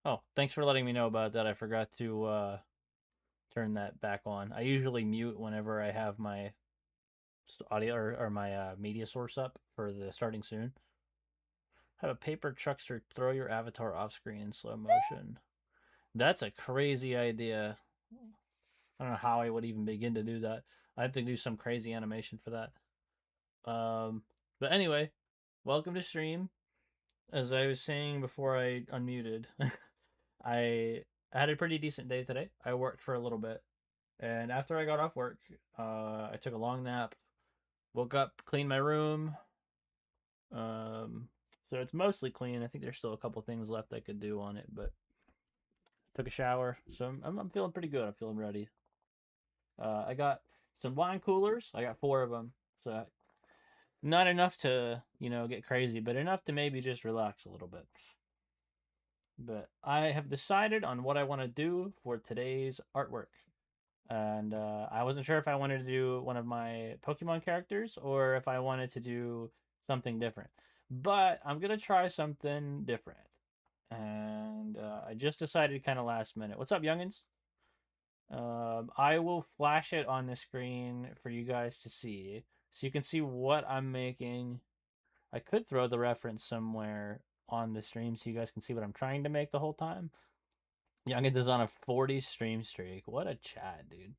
Oh, thanks for letting me know about that. I forgot to turn that back on. I usually mute whenever I have my audio or my media source up for the starting soon. Have a paper chuckster throw your avatar off screen in slow motion. That's a crazy idea. I don't know how I would even begin to do that. I have to do some crazy animation for that. But anyway, welcome to stream. As I was saying before I unmuted, I had a pretty decent day today. I worked for a little bit, and after I got off work, I took a long nap, woke up, cleaned my room. Um, so it's mostly clean. I think there's still a couple things left I could do on it, but took a shower, so I'm feeling pretty good. I'm feeling ready. I got some wine coolers. I got 4 of them, so not enough to get crazy, but enough to maybe just relax a little bit. But I have decided on what I want to do for today's artwork. And I wasn't sure if I wanted to do one of my Pokemon characters or if I wanted to do something different. But I'm going to try something different. And I just decided kind of last minute. What's up, youngins? I will flash it on the screen for you guys to see. So you can see what I'm making. I could throw the reference somewhere on the stream so you guys can see what I'm trying to make the whole time. Youngins is on a 40 stream streak. What a chat, dude.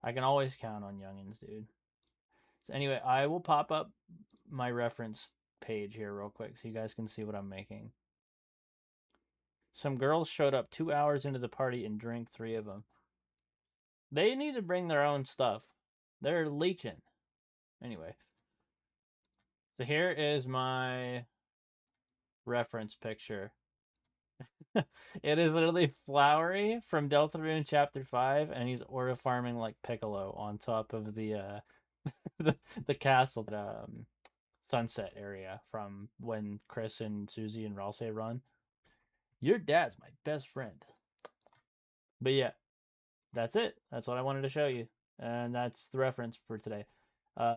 I can always count on youngins, dude. So anyway, I will pop up my reference page here real quick so you guys can see what I'm making. Some girls showed up 2 hours into the party and drank 3 of them. They need to bring their own stuff. They're leeching. Anyway. So here is my reference picture. It is literally Flowery from Deltarune Chapter 5, and he's Aura farming like Piccolo on top of the the castle Sunset area from when Chris and Susie and Ralsei run. Your dad's my best friend. But yeah, that's it. That's what I wanted to show you. And that's the reference for today. Uh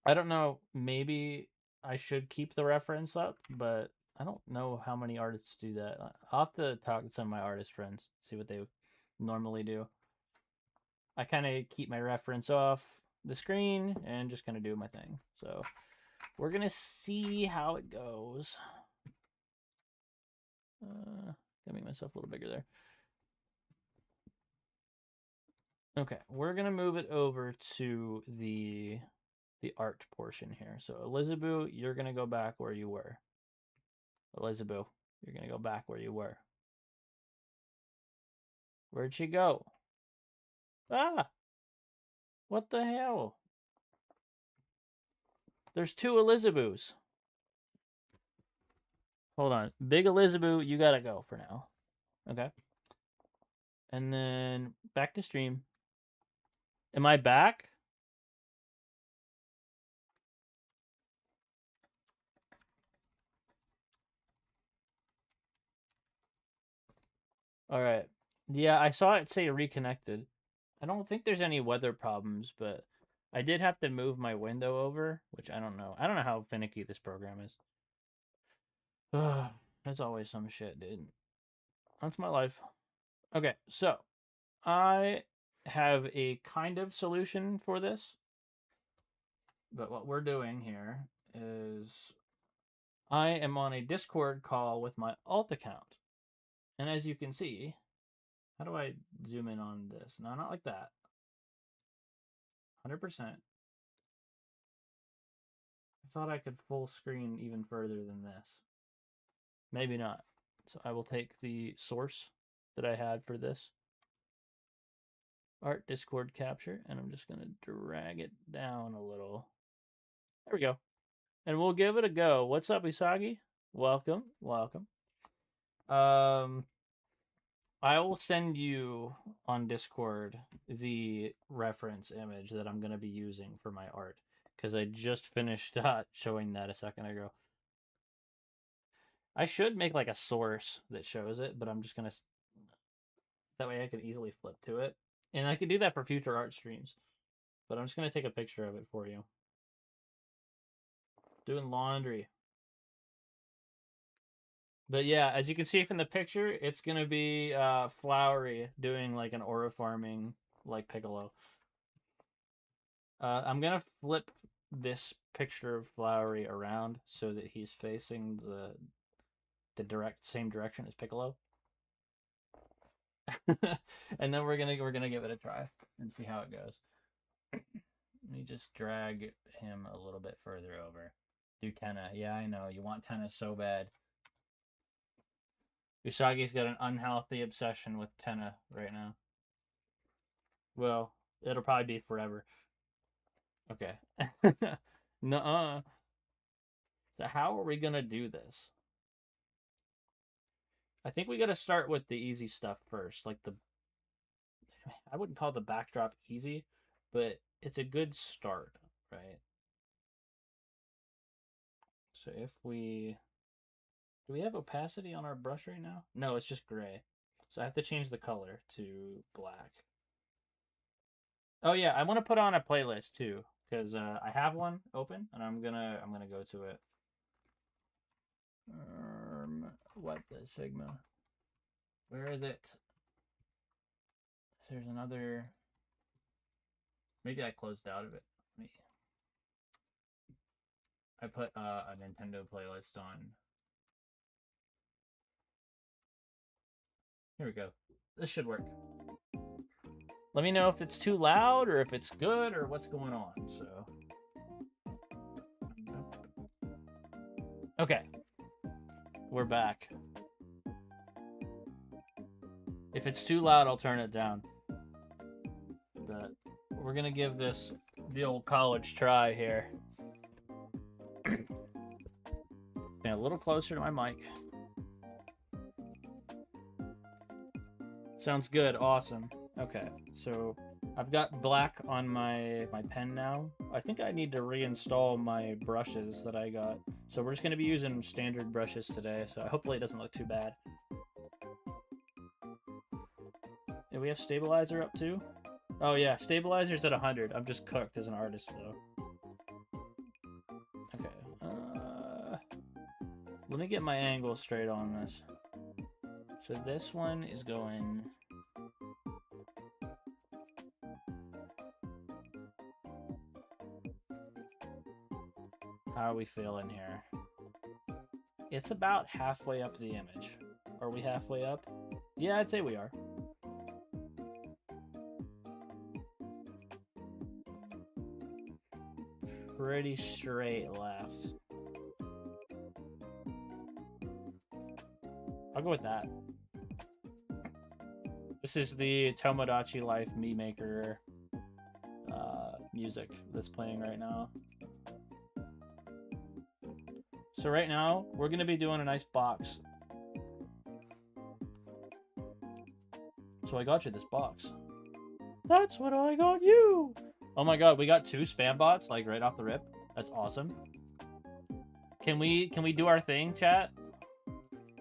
I don't know, maybe I should keep the reference up, but I don't know how many artists do that. I'll have to talk to some of my artist friends, see what they normally do. I kind of keep my reference off the screen and just kind of do my thing. So we're going to see how it goes. Gotta make myself a little bigger there. Okay, we're going to move it over to the art portion here. So Elizabeth, you're going to go back where you were. Elizabeth, you're going to go back where you were. Where'd she go? Ah! What the hell? There's 2 Elizabeths. Hold on. Big Elizabeth, you gotta go for now. Okay. And then back to stream. Am I back? All right. Yeah, I saw it say reconnected. I don't think there's any weather problems, but I did have to move my window over, which I don't know. I don't know how finicky this program is. There's always some shit, dude. That's my life. Okay, so I have a kind of solution for this. But what we're doing here is I am on a Discord call with my alt account. And as you can see, how do I zoom in on this? No, not like that. 100%. I thought I could full screen even further than this. Maybe not. So I will take the source that I had for this art Discord capture, and I'm just going to drag it down a little. There we go. And we'll give it a go. What's up, Isagi? Welcome. Welcome. I will send you on Discord the reference image that I'm going to be using for my art because I just finished showing that a second ago. I should make like a source that shows it, but I'm just going to. That way I can easily flip to it. And I can do that for future art streams. But I'm just going to take a picture of it for you. Doing laundry. But yeah, as you can see from the picture, it's gonna be Flowery doing like an aura farming like Piccolo. I'm gonna flip this picture of Flowery around so that he's facing the same direction as Piccolo. And then we're gonna give it a try and see how it goes. Let me just drag him a little bit further over. Do Tenna. Yeah, I know. You want Tenna so bad. Usagi's got an unhealthy obsession with Tenna right now. Well, it'll probably be forever. Okay. Nuh-uh. So how are we gonna do this? I think we gotta start with the easy stuff first. Like I wouldn't call the backdrop easy, but it's a good start, right? So if we... Do we have opacity on our brush right now? No, it's just gray. So I have to change the color to black. Oh yeah, I want to put on a playlist too, because I have one open, and I'm gonna go to it. What the Sigma? Where is it? There's another. Maybe I closed out of it. I put a Nintendo playlist on. Here we go. This should work. Let me know if it's too loud or if it's good or what's going on. So. Okay. We're back. If it's too loud, I'll turn it down. But we're gonna give this the old college try here. A little closer to my mic. Sounds good. Awesome. Okay, so I've got black on my pen now. I think I need to reinstall my brushes that I got. So we're just going to be using standard brushes today, so hopefully it doesn't look too bad. And we have stabilizer up too? Oh yeah, stabilizer's at 100. I'm just cooked as an artist though. Okay. Let me get my angle straight on this. So this one is going... How are we feeling here? It's about halfway up the image. Are we halfway up? Yeah, I'd say we are. Pretty straight left. I'll go with that. This is the Tomodachi Life Mii Maker music that's playing right now. So right now, we're going to be doing a nice box. So I got you this box. That's what I got you! Oh my god, we got 2 spam bots, like, right off the rip. That's awesome. Can we do our thing, chat?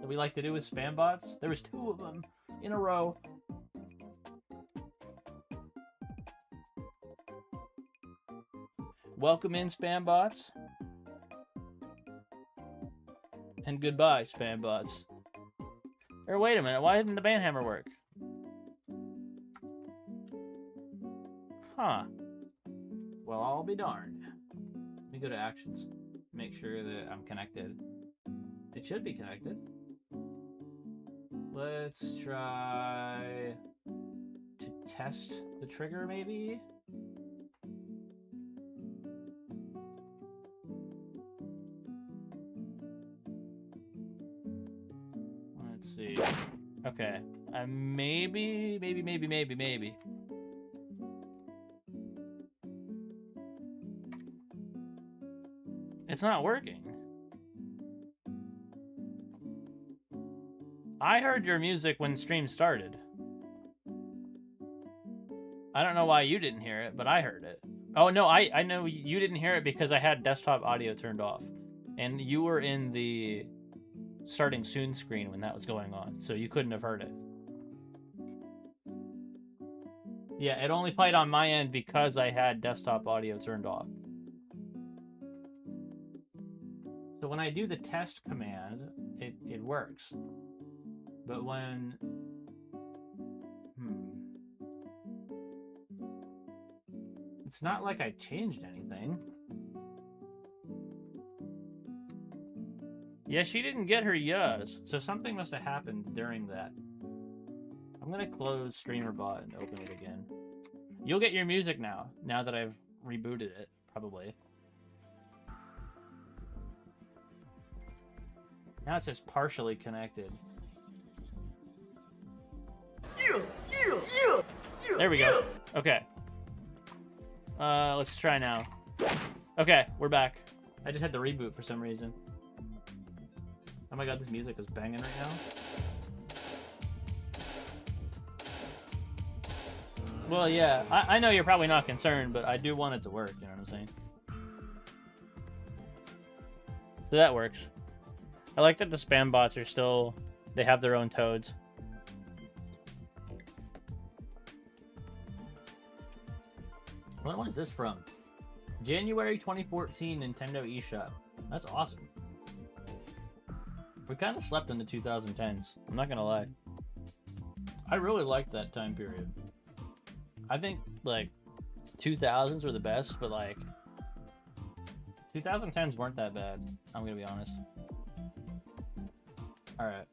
That we like to do with spam bots? There was 2 of them in a row. Welcome in, spam bots. And goodbye, spam bots. Or wait a minute, why didn't the banhammer work? Huh. Well, I'll be darned. Let me go to actions. Make sure that I'm connected. It should be connected. Let's try to test the trigger, maybe? Let's see. Okay. Maybe. It's not working. I heard your music when stream started. I don't know why you didn't hear it, but I heard it. Oh, no, I know you didn't hear it because I had desktop audio turned off. And you were in the starting soon screen when that was going on, so you couldn't have heard it. Yeah, it only played on my end because I had desktop audio turned off. So when I do the test command, it works. But when... It's not like I changed anything. Yeah, she didn't get her yes, so something must have happened during that. I'm gonna close StreamerBot and open it again. You'll get your music now that I've rebooted it, probably. Now it says partially connected. There we go. Okay. Let's try now. Okay, we're back. I just had to reboot for some reason. Oh my god, this music is banging right now. Well, yeah, I know you're probably not concerned, but I do want it to work, you know what I'm saying? So that works. I like that the spam bots are still... They have their own toads. What one is this from? January 2014 Nintendo eShop. That's awesome. We kind of slept in the 2010s. I'm not gonna lie. I really liked that time period. I think, like, 2000s were the best, but, like, 2010s weren't that bad. I'm gonna be honest. Alright.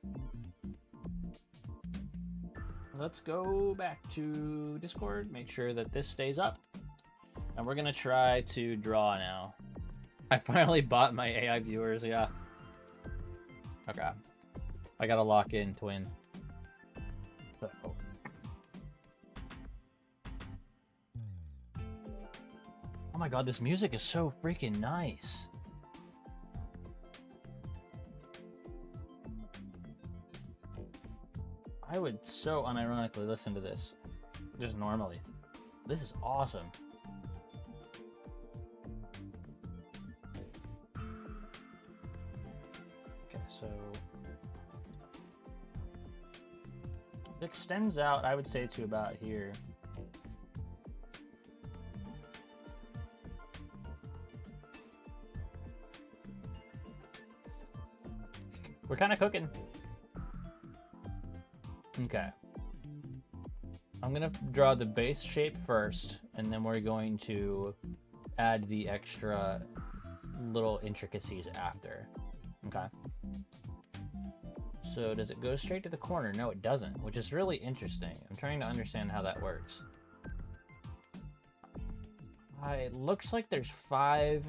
Let's go back to Discord, make sure that this stays up. And we're gonna try to draw now. I finally bought my AI viewers, yeah. Okay. I gotta lock in Twin. So. Oh my god, this music is so freaking nice. I would so unironically listen to this. Just normally. This is awesome. Okay, so... It extends out, I would say, to about here. We're kind of cooking. Okay. I'm gonna draw the base shape first, and then we're going to add the extra little intricacies after. Okay. So does it go straight to the corner? No, it doesn't, which is really interesting. I'm trying to understand how that works. It looks like there's five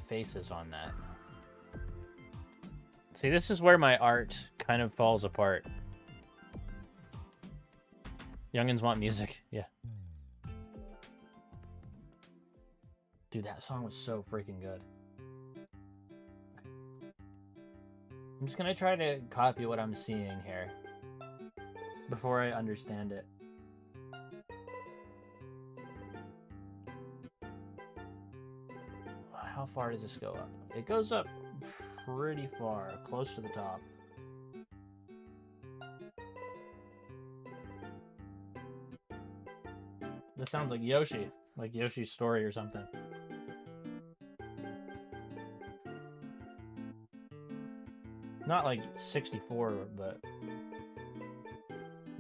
faces on that. See, this is where my art kind of falls apart. Youngins want music, yeah. Dude, that song was so freaking good. I'm just gonna try to copy what I'm seeing here before I understand it. How far does this go up? It goes up pretty far, close to the top. This sounds like Yoshi, like Yoshi's Story or something. Not like 64, but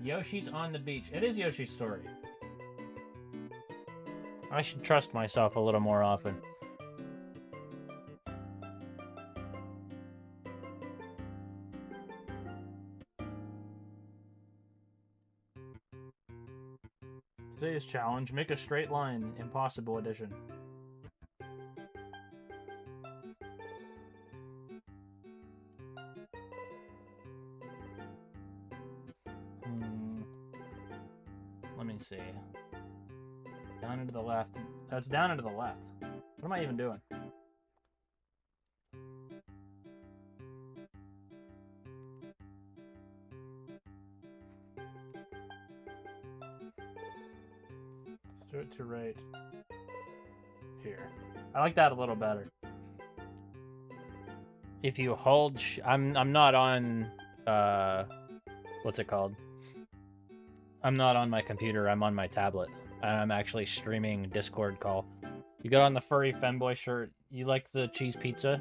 Yoshi's on the beach. It is Yoshi's Story. I should trust myself a little more often. Today's challenge, make a straight line, Impossible Edition. Let me see. Down and to the left. That's down and to the left. What am I even doing? Let's do it to right here. I like that a little better. If you hold, I'm not on, what's it called? I'm not on my computer, I'm on my tablet. And I'm actually streaming Discord call. You got on the furry femboy shirt. You like the cheese pizza?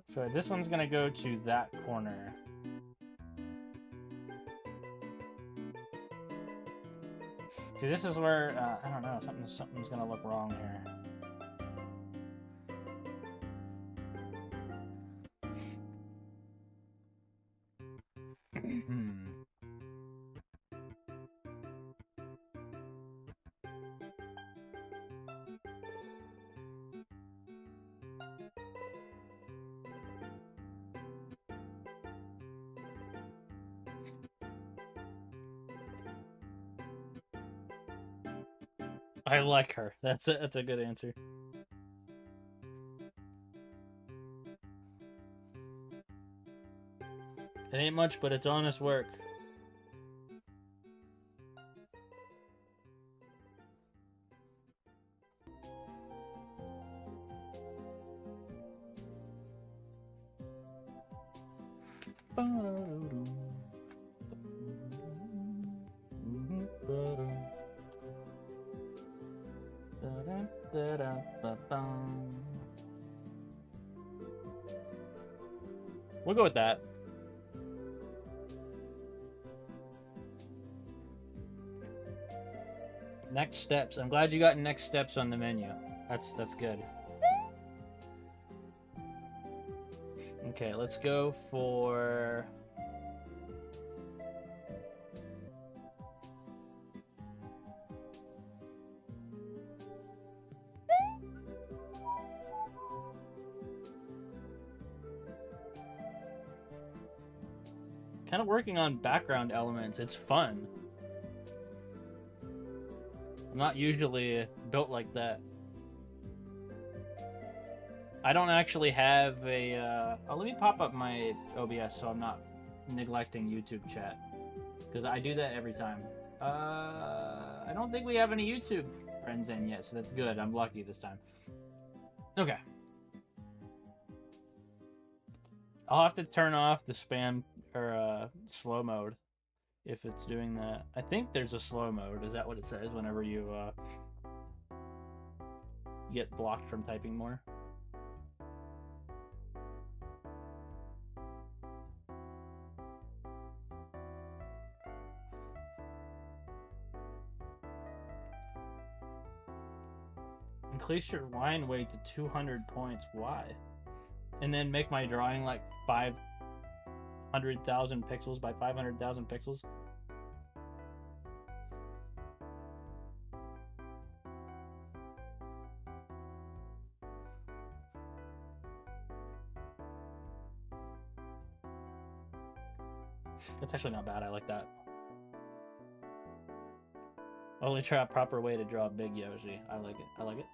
So this one's gonna go to that corner. See, this is where I don't know, something's gonna look wrong here. I like her. That's a good answer. It ain't much, but it's honest work. We'll go with that. Next steps. I'm glad you got next steps on the menu. That's good. Okay, let's go for... kind of working on background elements. It's fun. I'm not usually built like that. I don't actually have a... Oh, let me pop up my OBS so I'm not neglecting YouTube chat. Because I do that every time. I don't think we have any YouTube friends in yet, so that's good. I'm lucky this time. Okay. I'll have to turn off the spam or slow mode if it's doing that. I think there's a slow mode. Is that what it says whenever you get blocked from typing more? Increase your line weight to 200 points. Why? And then make my drawing like 500,000 pixels by 500,000 pixels. That's actually not bad. I like that. Only try a proper way to draw Big Yoshi. I like it. I like it.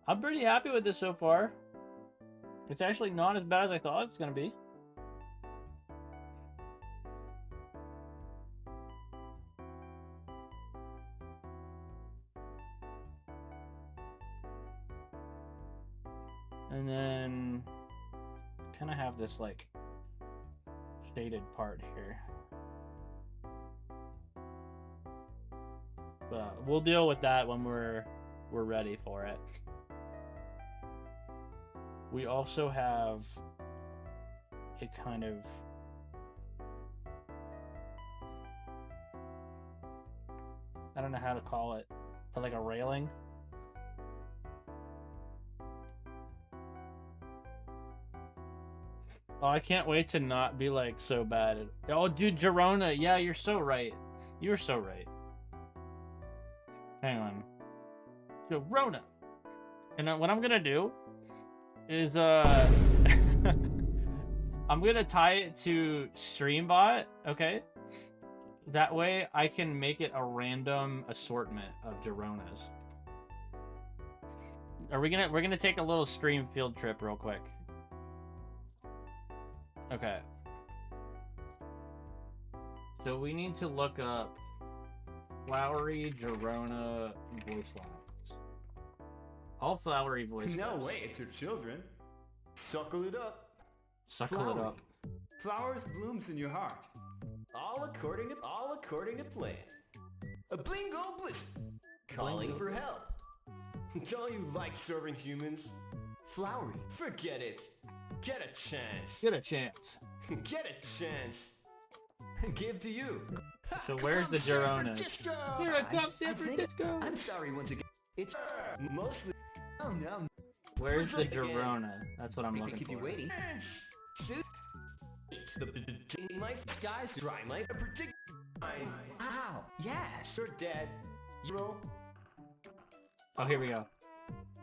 I'm pretty happy with this so far. It's actually not as bad as I thought it's gonna be. And then kind of have this like shaded part here. But we'll deal with that when we're ready for it. We also have a kind of I don't know how to call it, but like a railing. Oh, I can't wait to not be like so bad at... Oh, dude, Girona. Yeah, you're so right. You're so right. Hang on. Girona. And what I'm gonna do is I'm gonna tie it to Streambot, okay? That way I can make it a random assortment of Gironas. We're gonna take a little stream field trip real quick. Okay. So we need to look up Flowery Girona voice lines. All flowery voice lines. No way, it's your children. Suckle it up. Suckle it up. Flowers blooms in your heart. All according to plan. A blingo bliss. Calling for help. Don't you like serving humans? Flowery. Forget it. Get a chance. Get a chance. Get a chance. Give to you. So where's the Girona? Here I come, San Francisco. I'm sorry once again. It's mostly. Oh no. Where's the Girona? That's what I'm looking Keep for. you waiting. The life guys dry life predict. Ow. Yes. You're dead. You're Oh, here we go.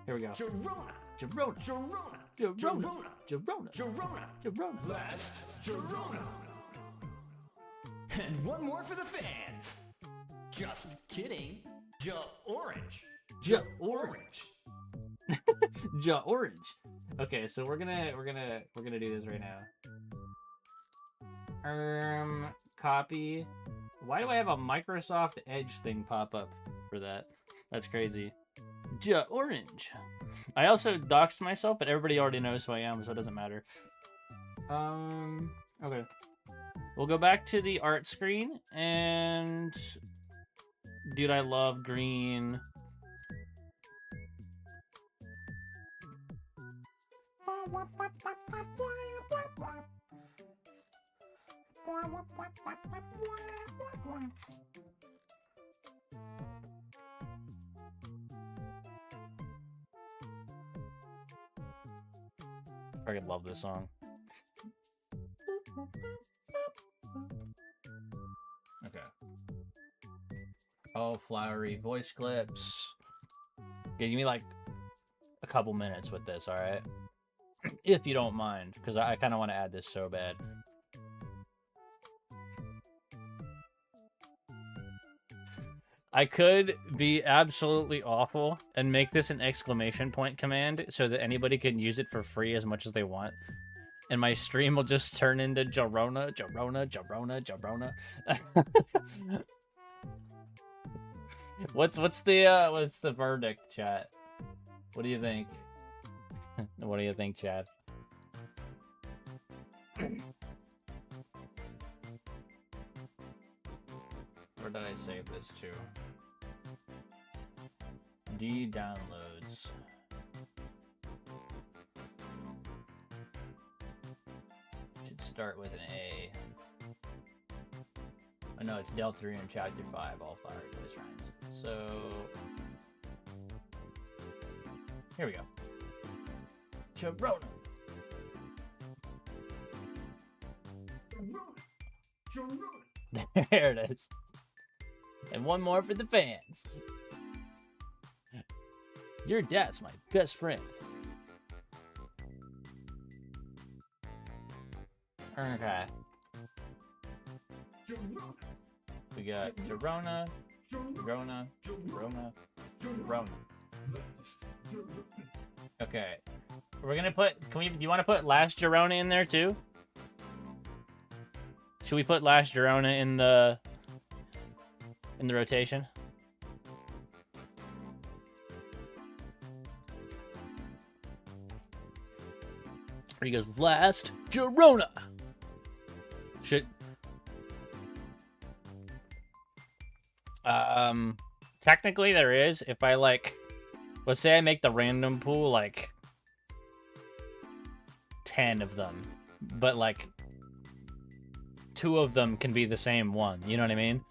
Here we go. Girona. Girona. Girona. Girona. Girona. Girona. Girona. Last Girona. And one more for the fans. Just kidding. Orange. Orange. Orange. Okay, so we're gonna do this right now. Copy. Why do I have a Microsoft Edge thing pop up for that? That's crazy. Orange. I also doxed myself, but everybody already knows who I am, so it doesn't matter. Okay. We'll go back to the art screen, and... Dude, I love green. I freaking love this song. Okay. Oh, flowery voice clips. Give me like a couple minutes with this, alright? If you don't mind, because I kind of want to add this so bad. I could be absolutely awful and make this an exclamation point command so that anybody can use it for free as much as they want. And my stream will just turn into Girona, Girona, Girona, Girona. What's the verdict, chat? What do you think? What do you think, Chad? Where did I save this to? D downloads. Should start with an A. Oh no, it's Delta in Chapter 5, all flowery voice lines. So here we go. Girona. There it is. And one more for the fans. Your dad's my best friend. Okay. We got Girona, Girona, Girona, Girona. Okay. We're gonna put, do you want to put Last Girona in there too? Should we put Last Girona in the rotation? He goes, Last Girona. Should technically there is. If I like, let's say I make the random pool like 10 of them, but like 2 of them can be the same one. You know what I mean?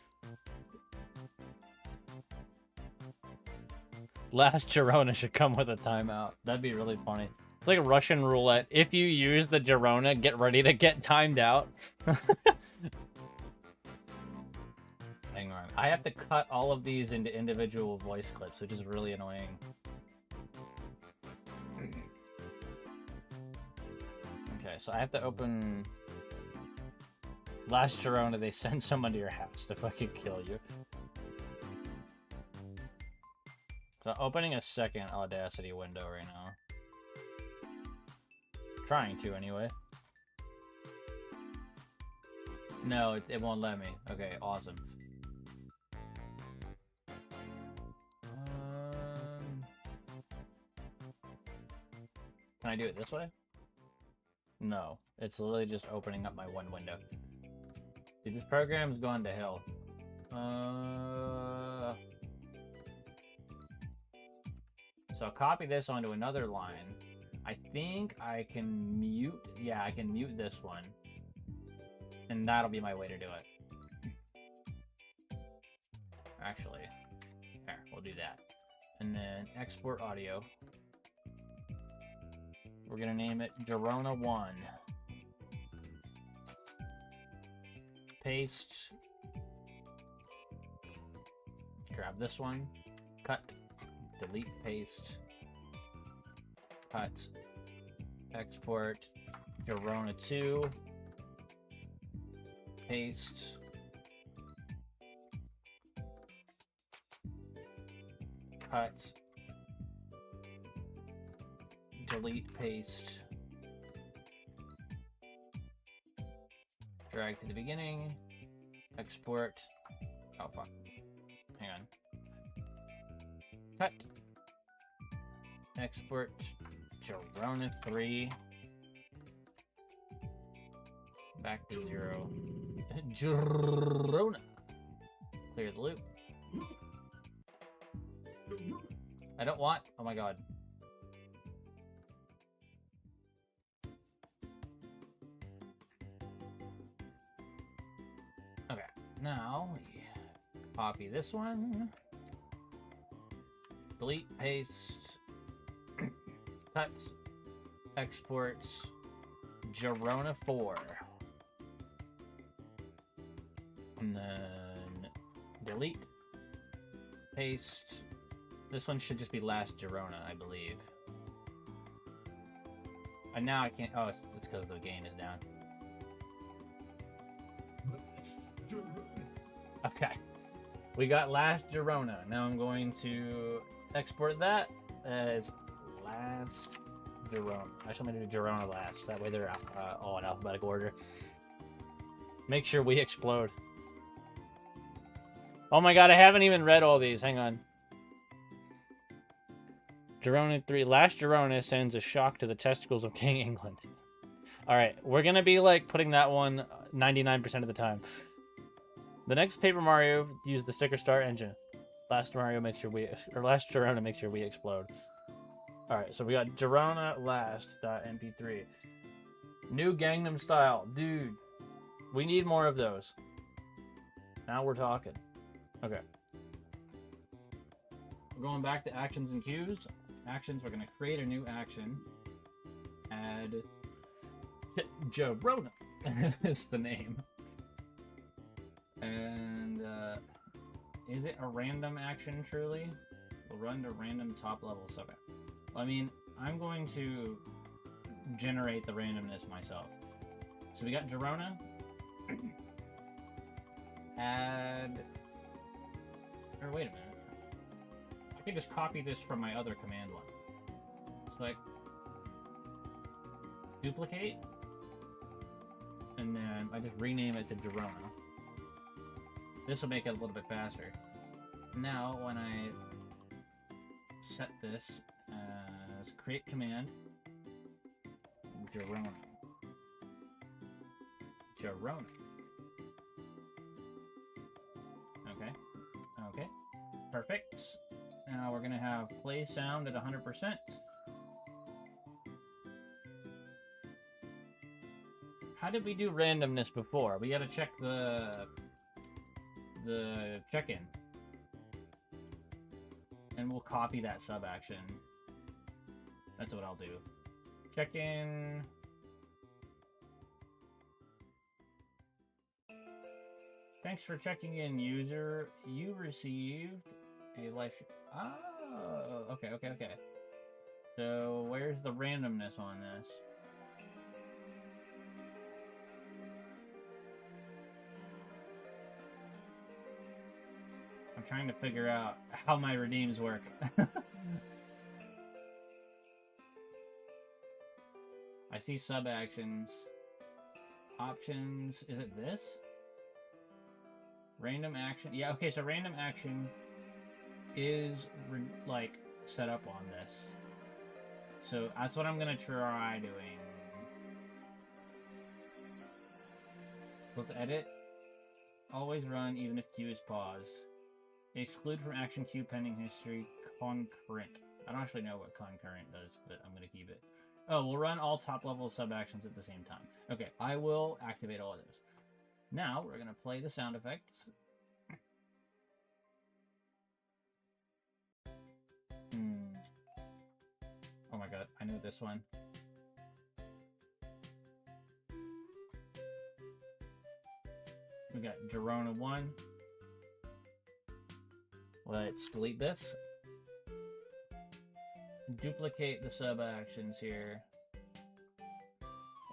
Last Girona should come with a timeout. That'd be really funny. It's like a Russian roulette. If you use the Girona, get ready to get timed out. Hang on. I have to cut all of these into individual voice clips, which is really annoying. Okay, so I have to open Last Girona. They send someone to your house to fucking kill you. So opening a second Audacity window right now. Trying to, anyway. No, it won't let me. Okay, awesome. Can I do it this way? No, it's literally just opening up my one window. Dude, this program's gone to hell. So I'll copy this onto another line. I think I can mute. Yeah, I can mute this one. And that'll be my way to do it. Actually, here, we'll do that. And then export audio. We're gonna name it Girona 1. Paste. Grab this one. Cut. Delete, paste. Cut. Export. Girona 2. Paste. Cut. Delete, paste. Drag to the beginning. Export. Oh, fuck. Hang on. Cut. Export. Girona 3. Back to 0. Girona. Clear the loop. I don't want. Oh my god. Okay. Now we copy this one. Delete, paste. Cut. Export. Girona 4. And then delete. Paste. This one should just be last Girona, I believe. And now I can't. Oh, it's because the game is down. Okay. We got last Girona. Now I'm going to export that as last Girona. Actually, I'm going to do Girona last. That way they're all in alphabetical order. Make sure we explode. Oh my god, I haven't even read all these. Hang on. Girona 3. Last Girona sends a shock to the testicles of King England. Alright, we're gonna be like putting that one 99% of the time. The next Paper Mario use the sticker star engine. Last Mario makes sure we, or last Girona makes sure we explode. Alright, so we got Girona last.mp3. New Gangnam Style. Dude, we need more of those. Now we're talking. Okay. We're going back to actions and cues. Actions, we're going to create a new action. Add Girona is the name. And is it a random action truly? We'll run to random top levels. Okay. Well, I mean, I'm going to generate the randomness myself. So we got Girona. Add... Or wait a minute. I can just copy this from my other command line. Select duplicate, and then I just rename it to Girona. This will make it a little bit faster. Now, when I set this as create command, Girona. Girona. Okay. Okay. Perfect. Now we're going to have play sound at 100%. How did we do randomness before? We got to check the check-in. And we'll copy that sub-action. That's what I'll do. Check-in. Thanks for checking in, user. You received a life... Oh, okay. So, where's the randomness on this? I'm trying to figure out how my redeems work. I see sub-actions. Options. Is it this? Random action. Yeah, okay, so random action is, like, set up on this. So that's what I'm going to try doing. Let's edit. Always run, even if queue is paused. Exclude from action queue pending history concurrent. I don't actually know what concurrent does, but I'm going to keep it. Oh, we'll run all top-level sub-actions at the same time. Okay, I will activate all of those. Now, we're going to play the sound effects. Oh my god, I know this one. We got Girona 1. Let's delete this. Duplicate the sub-actions here.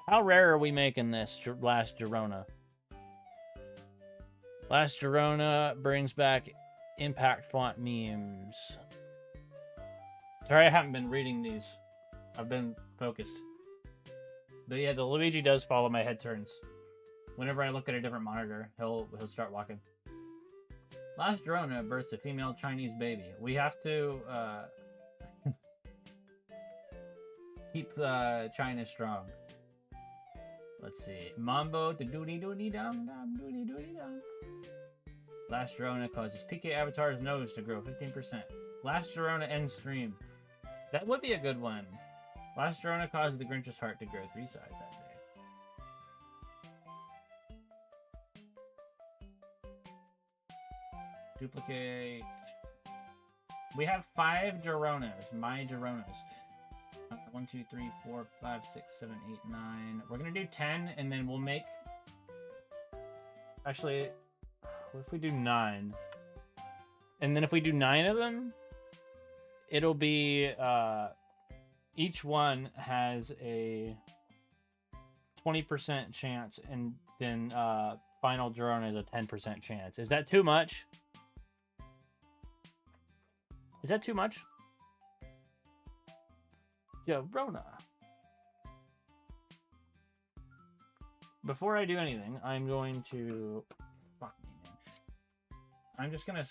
How rare are we making this last Girona? Last Girona brings back impact font memes. Sorry, I haven't been reading these. I've been focused. But yeah, the Luigi does follow my head turns. Whenever I look at a different monitor, he'll start walking. Last Girona births a female Chinese baby. We have to keep China strong. Let's see. Mambo to doody doody dum dum doody doody dum. Last Girona causes PK Avatar's nose to grow 15%. Last Girona ends stream. That would be a good one. Last Girona caused the Grinch's heart to grow 3 sides that day. Duplicate. We have 5 Gironas. My Gironas. 1, 2, 3, 4, 5, 6, 7, 8, 9. We're gonna do 10, and then we'll make. Actually, what if we do 9? And then if we do 9 of them, it'll be each one has a 20% chance, and then final Girona is a 10% chance. Is that too much? Is that too much? Girona. Before I do anything, I'm going to... Fuck me, man. I'm just going to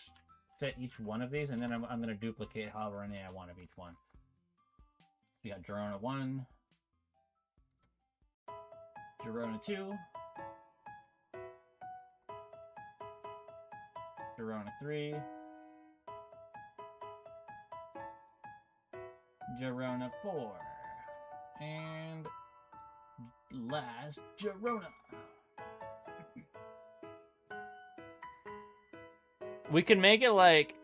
set each one of these, and then I'm going to duplicate however many I want of each one. We got Girona 1. Girona 2. Girona 3. Girona 4. And last Girona. We can make it like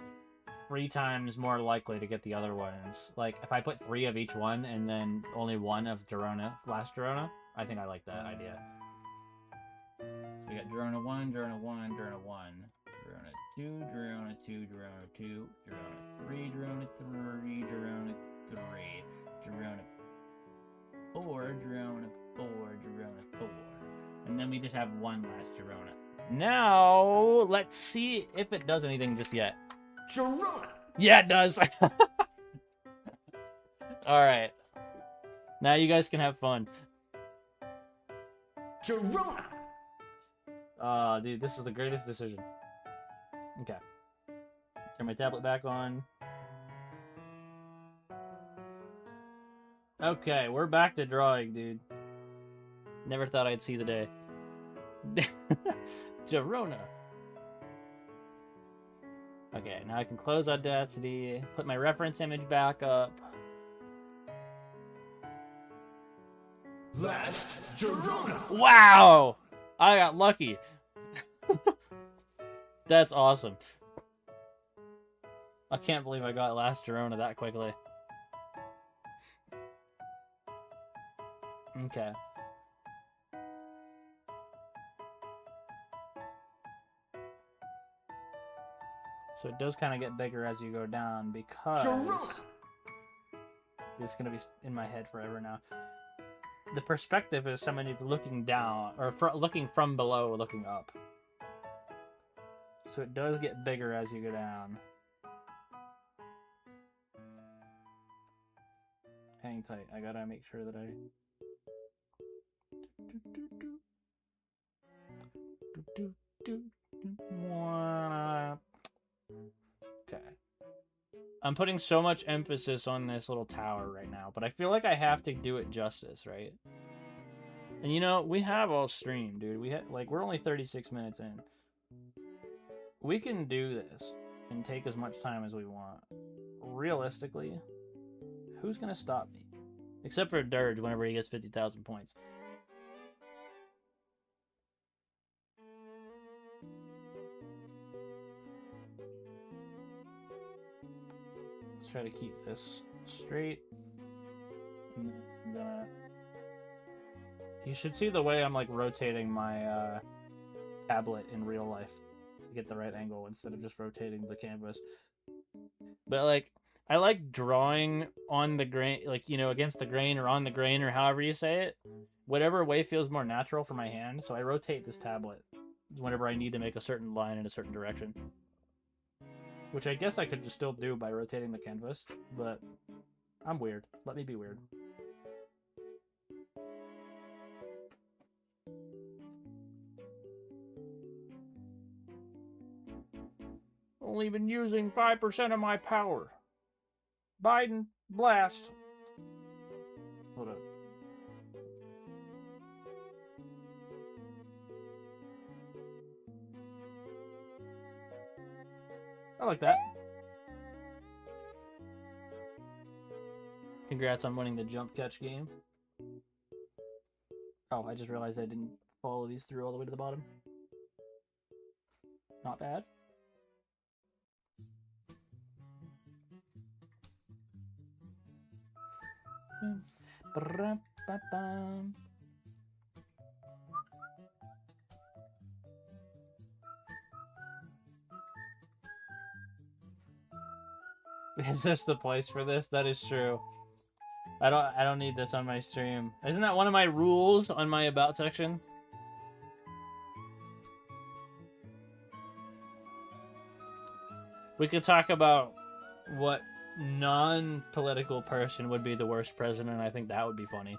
3 times more likely to get the other ones. Like if I put 3 of each one and then only 1 of Girona, last Girona, I think I like that idea. So we got Girona 1, Girona 1, Girona 1, Girona 2, Girona 2, Girona 2, Girona 3, Girona 3, Girona 3, Girona 4, Girona 4, Girona 4. And then we just have 1 last Girona. Now, let's see if it does anything just yet. Girona! Yeah, it does! Alright. Now you guys can have fun. Girona! Dude, this is the greatest decision. Okay. Turn my tablet back on. Okay, we're back to drawing, dude. Never thought I'd see the day. Girona. Okay, now I can close Audacity, put my reference image back up. Last Girona! Wow! I got lucky. That's awesome. I can't believe I got last Girona that quickly. Okay. So it does kind of get bigger as you go down because it's going to be in my head forever now. The perspective is somebody looking down, or looking from below, looking up. So it does get bigger as you go down. Hang tight. I gotta make sure that I... Okay. I'm putting so much emphasis on this little tower right now, but I feel like I have to do it justice, right? And you know, we have all streamed, dude. We're only 36 minutes in. We can do this and take as much time as we want. Realistically, Who's gonna stop me? Except for Dirge whenever he gets 50,000 points. Let's try to keep this straight. You should see the way I'm like rotating my tablet in real life to get the right angle instead of just rotating the canvas. But like, I like drawing on the grain, like, you know, against the grain or on the grain or however you say it. Whatever way feels more natural for my hand. So I rotate this tablet whenever I need to make a certain line in a certain direction. Which I guess I could just still do by rotating the canvas, but I'm weird. Let me be weird. Only been using 5% of my power. Biden, blast. Hold up. I like that. Congrats on winning the jump catch game. Oh, I just realized I didn't follow these through all the way to the bottom. Not bad. Is this the place for this? That is true. I don't need this on my stream. Isn't that one of my rules on my about section? We could talk about what non-political person would be the worst president. I think that would be funny.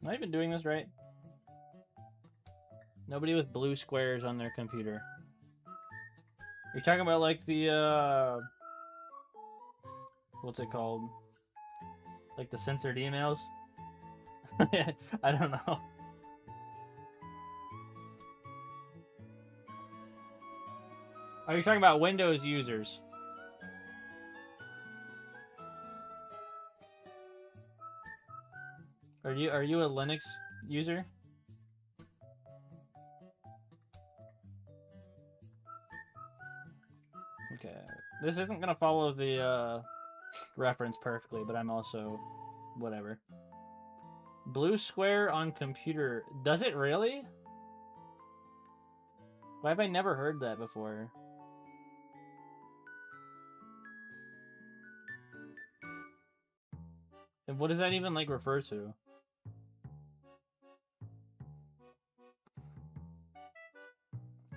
Am I even doing this right? Nobody with blue squares on their computer. You're talking about like the what's it called? Like the censored emails? I don't know. Are you talking about Windows users? Are you a Linux user? Okay. This isn't gonna follow the reference perfectly, but I'm also whatever. Blue square on computer. Does it really? Why have I never heard that before? And what does that even like refer to?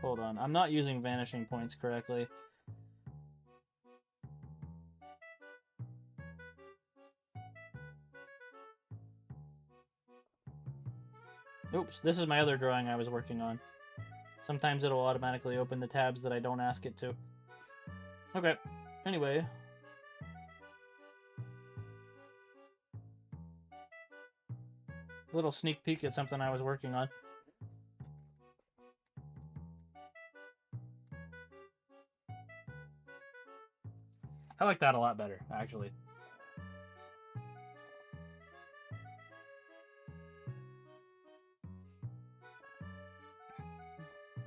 Hold on, I'm not using vanishing points correctly. Oops, this is my other drawing I was working on. Sometimes it'll automatically open the tabs that I don't ask it to. Okay, anyway. Little sneak peek at something I was working on. I like that a lot better, actually.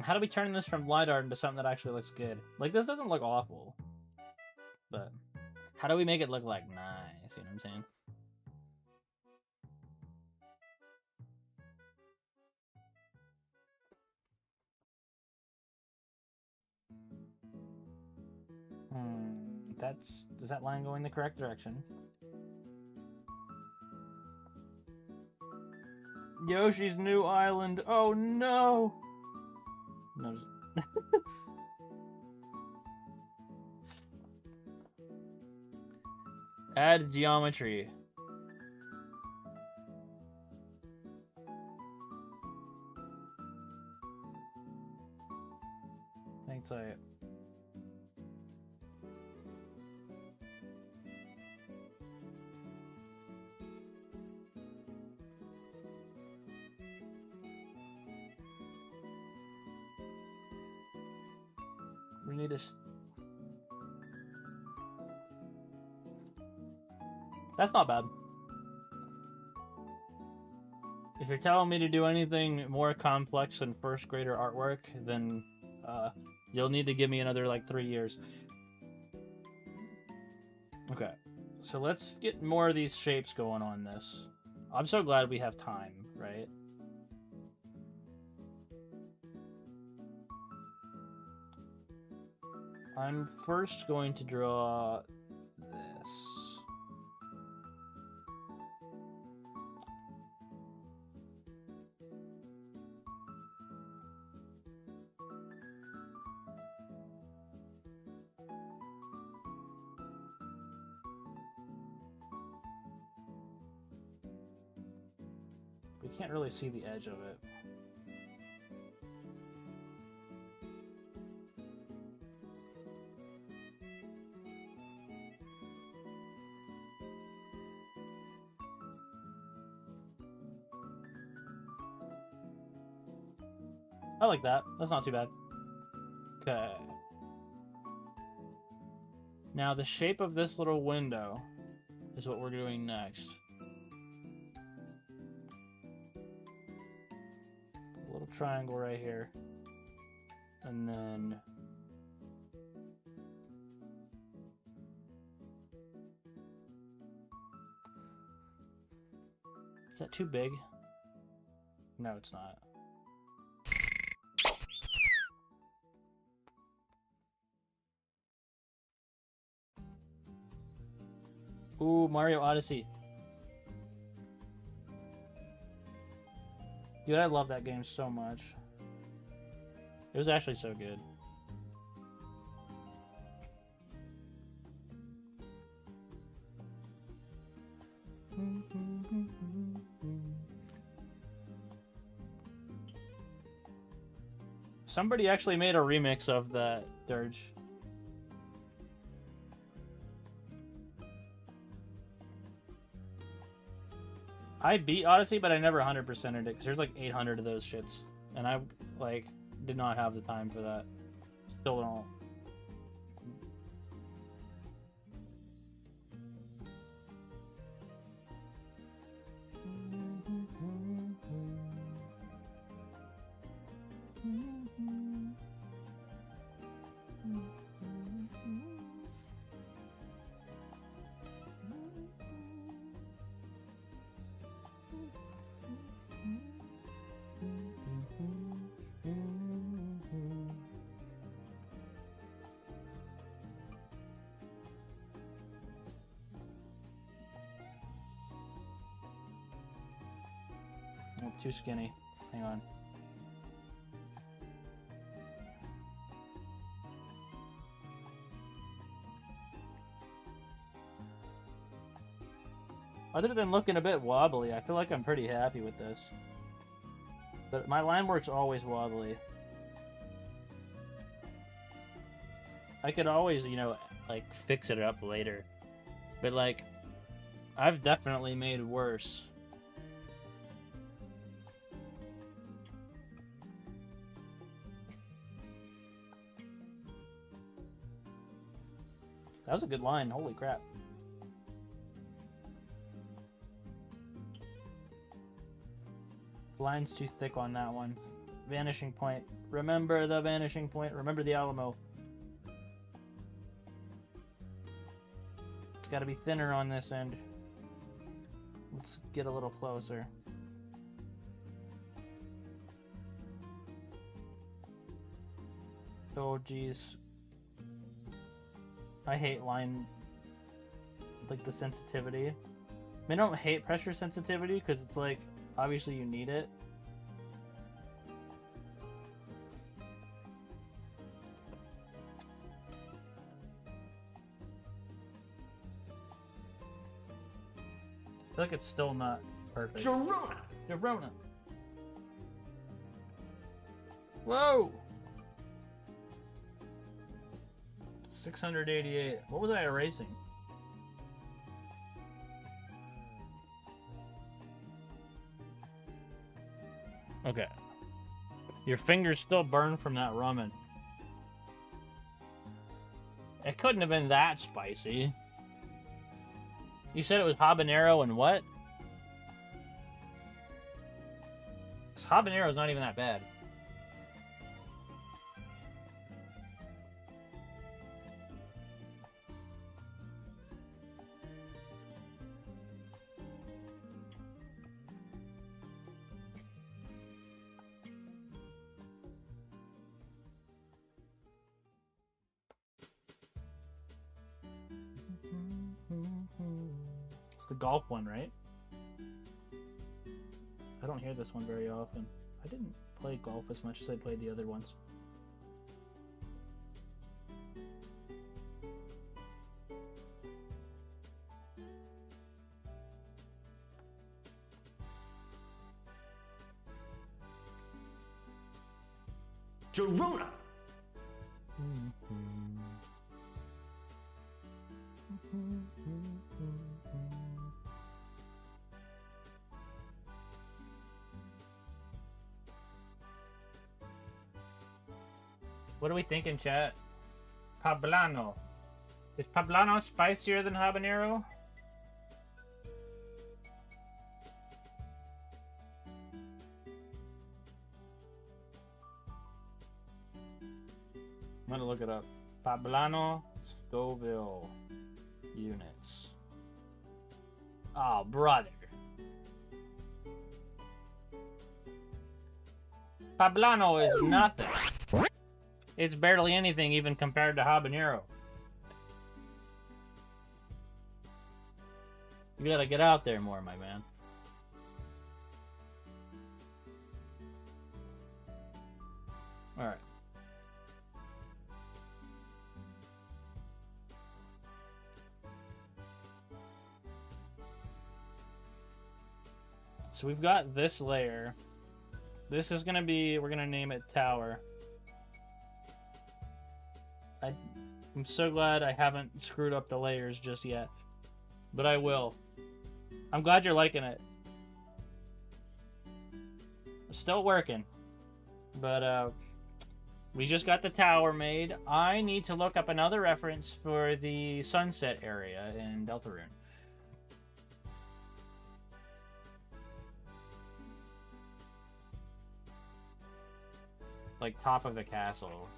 How do we turn this from light art into something that actually looks good? Like, this doesn't look awful. But how do we make it look like nice? You know what I'm saying? Does that line go in the correct direction? Yoshi's New Island. Oh no! No. Add geometry. Thanks, we need to. That's not bad. If you're telling me to do anything more complex than first grader artwork, then you'll need to give me another like 3 years. Okay, so let's get more of these shapes going on this. I'm so glad we have time, right? I'm first going to draw this. We can't really see the edge of it. I like that. That's not too bad. Okay. Now the shape of this little window is what we're doing next. A little triangle right here. And then is that too big? No, it's not. Ooh, Mario Odyssey. Dude, I love that game so much. It was actually so good. Somebody actually made a remix of that dirge. I beat Odyssey, but I never 100%ed it because there's like 800 of those shits, and I like did not have the time for that. Still don't. Oh, too skinny. Hang on. Other than looking a bit wobbly, I feel like I'm pretty happy with this. But my line work's always wobbly. I could always, you know, like fix it up later. But like, I've definitely made worse. That was a good line, holy crap. Line's too thick on that one. Vanishing point. Remember the vanishing point. Remember the Alamo. It's gotta be thinner on this end. Let's get a little closer. Oh, geez. I hate line, like the sensitivity. I mean, I don't hate pressure sensitivity because it's like, obviously you need it. feel like it's still not perfect. Sharona! Sharona. Whoa! 688. What was I erasing? Okay. Your fingers still burn from that ramen. It couldn't have been that spicy. You said it was habanero and what? 'Cause habanero's not even that bad. It's the golf one, right? I don't hear this one very often. I didn't play golf as much as I played the other ones. Sharona! What are we thinking, chat? Poblano. Is poblano spicier than habanero? I'm gonna look it up. Poblano Scoville units. Oh, brother. Poblano is nothing. It's barely anything even compared to habanero. You gotta get out there more, my man. Alright. So we've got this layer. This is gonna be, we're gonna name it tower. I'm so glad I haven't screwed up the layers just yet. But I will. I'm glad you're liking it. I'm still working. But we just got the tower made. I need to look up another reference for the sunset area in Deltarune. Like top of the castle.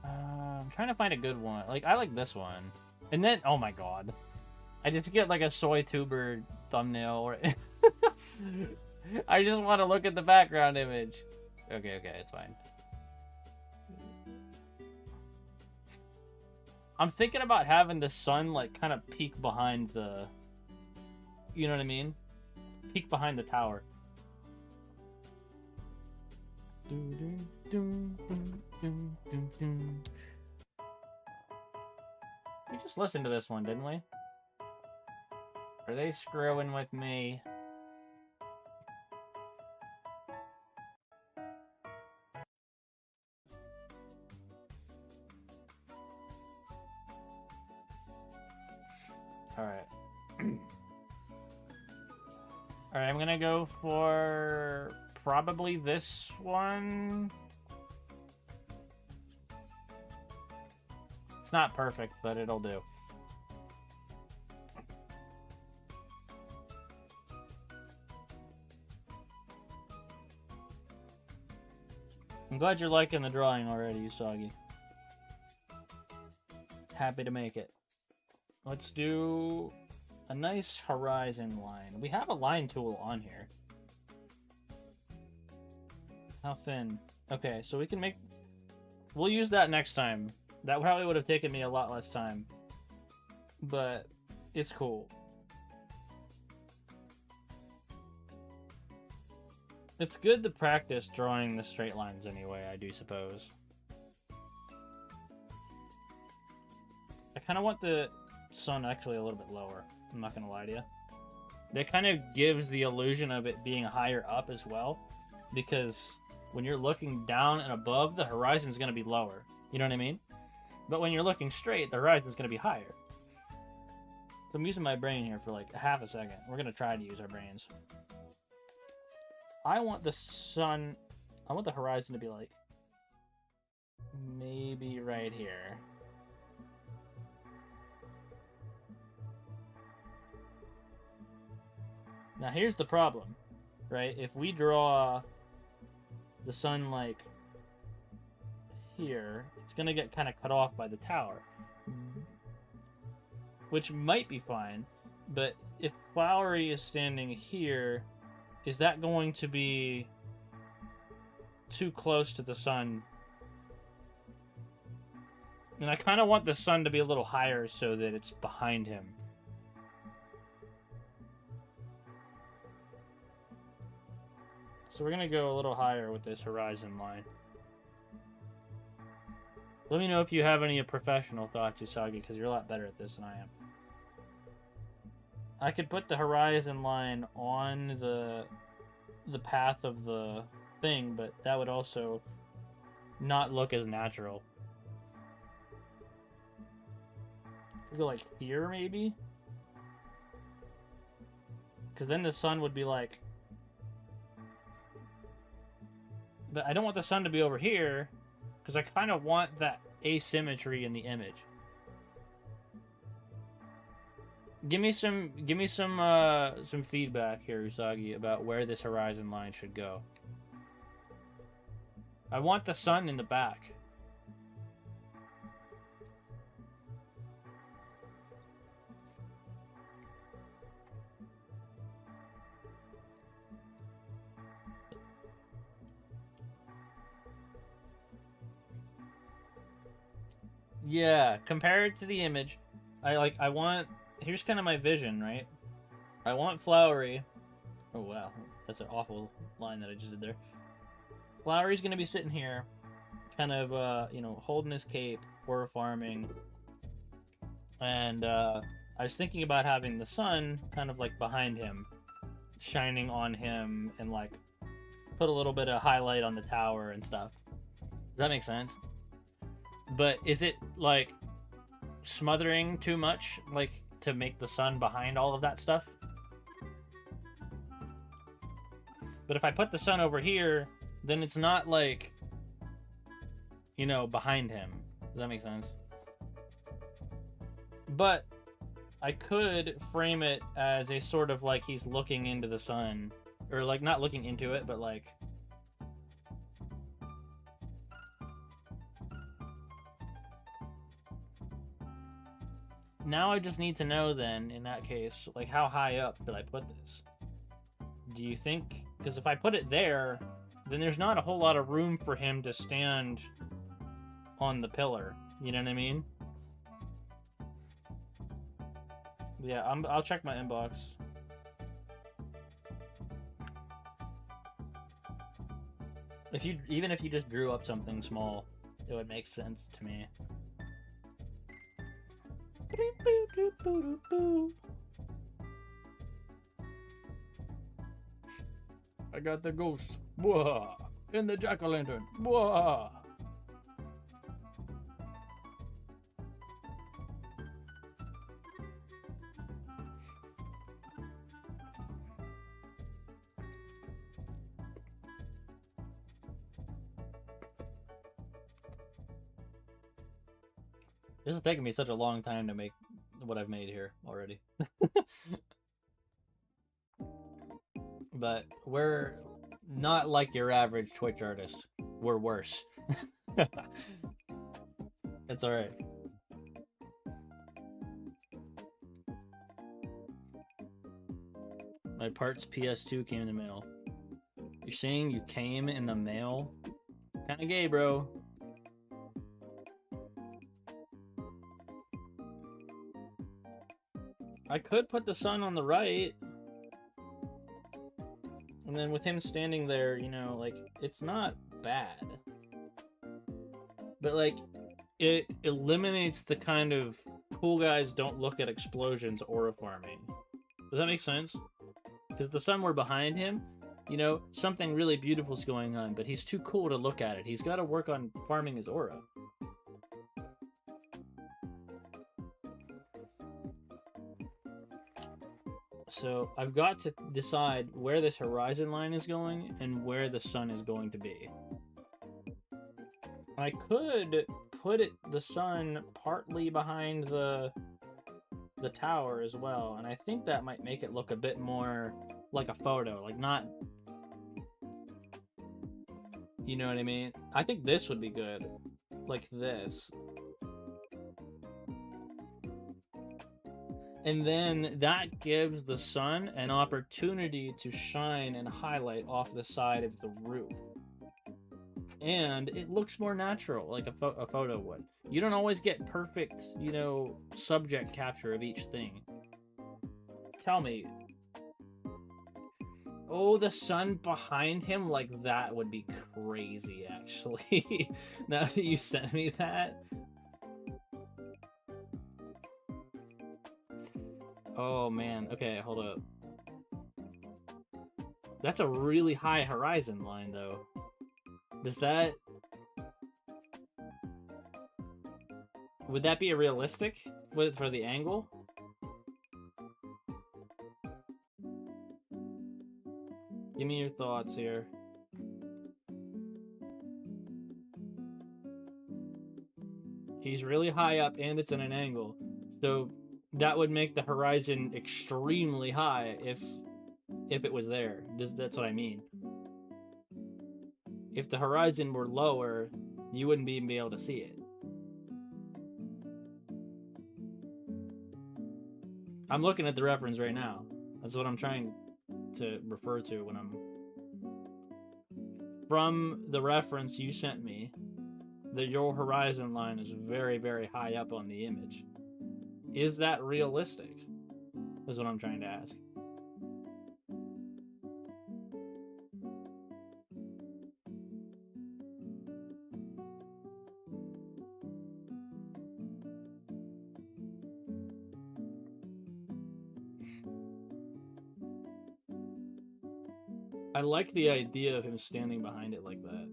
I'm trying to find a good one. Like, I like this one. And then, oh my god. I just get like a soy tuber thumbnail. Or I just want to look at the background image. Okay, it's fine. I'm thinking about having the sun, like, kind of peek behind the... You know what I mean? Peek behind the tower. We just listened to this one, didn't we? Are they screwing with me? Alright. Alright, I'm gonna go for probably this one. It's not perfect, but it'll do. I'm glad you're liking the drawing already, Usagi. Happy to make it. Let's do a nice horizon line. We have a line tool on here. How thin? Okay, so we can make... We'll use that next time. That probably would have taken me a lot less time. But it's cool. It's good to practice drawing the straight lines anyway, I do suppose. I kind of want the sun actually a little bit lower. I'm not going to lie to you. That kind of gives the illusion of it being higher up as well. Because when you're looking down and above, the horizon is going to be lower. You know what I mean? But when you're looking straight, the horizon is going to be higher. So I'm using my brain here for like half a second. We're going to try to use our brains. I want the sun... I want the horizon to be like... maybe right here. Now here's the problem, right? If we draw the sun like here, it's going to get kind of cut off by the tower. Which might be fine, but if Flowery is standing here, is that going to be too close to the sun? And I kind of want the sun to be a little higher so that it's behind him. So we're going to go a little higher with this horizon line. Let me know if you have any professional thoughts, Usagi, because you're a lot better at this than I am. I could put the horizon line on the path of the thing, but that would also not look as natural. We go like here, maybe? Because then the sun would be like... But I don't want the sun to be over here, because I kind of want that asymmetry in the image. Give me some feedback here, Usagi, about where this horizon line should go. I want the sun in the back. Yeah, compare it to the image. I want... Here's kind of my vision, right? I want Flowery... Oh, wow. That's an awful line that I just did there. Flowery's going to be sitting here, kind of, you know, holding his cape, or farming. And, I was thinking about having the sun kind of, like, behind him, shining on him, and, like, put a little bit of highlight on the tower and stuff. Does that make sense? But is it, like, smothering too much, like, to make the sun behind all of that stuff? But if I put the sun over here, then it's not, like, you know, behind him. Does that make sense? But I could frame it as a sort of, like, he's looking into the sun. Or, like, not looking into it, but, like... Now I just need to know then, in that case, like, how high up did I put this? Do you think... Because if I put it there, then there's not a whole lot of room for him to stand on the pillar. You know what I mean? Yeah, I'll check my inbox. Even if you just drew up something small, it would make sense to me. I got the ghost. Bwah! In the jack-o'-lantern. Bwah! This is taking me such a long time to make what I've made here already. But we're not like your average Twitch artist. We're worse. It's alright. My parts PS2 came in the mail. You're saying you came in the mail? Kinda gay, bro. I could put the sun on the right. And then with him standing there, you know, like, it's not bad. But, like, it eliminates the kind of cool guys don't look at explosions aura farming. Does that make sense? Because the sun were behind him, you know, something really beautiful is going on, but he's too cool to look at it. He's got to work on farming his aura. So I've got to decide where this horizon line is going and where the sun is going to be. I could put the sun partly behind the tower as well, and I think that might make it look a bit more like a photo, like not, you know what I mean? I think this would be good, like this. And then that gives the sun an opportunity to shine and highlight off the side of the roof. And it looks more natural, like a photo would. You don't always get perfect, you know, subject capture of each thing. Tell me. Oh, the sun behind him, like that would be crazy, actually. Now that you sent me that. Oh, man. Okay, hold up. That's a really high horizon line, though. Does that... Would that be a realistic for the angle? Give me your thoughts here. He's really high up and it's in an angle. So that would make the horizon extremely high if it was there. That's what I mean. If the horizon were lower, you wouldn't even be able to see it. I'm looking at the reference right now. That's what I'm trying to refer to when I'm... From the reference you sent me, your horizon line is very, very high up on the image. Is that realistic? Is what I'm trying to ask. I like the idea of him standing behind it like that.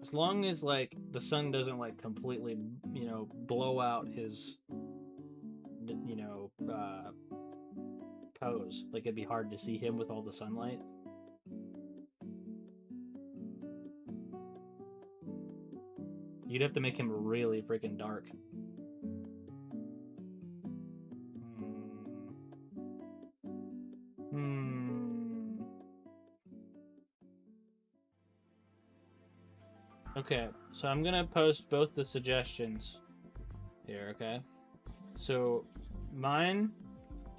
As long as, like, the sun doesn't, like, completely, you know, blow out his, you know, pose. Like, it'd be hard to see him with all the sunlight. You'd have to make him really freaking dark. Okay, so I'm gonna post both the suggestions here, okay? So mine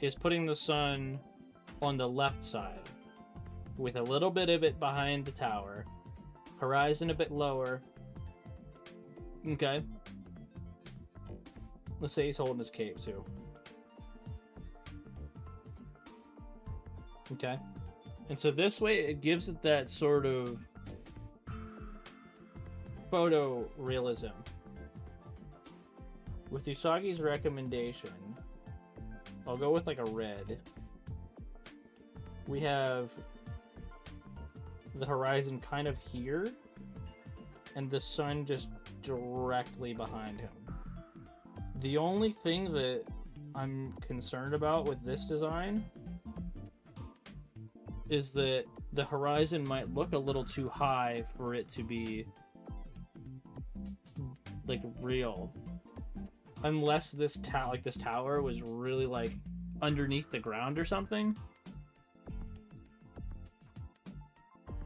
is putting the sun on the left side with a little bit of it behind the tower, horizon a bit lower. Okay. Let's say he's holding his cape too. Okay. And so this way it gives it that sort of photo realism. With Usagi's recommendation, I'll go with like a red. We have the horizon kind of here, and the sun just directly behind him. The only thing that I'm concerned about with this design is that the horizon might look a little too high for it to be like real, unless this tower was really like underneath the ground or something.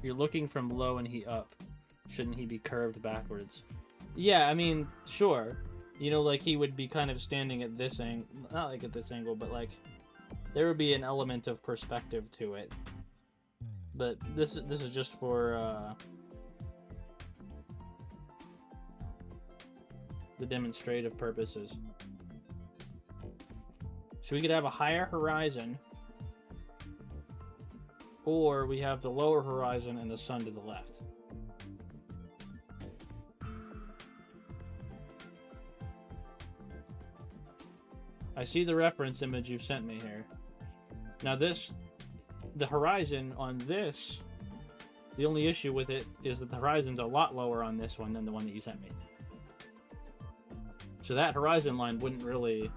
You're looking from low and he up. Shouldn't he be curved backwards? Yeah, I mean, sure. You know, like he would be kind of standing at this angle, not like at this angle, but like there would be an element of perspective to it. But this is just for the demonstrative purposes. So we could have a higher horizon or we have the lower horizon and the sun to the left. I see the reference image you've sent me here. Now the horizon on this, the only issue with it is that the horizon's a lot lower on this one than the one that you sent me. So that horizon line wouldn't really...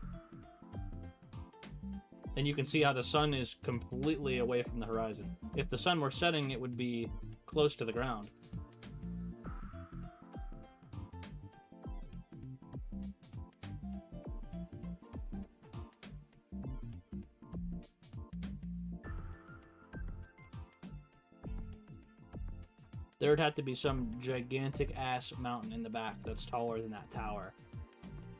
And you can see how the sun is completely away from the horizon. If the sun were setting, it would be close to the ground. There would have to be some gigantic-ass mountain in the back that's taller than that tower.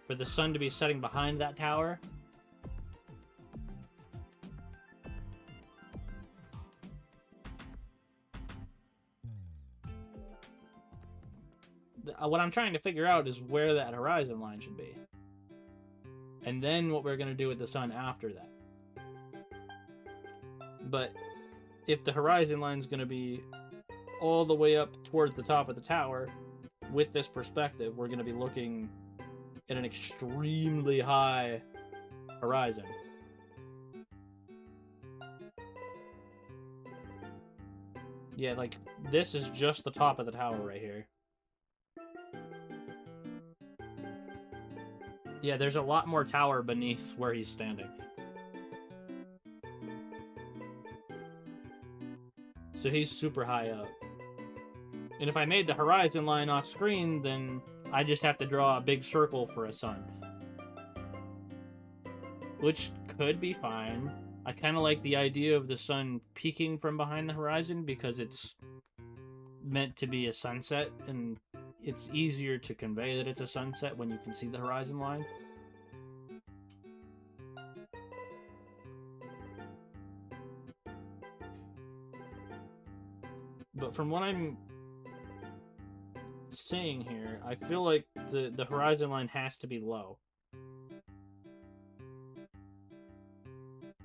For the sun to be setting behind that tower... What I'm trying to figure out is where that horizon line should be. And then what we're going to do with the sun after that. But if the horizon line is going to be all the way up towards the top of the tower, with this perspective, we're going to be looking at an extremely high horizon. Yeah, like, this is just the top of the tower right here. Yeah, there's a lot more tower beneath where he's standing. So he's super high up. And if I made the horizon line off screen, then I just have to draw a big circle for a sun. Which could be fine. I kind of like the idea of the sun peeking from behind the horizon because it's meant to be a sunset, and it's easier to convey that it's a sunset when you can see the horizon line. But from what I'm seeing here, I feel like the horizon line has to be low.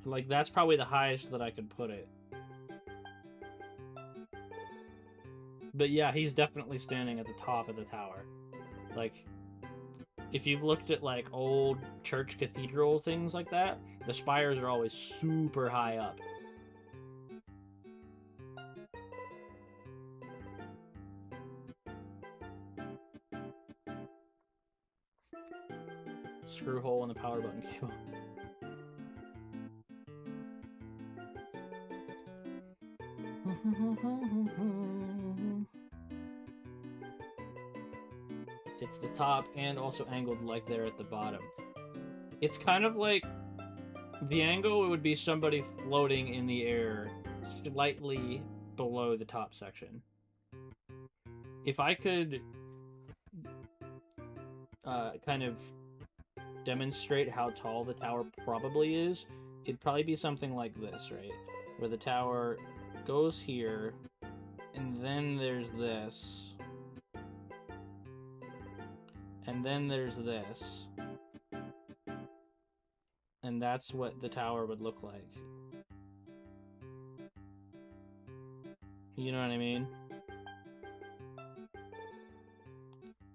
Like, that's probably the highest that I could put it. But yeah, he's definitely standing at the top of the tower. Like, if you've looked at, like, old church cathedral things like that, the spires are always super high up. Screw hole in the power button cable. It's the top and also angled like there at the bottom. It's kind of like the angle would be somebody floating in the air slightly below the top section. If I could kind of demonstrate how tall the tower probably is, it'd probably be something like this, right? Where the tower goes here, and then there's this, and then there's this, and that's what the tower would look like. You know what I mean?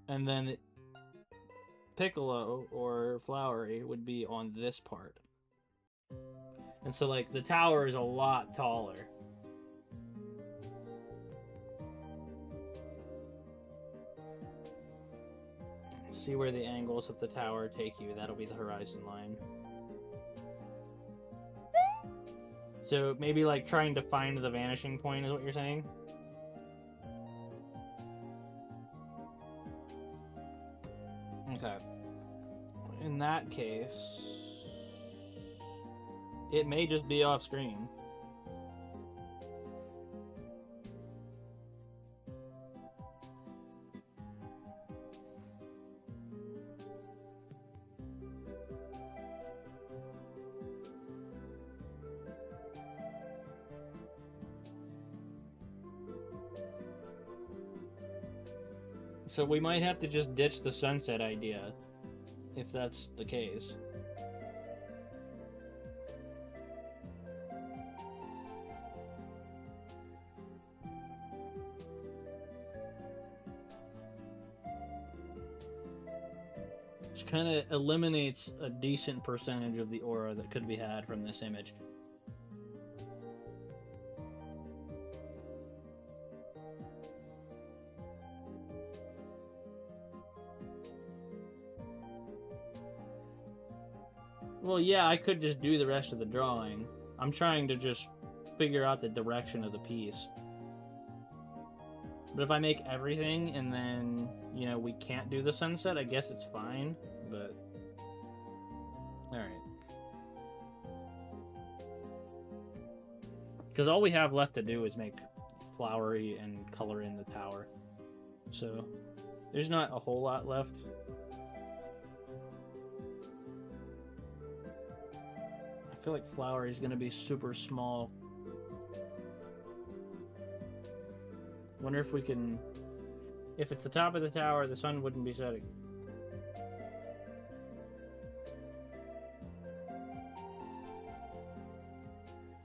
And then Piccolo or Flowery would be on this part. And so, like, the tower is a lot taller. See where the angles of the tower take you. That'll be the horizon line. So maybe, like, trying to find the vanishing point is what you're saying? Okay. In that case, it may just be off screen. So we might have to just ditch the sunset idea, if that's the case. which kind of eliminates a decent percentage of the aura that could be had from this image. Well, yeah, I could just do the rest of the drawing. I'm trying to just figure out the direction of the piece. But if I make everything and then, you know, we can't do the sunset, I guess it's fine, but... Alright. Because all we have left to do is make flowery and color in the tower. So, there's not a whole lot left. I feel like flowery is going to be super small. Wonder if we can... If it's the top of the tower, the sun wouldn't be setting.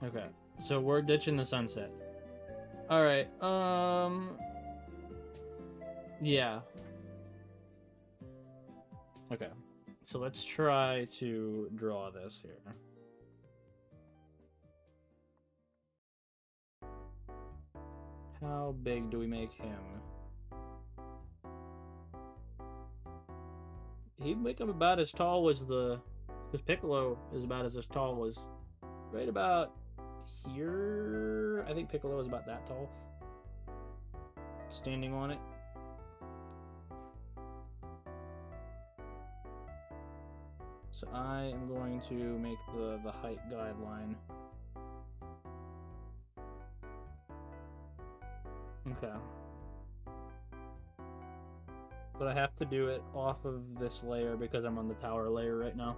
Okay, so we're ditching the sunset. Alright, yeah. Okay, so let's try to draw this here. How big do we make him? He'd make him about as tall as the... Because Piccolo is about as tall as... Right about here? I think Piccolo is about that tall. Standing on it. So I am going to make the height guideline. Okay. But I have to do it off of this layer because I'm on the tower layer right now.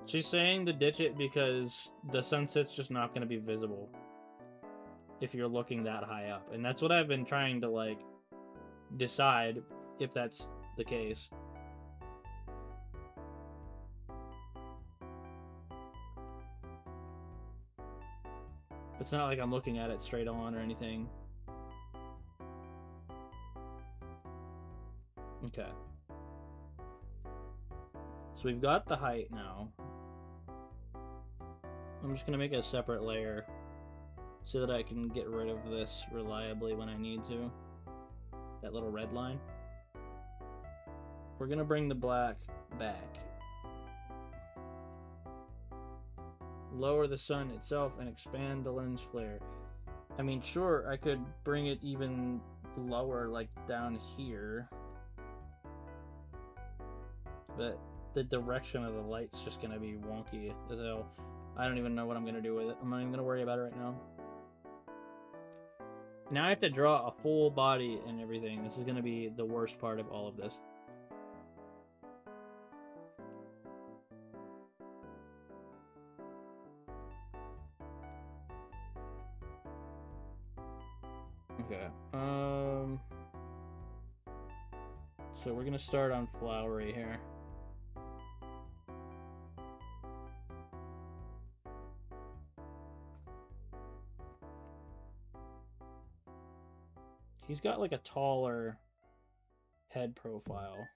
She's saying to ditch it because the sunset's just not going to be visible if you're looking that high up. And that's what I've been trying to, like, decide if that's the case. It's not like I'm looking at it straight on or anything. Okay. So we've got the height now. I'm just going to make a separate layer so that I can get rid of this reliably when I need to. That little red line. We're going to bring the black back. Lower the sun itself and expand the lens flare. I mean, sure, I could bring it even lower, like down here. But the direction of the light's just going to be wonky as hell. I don't even know what I'm going to do with it. I'm not even going to worry about it right now. Now I have to draw a full body and everything. This is going to be the worst part of all of this. Okay. So we're going to start on flowery here. He's got like a taller head profile.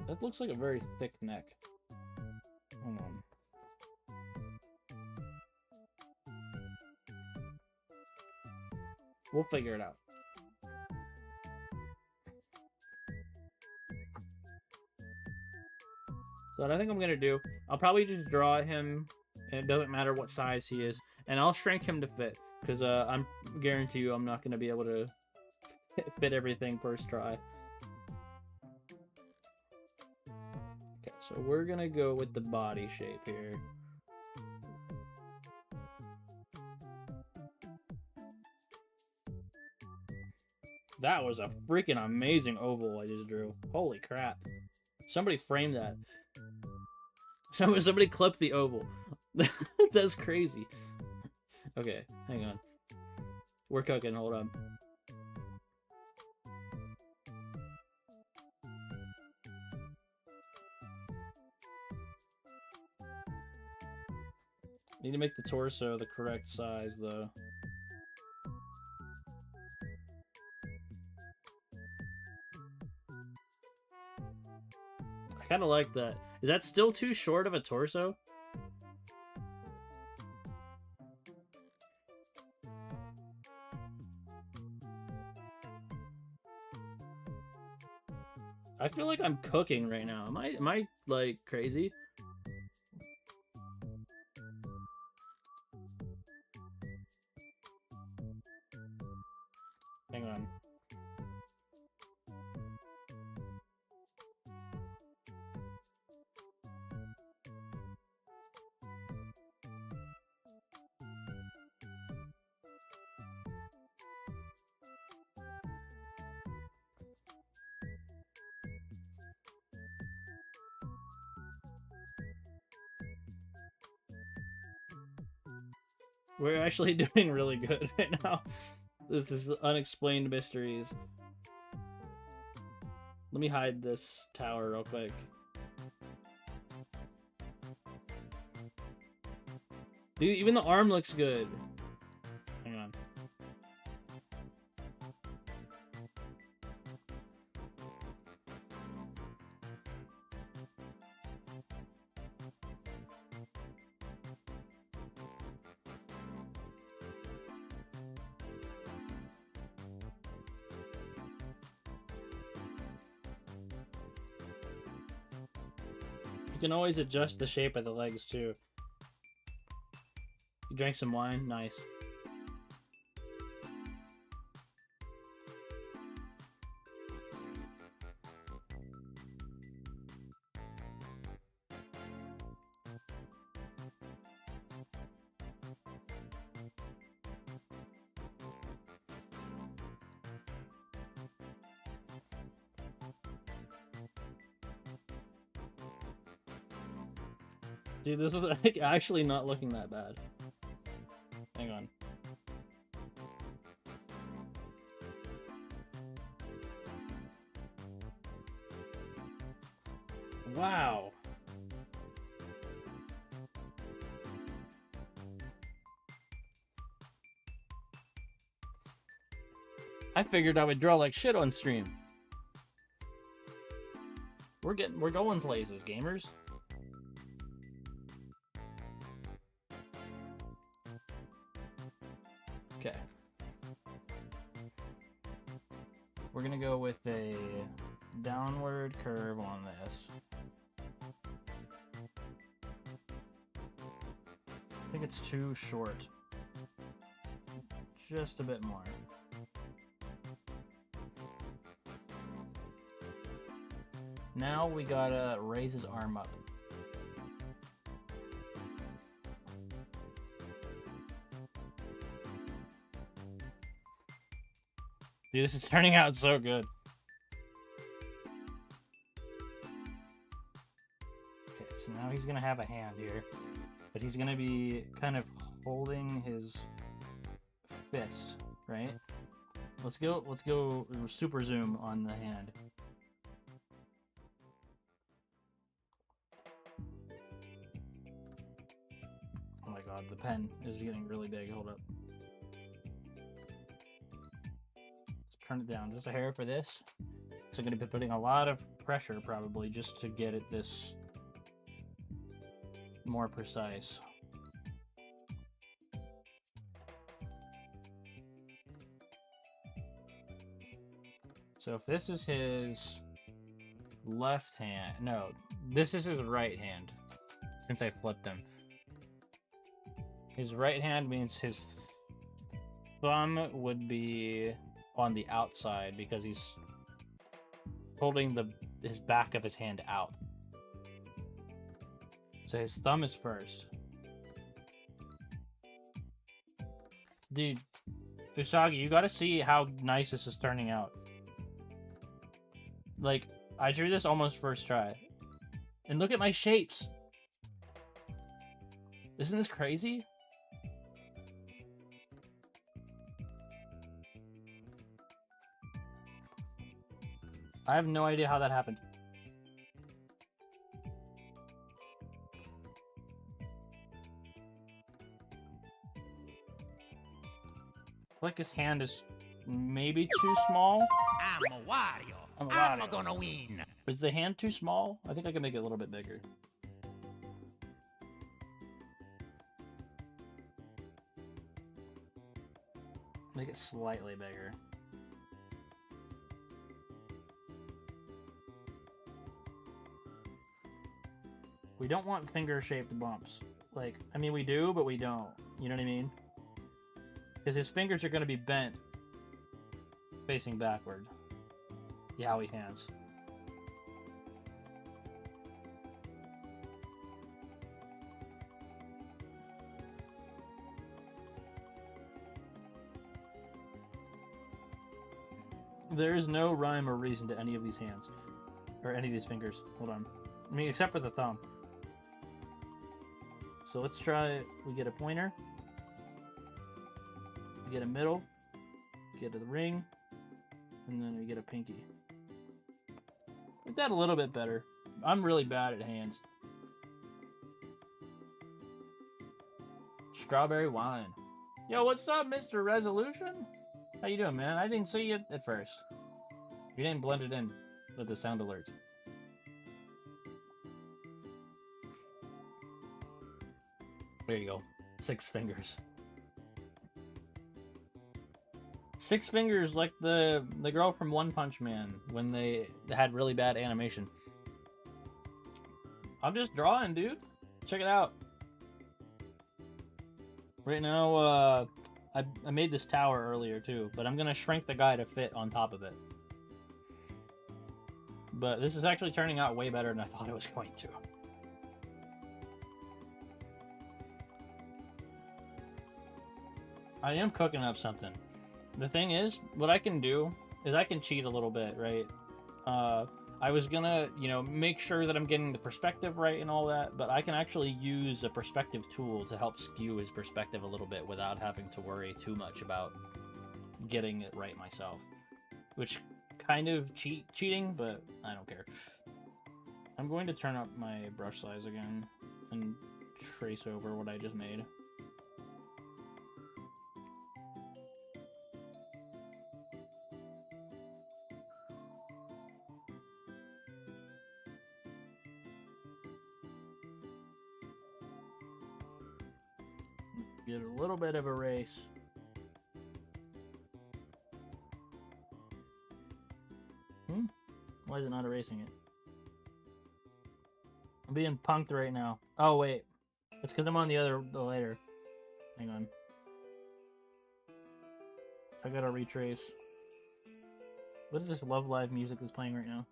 That looks like a very thick neck. Hold on. We'll figure it out. So what I think I'm going to do, I'll probably just draw him, and it doesn't matter what size he is, and I'll shrink him to fit, because I'm guarantee you I'm not going to be able to fit everything first try. Okay, so we're going to go with the body shape here. That was a freaking amazing oval I just drew. Holy crap. Somebody framed that. Somebody clipped the oval. That's crazy. Okay, hang on. We're cooking, hold on. Need to make the torso the correct size, though. I kind of like that. Is that still too short of a torso? I feel like I'm cooking right now. Am I like crazy? Hang on. We're actually doing really good right now. This is unexplained mysteries. Let me hide this tower real quick. Dude, even the arm looks good. Hang on. You can always adjust the shape of the legs too. You drank some wine? Nice. Dude, this is like actually not looking that bad. Hang on. Wow. I figured I would draw like shit on stream. We're going places, gamers. Okay. We're gonna go with a downward curve on this. I think it's too short. Just a bit more. Now we gotta raise his arm up. Dude, this is turning out so good. Okay, so now he's gonna have a hand here, but he's gonna be kind of holding his fist, right? Let's go super zoom on the hand. Oh my god, the pen is getting really big. Hold up. Turn it down just a hair for this. So I'm going to be putting a lot of pressure probably just to get it this more precise. So if this is his left hand, no, this is his right hand since I flipped him. His right hand means his thumb would be on the outside because he's holding his back of his hand out. So his thumb is first. Dude, Usagi, you gotta see how nice this is turning out. Like, I drew this almost first try. And look at my shapes! Isn't this crazy? I have no idea how that happened. Like his hand is maybe too small. I'm a Wario. I'm a I'm Wario. gonna win. Is the hand too small? I think I can make it a little bit bigger. Make it slightly bigger. We don't want finger-shaped bumps. Like, I mean, we do, but we don't. You know what I mean? Because his fingers are going to be bent facing backward. The Yowie hands. There is no rhyme or reason to any of these hands. Or any of these fingers. Hold on. I mean, except for the thumb. So let's try, we get a pointer. We get a middle. Get a ring. And then we get a pinky. Make that a little bit better. I'm really bad at hands. Strawberry wine. Yo, what's up, Mr. Resolution? How you doing, man? I didn't see you at first. You didn't blend it in with the sound alerts. There you go. 6 fingers. 6 fingers like the girl from One Punch Man when they had really bad animation. I'm just drawing, dude. Check it out. Right now, I made this tower earlier too, but I'm gonna shrink the guy to fit on top of it. But this is actually turning out way better than I thought it was going to. I am cooking up something. The thing is, what I can do is I can cheat a little bit, right? I was gonna, you know, make sure that I'm getting the perspective right and all that, but I can actually use a perspective tool to help skew his perspective a little bit without having to worry too much about getting it right myself. Which kind of cheating, but I don't care. I'm going to turn up my brush size again and trace over what I just made. Get a little bit of a erase. Why is it not erasing it? I'm being punked right now. Oh, wait. It's because I'm on the later. Hang on. I gotta retrace. What is this Love Live music that's playing right now?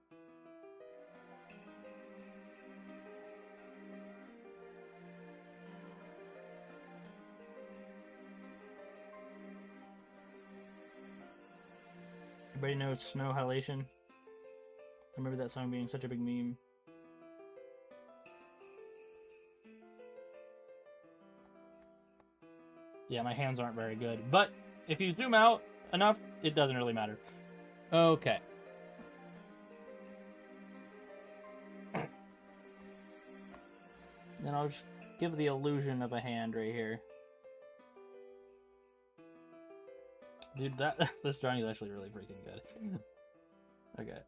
Everybody knows Snow Halation? I remember that song being such a big meme. Yeah, my hands aren't very good. But if you zoom out enough, it doesn't really matter. Okay. Then I'll just give the illusion of a hand right here. Dude, this drawing is actually really freaking good. Okay.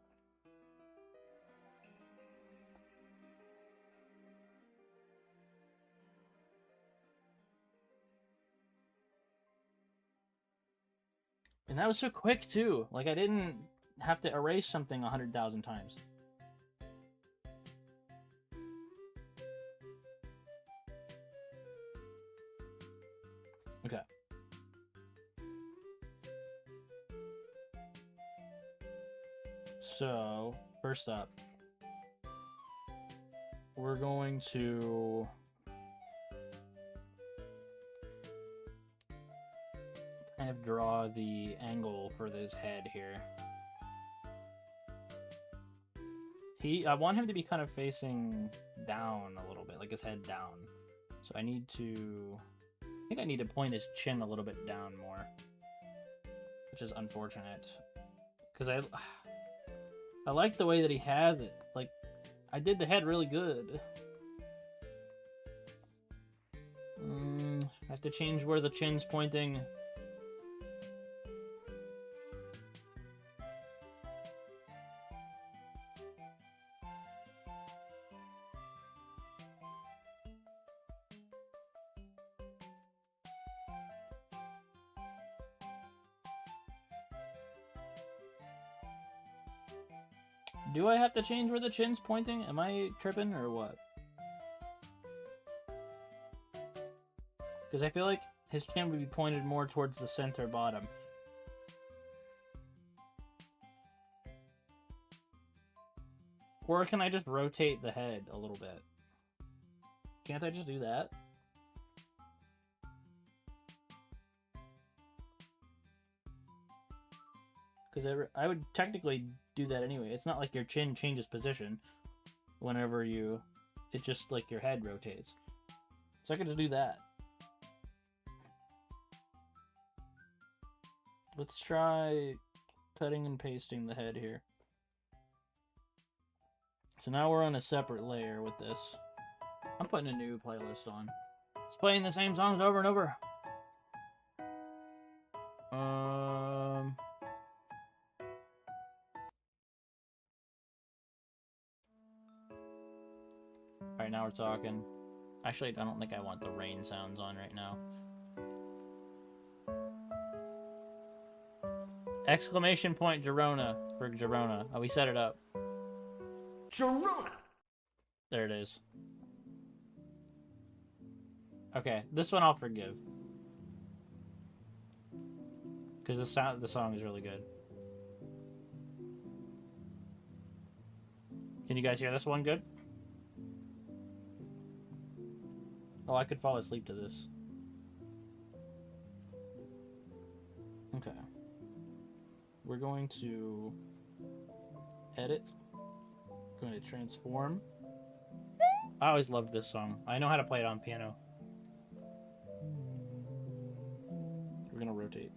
And that was so quick too. Like I didn't have to erase something 100,000 times. Okay. So, first up, we're going to kind of draw the angle for this head here. I want him to be kind of facing down a little bit, like his head down. So I think I need to point his chin a little bit down more, which is unfortunate. Because I like the way that he has it. Like, I did the head really good. I have to change where the chin's pointing. Do I have to change where the chin's pointing? Am I tripping or what? Because I feel like his chin would be pointed more towards the center bottom. Or can I just rotate the head a little bit? Can't I just do that? Because I would technically do that anyway. It's not like your chin changes position whenever you... It's just like your head rotates. So I could just do that. Let's try cutting and pasting the head here. So now we're on a separate layer with this. I'm putting a new playlist on. It's playing the same songs over and over. Alright, now we're talking. Actually, I don't think I want the rain sounds on right now. Exclamation point Girona for Girona. Oh, we set it up. Girona! There it is. Okay, this one I'll forgive. Because the song is really good. Can you guys hear this one good? Oh, I could fall asleep to this. Okay. We're going to edit. Going to transform. I always loved this song. I know how to play it on piano. We're going to rotate.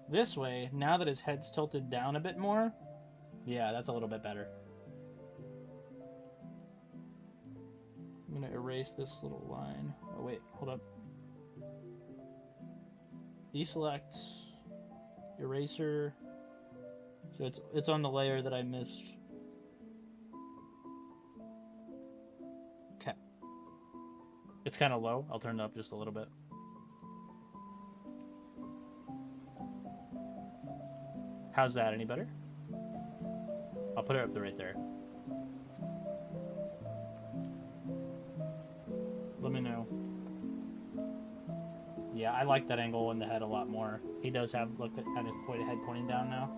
This way, now that his head's tilted down a bit more, yeah, that's a little bit better. I'm gonna erase this little line. Oh wait, hold up. Deselect, eraser. So it's on the layer that I missed. Okay. It's kind of low. I'll turn it up just a little bit. How's that? Any better? I'll put it up right there. Let me know. Yeah, I like that angle in the head a lot more. He does have, look, kind of head pointing down now.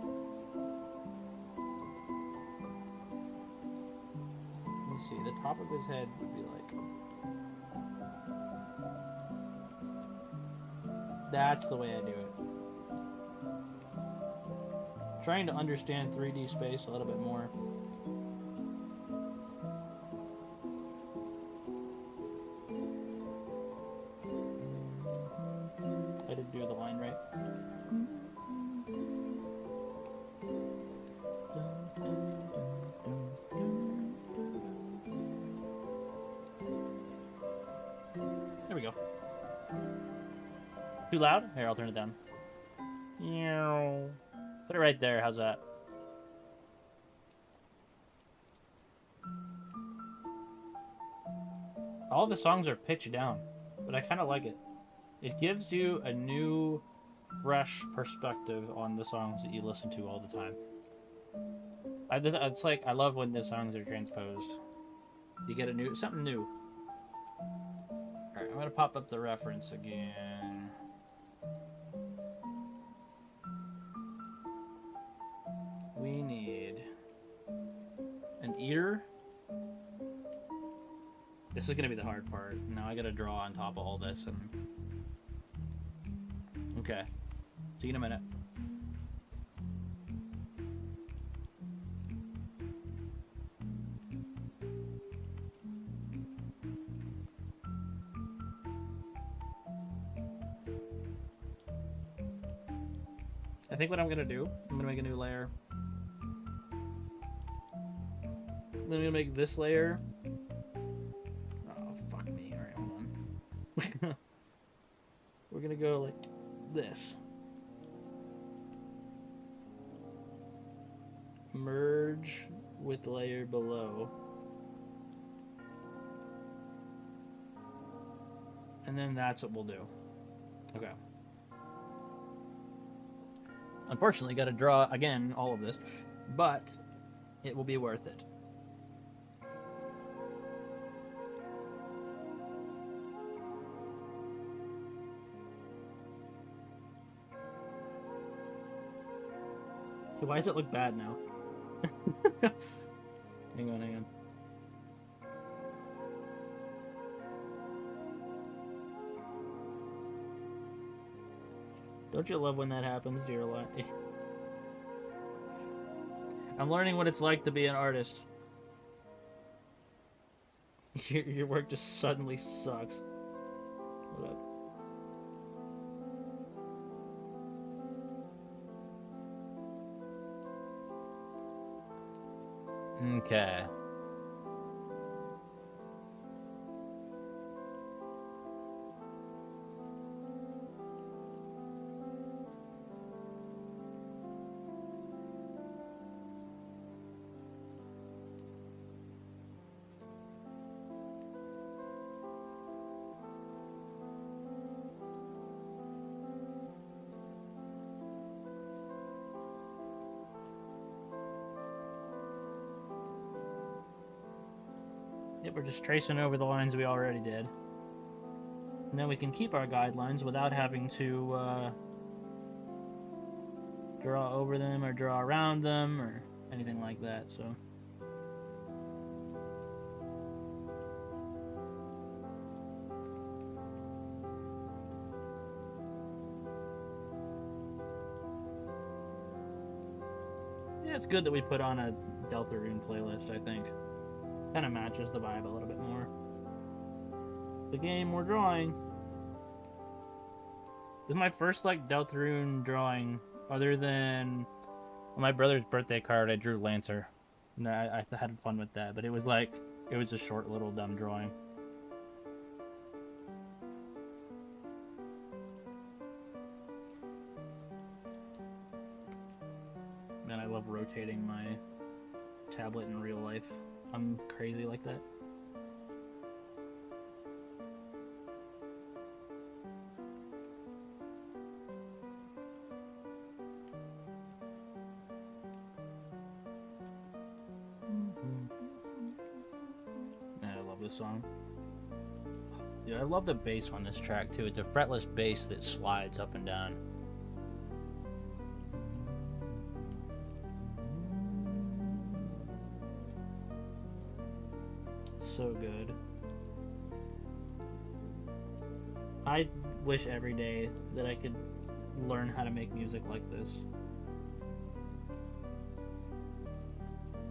Let's see, the top of his head would be like... That's the way I do it. Trying to understand 3D space a little bit more. I didn't do the line right. There we go. Too loud? Here, I'll turn it down. Put it right there. How's that? All the songs are pitched down, but I kind of like it. It gives you a new, fresh perspective on the songs that you listen to all the time. It's like, I love when the songs are transposed. You get something new. Alright, I'm gonna pop up the reference again. We need an ear. This is gonna be the hard part. Now I gotta draw on top of all this and... Okay. See you in a minute. I think what I'm gonna do, I'm gonna make a new layer. Then I'm gonna make this layer. Oh, fuck me. Alright, hold on. We're gonna go like this. merge with layer below. And then that's what we'll do. Okay. Unfortunately, got to draw, again, all of this. But it will be worth it. So why does it look bad now? Hang on. Don't you love when that happens to your life? I'm learning what it's like to be an artist. Your work just suddenly sucks. Hold up. Okay. Yep, we're just tracing over the lines we already did. And then we can keep our guidelines without having to draw over them or draw around them or anything like that, so. Yeah, it's good that we put on a Deltarune playlist, I think. Kind of matches the vibe a little bit more. The game we're drawing. This is my first like Deltarune drawing, other than on my brother's birthday card. I drew Lancer, and I had fun with that. But it was a short little dumb drawing. Man, I love rotating my tablet in real life. I'm crazy like that. I love this song. Dude, I love the bass on this track too. It's a fretless bass that slides up and down. So good. I wish every day that I could learn how to make music like this.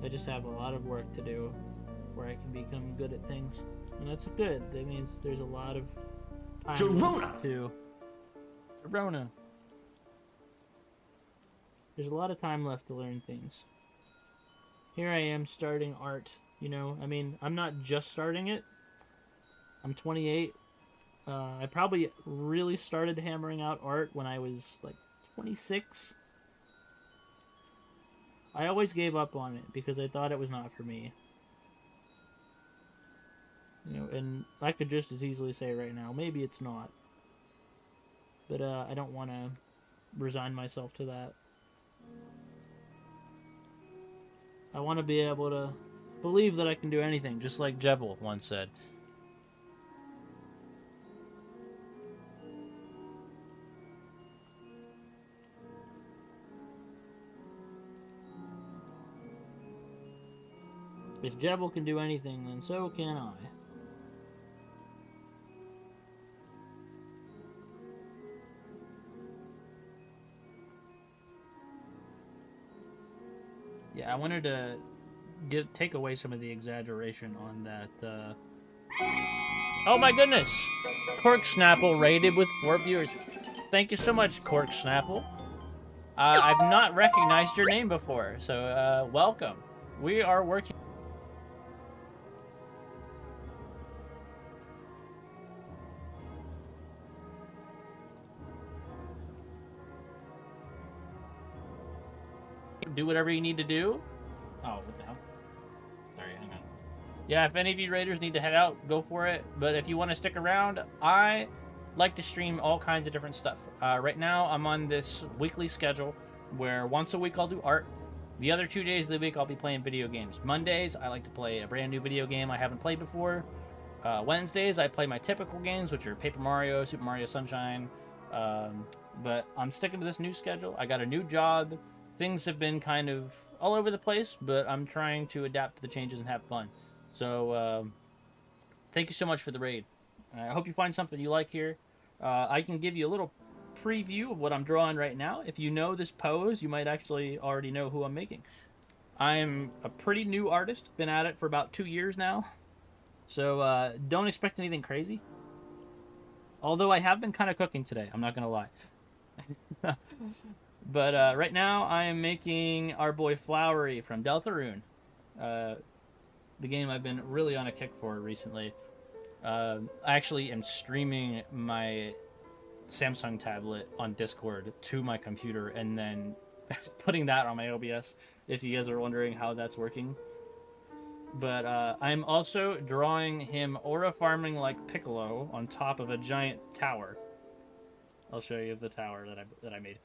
I just have a lot of work to do where I can become good at things. And that's good. That means there's a lot of time left to Corona. There's a lot of time left to learn things. Here I am starting art. You know, I mean, I'm not just starting it. I'm 28. I probably really started hammering out art when I was like 26. I always gave up on it because I thought it was not for me. You know, and I could just as easily say right now, maybe it's not. But I don't want to resign myself to that. I want to be able to believe that I can do anything, just like Jebel once said. If Jebel can do anything, then so can I. Yeah, I wanted to take away some of the exaggeration on that. Oh my goodness! Cork Snapple rated with 4 viewers. Thank you so much, Cork Snapple. I've not recognized your name before, so welcome. We are working. Do whatever you need to do. Oh, what the hell? Sorry, hang on. Yeah, if any of you raiders need to head out, go for it. But if you want to stick around, I like to stream all kinds of different stuff. Right now, I'm on this weekly schedule where once a week I'll do art. The other 2 days of the week, I'll be playing video games. Mondays, I like to play a brand new video game I haven't played before. Wednesdays, I play my typical games, which are Paper Mario, Super Mario Sunshine. But I'm sticking to this new schedule. I got a new job. Things have been kind of all over the place, but I'm trying to adapt to the changes and have fun. So, thank you so much for the raid. I hope you find something you like here. I can give you a little preview of what I'm drawing right now. If you know this pose, you might actually already know who I'm making. I'm a pretty new artist. Been at it for about 2 years now. So, don't expect anything crazy. Although I have been kind of cooking today, I'm not going to lie. But right now, I am making our boy Flowery from Deltarune. The game I've been really on a kick for recently. I actually am streaming my Samsung tablet on Discord to my computer and then putting that on my OBS, if you guys are wondering how that's working. But I'm also drawing him aura farming like Piccolo on top of a giant tower. I'll show you the tower that I made.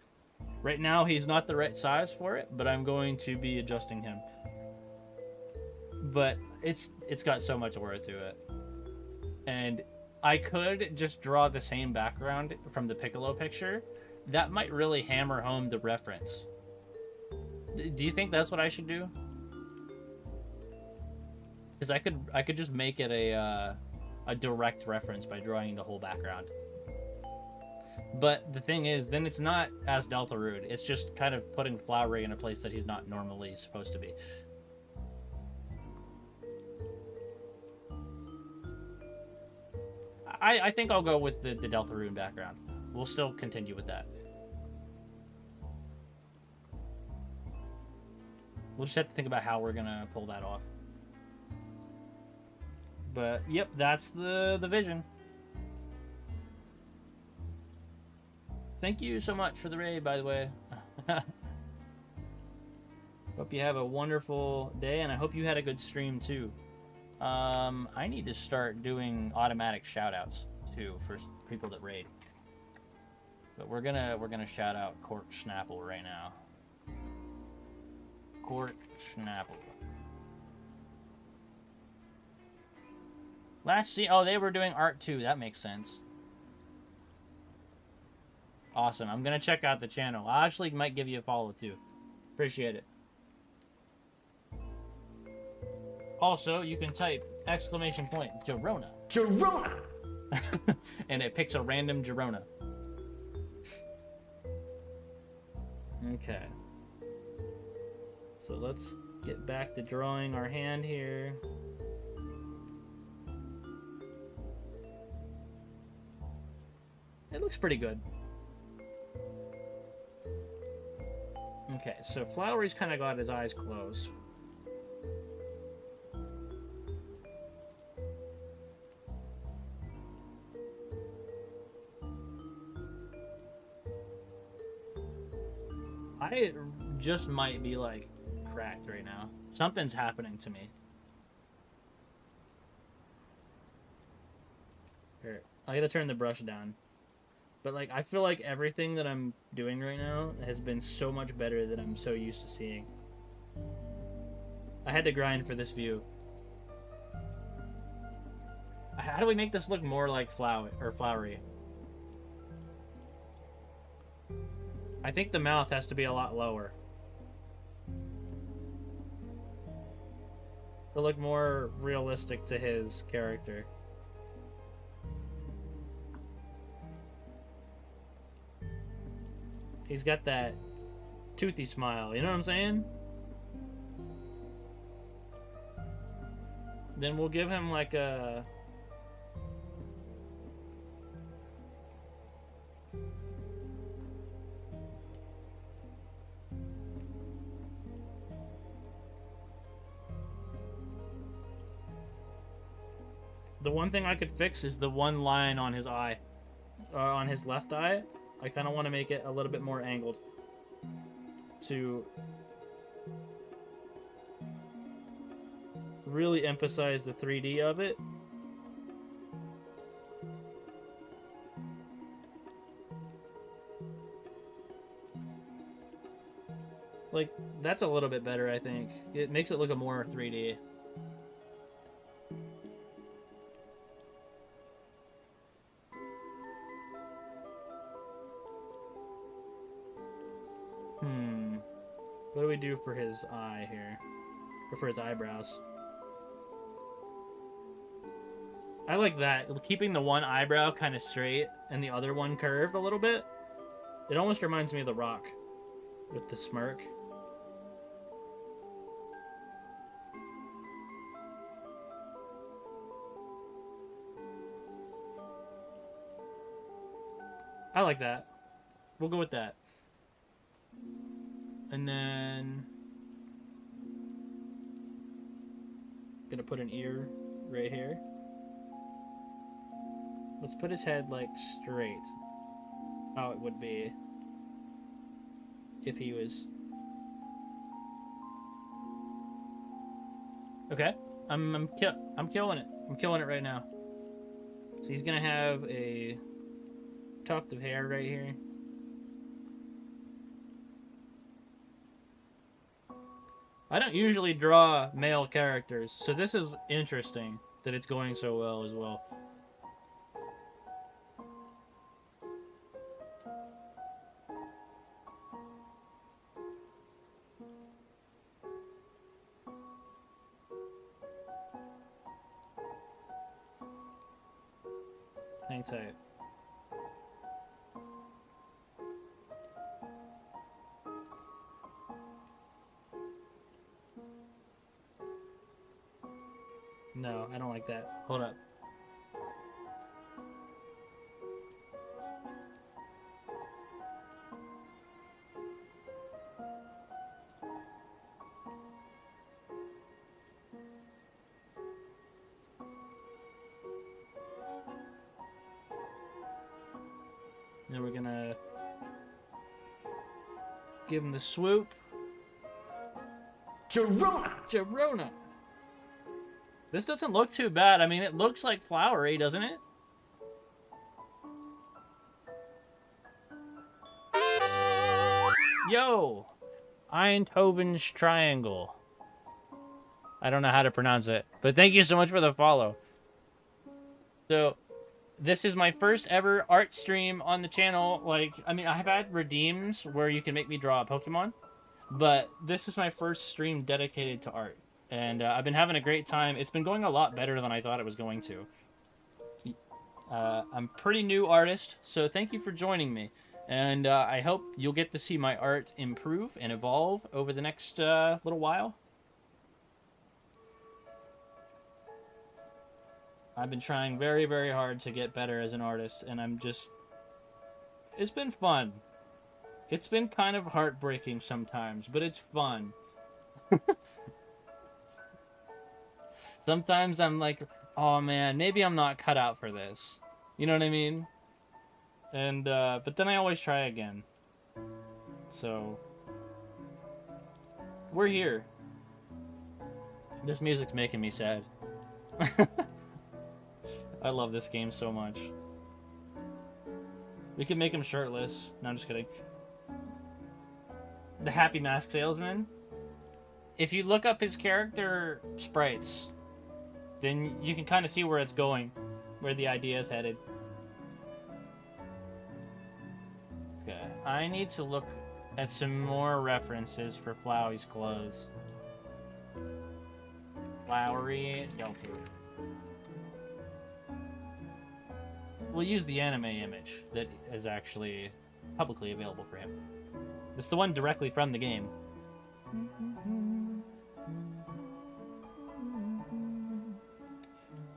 Right now, he's not the right size for it, but I'm going to be adjusting him. But it's got so much aura to it. And I could just draw the same background from the Piccolo picture. That might really hammer home the reference. Do you think that's what I should do? Because I could just make it a direct reference by drawing the whole background. But the thing is, then it's not as Deltarune. It's just kind of putting Flowery in a place that he's not normally supposed to be. I think I'll go with the Deltarune background. We'll still continue with that. We'll just have to think about how we're gonna pull that off. But yep, that's the vision. Thank you so much for the raid, by the way. Hope you have a wonderful day, and I hope you had a good stream too. I need to start doing automatic shoutouts too for people that raid. But we're gonna shout out Cork Snapple right now. Cork Snapple. Oh, they were doing art too. That makes sense. Awesome. I'm gonna check out the channel. I actually might give you a follow too. Appreciate it. Also, you can type !Jerona. Jerona! And it picks a random Jerona. Okay. So let's get back to drawing our hand here. It looks pretty good. Okay, so Flowery's kind of got his eyes closed. I just might be, like, cracked right now. Something's happening to me. Here, I gotta turn the brush down. But, like, I feel like everything that I'm doing right now has been so much better than I'm so used to seeing. I had to grind for this view. How do we make this look more like Flowery? I think the mouth has to be a lot lower. To look more realistic to his character. He's got that toothy smile, you know what I'm saying? Then we'll give him like a... The one thing I could fix is the one line on his eye. On his left eye. I kind of want to make it a little bit more angled. To really emphasize the 3D of it. Like, that's a little bit better, I think. It makes it look a more 3D. What do we do for his eye here? Or for his eyebrows? I like that. Keeping the one eyebrow kind of straight and the other one curved a little bit. It almost reminds me of The Rock with the smirk. I like that. We'll go with that. And then... gonna put an ear right here. Let's put his head, like, straight. How it would be if he was... Okay. I'm killing it. I'm killing it right now. So he's gonna have a tuft of hair right here. I don't usually draw male characters, so this is interesting that it's going so well as well. Hang tight. No, I don't like that. Hold up. Then we're gonna give him the swoop. Gerona! Gerona! This doesn't look too bad. I mean, it looks like flowery, doesn't it? Yo! Eindhoven's Triangle. I don't know how to pronounce it, but thank you so much for the follow. So, this is my first ever art stream on the channel. Like, I mean, I've had redeems where you can make me draw a Pokemon, but this is my first stream dedicated to art. And I've been having a great time. It's been going a lot better than I thought it was going to. I'm a pretty new artist, so thank you for joining me. And I hope you'll get to see my art improve and evolve over the next little while. I've been trying very, very hard to get better as an artist, and I'm just... It's been fun. It's been kind of heartbreaking sometimes, but it's fun. Sometimes I'm like, oh man, maybe I'm not cut out for this. You know what I mean? And, but then I always try again. So, we're here. This music's making me sad. I love this game so much. We could make him shirtless. No, I'm just kidding. The Happy Mask Salesman. If you look up his character sprites, then you can kind of see where it's going, where the idea is headed. Okay, I need to look at some more references for Flowey's clothes. Flowery Delta. We'll use the anime image that is actually publicly available for him. It's the one directly from the game.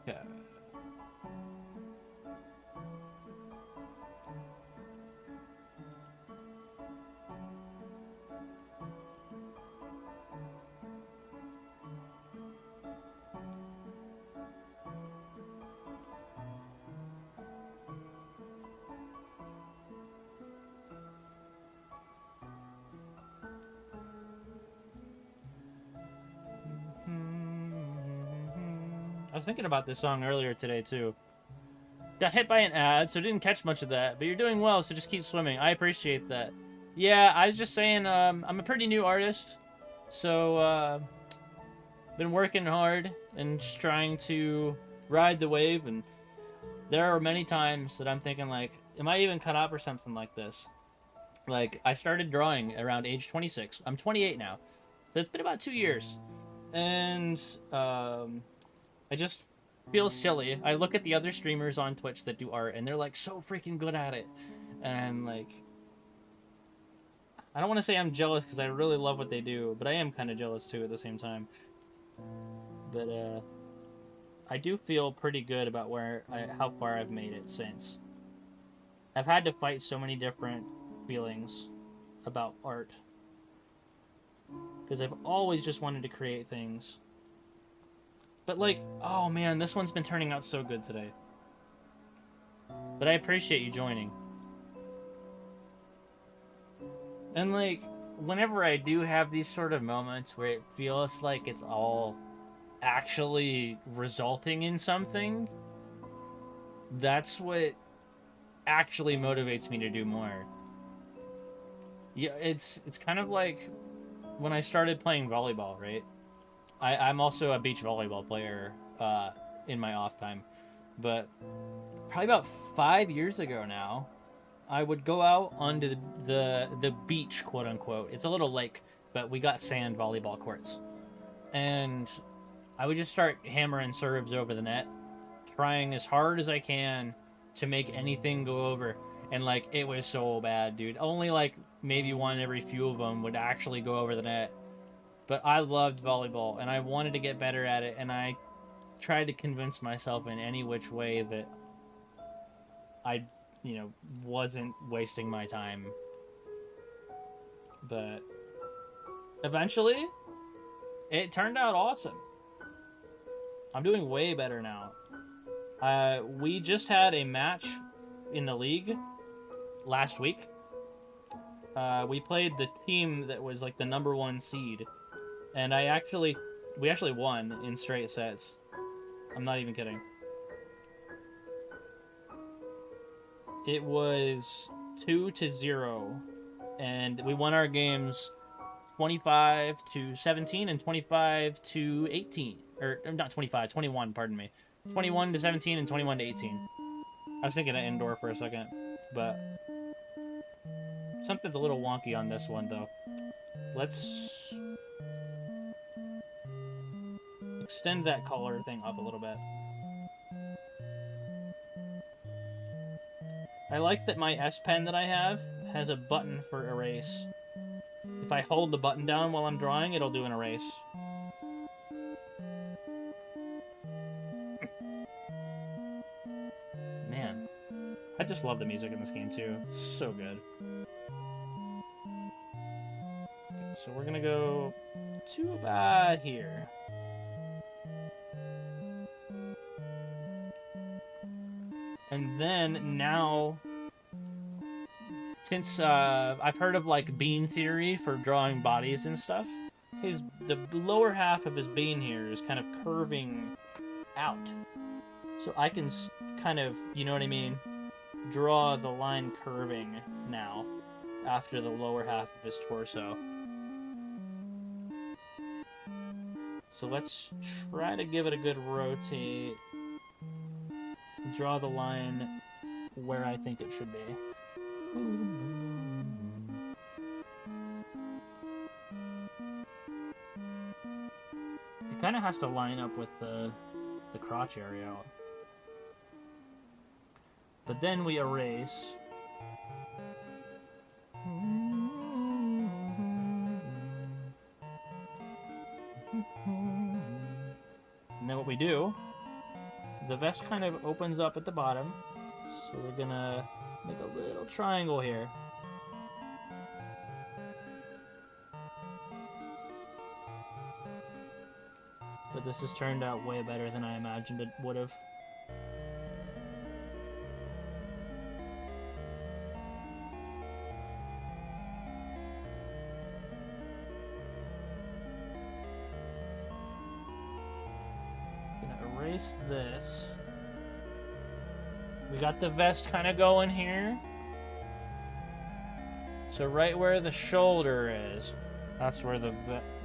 Okay. I was thinking about this song earlier today, too. Got hit by an ad, so didn't catch much of that. But you're doing well, so just keep swimming. I appreciate that. Yeah, I was just saying, I'm a pretty new artist. So, been working hard and just trying to ride the wave. And there are many times that I'm thinking, like, am I even cut out for something like this? Like, I started drawing around age 26. I'm 28 now. So it's been about 2 years. And, I just feel silly. I look at the other streamers on Twitch that do art, and they're, like, so freaking good at it. And, like, I don't want to say I'm jealous because I really love what they do, but I am kind of jealous, too, at the same time. But, I do feel pretty good about how far I've made it since. I've had to fight so many different feelings about art. Because I've always just wanted to create things. But, like, oh man, this one's been turning out so good today. But I appreciate you joining. And, like, whenever I do have these sort of moments where it feels like it's all actually resulting in something, that's what actually motivates me to do more. Yeah, it's kind of like when I started playing volleyball, right? I'm also a beach volleyball player in my off time. But probably about 5 years ago now, I would go out onto the beach, quote unquote. It's a little lake, but we got sand volleyball courts. And I would just start hammering serves over the net, trying as hard as I can to make anything go over. And, like, it was so bad, dude. Only, like, maybe one every few of them would actually go over the net. But I loved volleyball, and I wanted to get better at it, and I tried to convince myself in any which way that I, wasn't wasting my time. But eventually, it turned out awesome. I'm doing way better now. We just had a match in the league last week. We played the team that was like the #1 seed, and we actually won in straight sets. I'm not even kidding. It was 2-0, and we won our games 25-17 and 25-18. Or not 25, 21, pardon me. 21-17 and 21-18. I was thinking of indoor for a second, but something's a little wonky on this one, though. Let's extend that color thing up a little bit. I like that my S Pen that I have has a button for erase. If I hold the button down while I'm drawing, it'll do an erase. Man, I just love the music in this game too. It's so good. So we're gonna go to about here. And then now, since I've heard of like bean theory for drawing bodies and stuff, the lower half of his bean here is kind of curving out. So I can kind of, you know what I mean, draw the line curving now after the lower half of his torso. So let's try to give it a good rotate. Draw the line where I think it should be. It kind of has to line up with the crotch area. But then we erase. And then what we do, the vest kind of opens up at the bottom, so we're gonna make a little triangle here. But this has turned out way better than I imagined it would have. Gonna place this. We got the vest kind of going here. So right where the shoulder is, that's where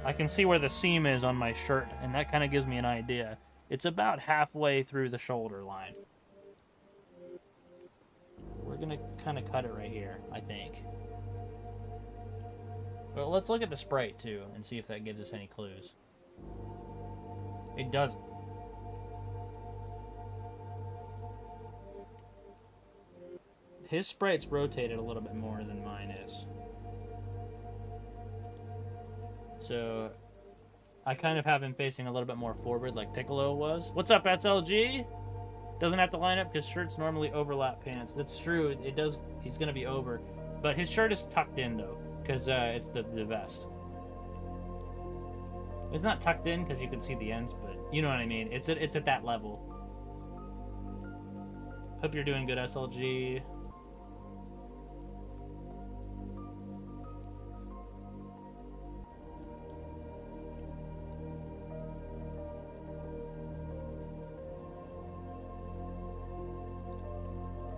I can see where the seam is on my shirt, and that kind of gives me an idea. It's about halfway through the shoulder line. We're gonna kind of cut it right here, I think. But let's look at the sprite too and see if that gives us any clues. It doesn't. His sprite's rotated a little bit more than mine is. So I kind of have him facing a little bit more forward like Piccolo was. What's up, SLG? Doesn't have to line up because shirts normally overlap pants. That's true. It does. He's going to be over. But his shirt is tucked in, though, because it's the vest. It's not tucked in because you can see the ends, but you know what I mean. It's at that level. Hope you're doing good, SLG.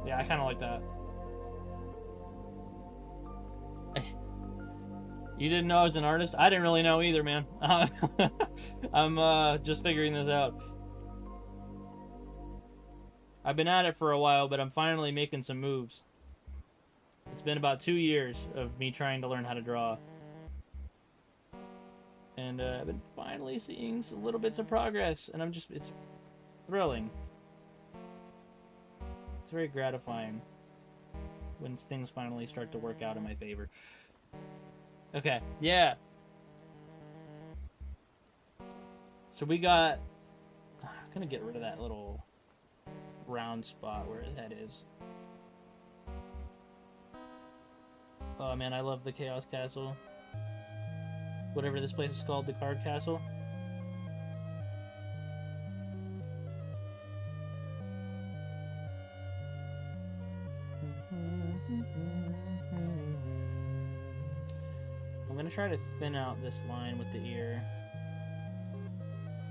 Yeah, I kind of like that. You didn't know I was an artist? I didn't really know either, man. I'm just figuring this out. I've been at it for a while, but I'm finally making some moves. It's been about 2 years of me trying to learn how to draw. And I've been finally seeing some little bits of progress, and it's thrilling. It's very gratifying when things finally start to work out in my favor. Okay, yeah. So we got... I'm gonna get rid of that little round spot where his head is. Oh man, I love the Chaos Castle. Whatever this place is called, the Card Castle. I'm gonna try to thin out this line with the ear.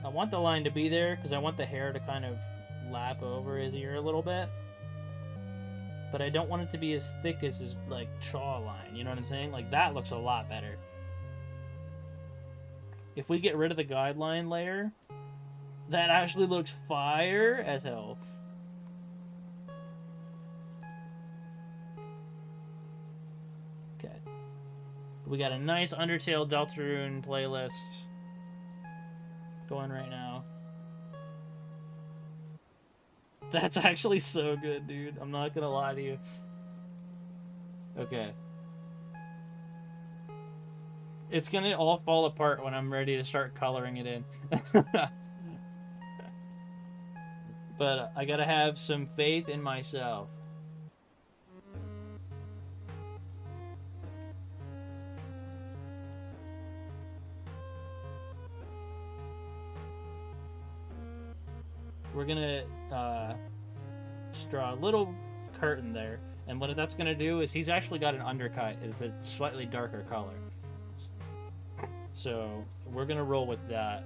I want the line to be there because I want the hair to kind of lap over his ear a little bit. But I don't want it to be as thick as his, like, jaw line. You know what I'm saying? Like, that looks a lot better. If we get rid of the guideline layer, that actually looks fire as hell. Okay. We got a nice Undertale Deltarune playlist going right now. That's actually so good, dude. I'm not gonna lie to you. Okay. It's gonna all fall apart when I'm ready to start coloring it in. But I gotta have some faith in myself. We're gonna just draw a little curtain there, and what that's gonna do is he's actually got an undercut. It's a slightly darker color, so we're gonna roll with that.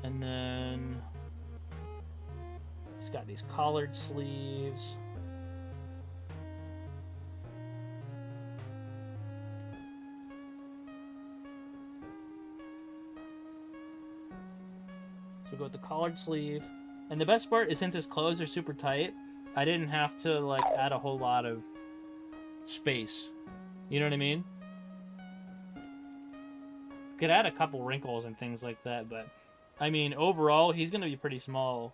And then he's got these collared sleeves. So we go with the collared sleeve. And the best part is since his clothes are super tight, I didn't have to like add a whole lot of space. You know what I mean? Could add a couple wrinkles and things like that, but I mean, overall, he's going to be pretty small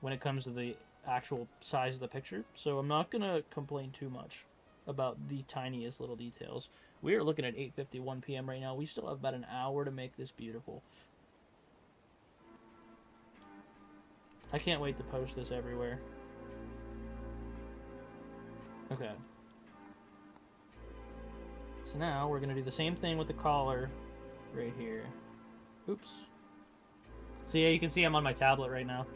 when it comes to the actual size of the picture. So I'm not going to complain too much about the tiniest little details. We are looking at 8:51 p.m. right now. We still have about an hour to make this beautiful. I can't wait to post this everywhere. Okay. So now we're going to do the same thing with the collar right here. Oops. So yeah, you can see I'm on my tablet right now.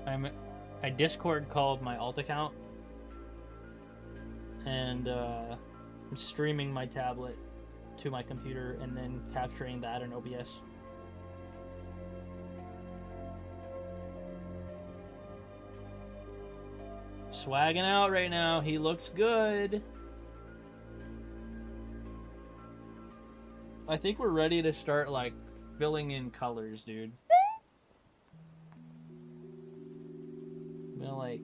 I Discord called my alt account, and I'm streaming my tablet to my computer and then capturing that in OBS. Swagging out right now. He looks good. I think we're ready to start, like, filling in colors, dude. I'm gonna, like...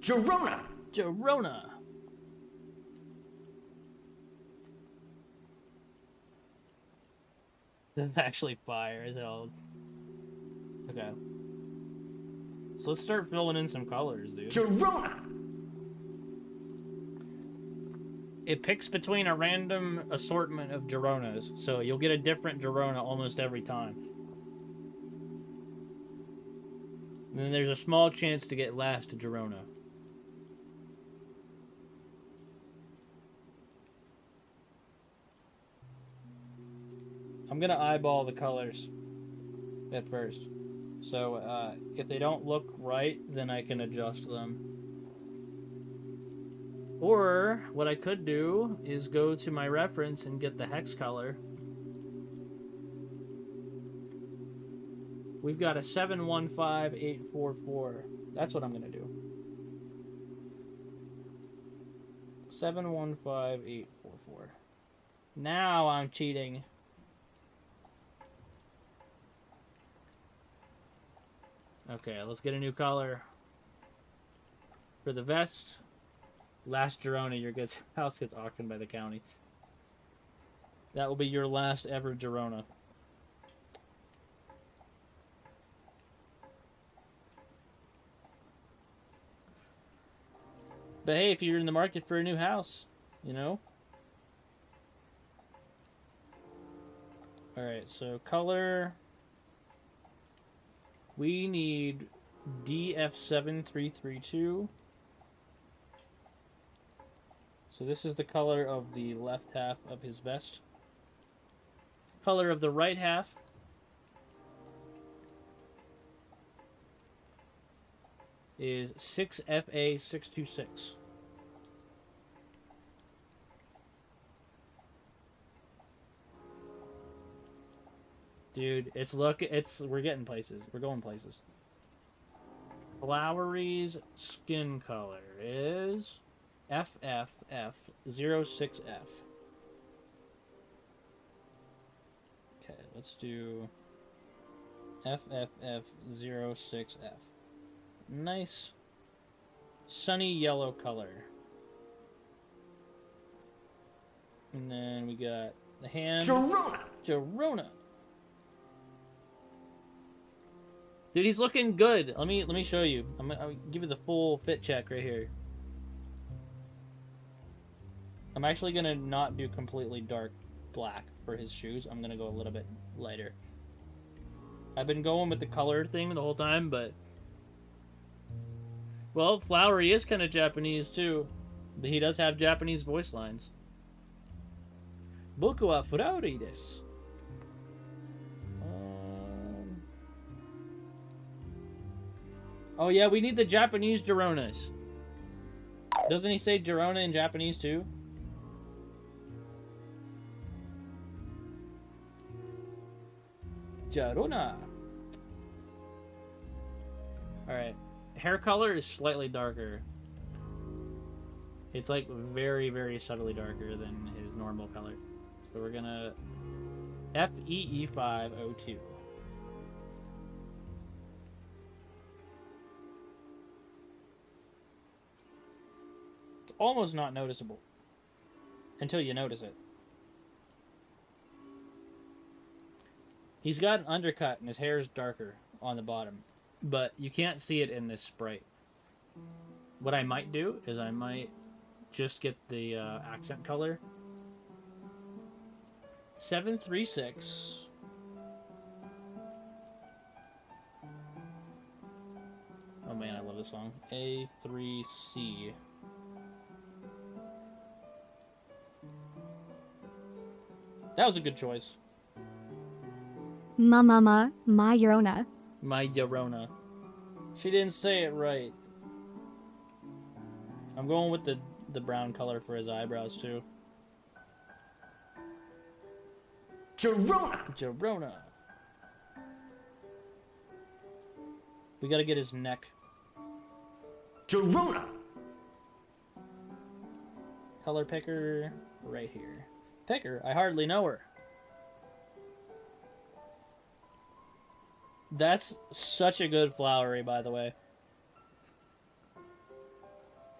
Girona! Girona! That's actually fire as hell. Okay. So let's start filling in some colors, dude. Girona! It picks between a random assortment of Gironas, so you'll get a different Girona almost every time. And then there's a small chance to get last Girona. I'm gonna eyeball the colors at first. So if they don't look right, then I can adjust them. Or what I could do is go to my reference and get the hex color. We've got a 715844. That's what I'm gonna do. 715844. Now I'm cheating. Okay, let's get a new color. For the vest, last Girona, your house gets auctioned by the county. That will be your last ever Girona. But hey, if you're in the market for a new house, you know? Alright, so color... We need DF7332. So this is the color of the left half of his vest. Color of the right half is 6FA626. Dude, we're getting places. We're going places. Flowery's skin color is FFF06F. Okay, let's do FFF06F. Nice sunny yellow color. And then we got the hand. Girona! Girona. Dude, he's looking good. Let me show you. I'll give you the full fit check right here. I'm actually gonna not do completely dark black for his shoes. I'm gonna go a little bit lighter. I've been going with the color thing the whole time, but well, Flowery is kind of Japanese too. He does have Japanese voice lines. Boku wa Flowery desu. Oh yeah, we need the Japanese Gironas. Doesn't he say Girona in Japanese too? Girona. Alright. Hair color is slightly darker. It's like very, very subtly darker than his normal color. So we're gonna FEE502. Almost not noticeable until you notice it. He's got an undercut and his hair is darker on the bottom, but you can't see it in this sprite. What I might do is I might just get the accent color. 736. man, I love this song. A3C. That was a good choice. My Llorona. My Llorona. She didn't say it right. I'm going with the brown color for his eyebrows, too. Llorona. Llorona. We gotta get his neck. Llorona. Color picker, right here. Picker? I hardly know her. That's such a good flowery, by the way.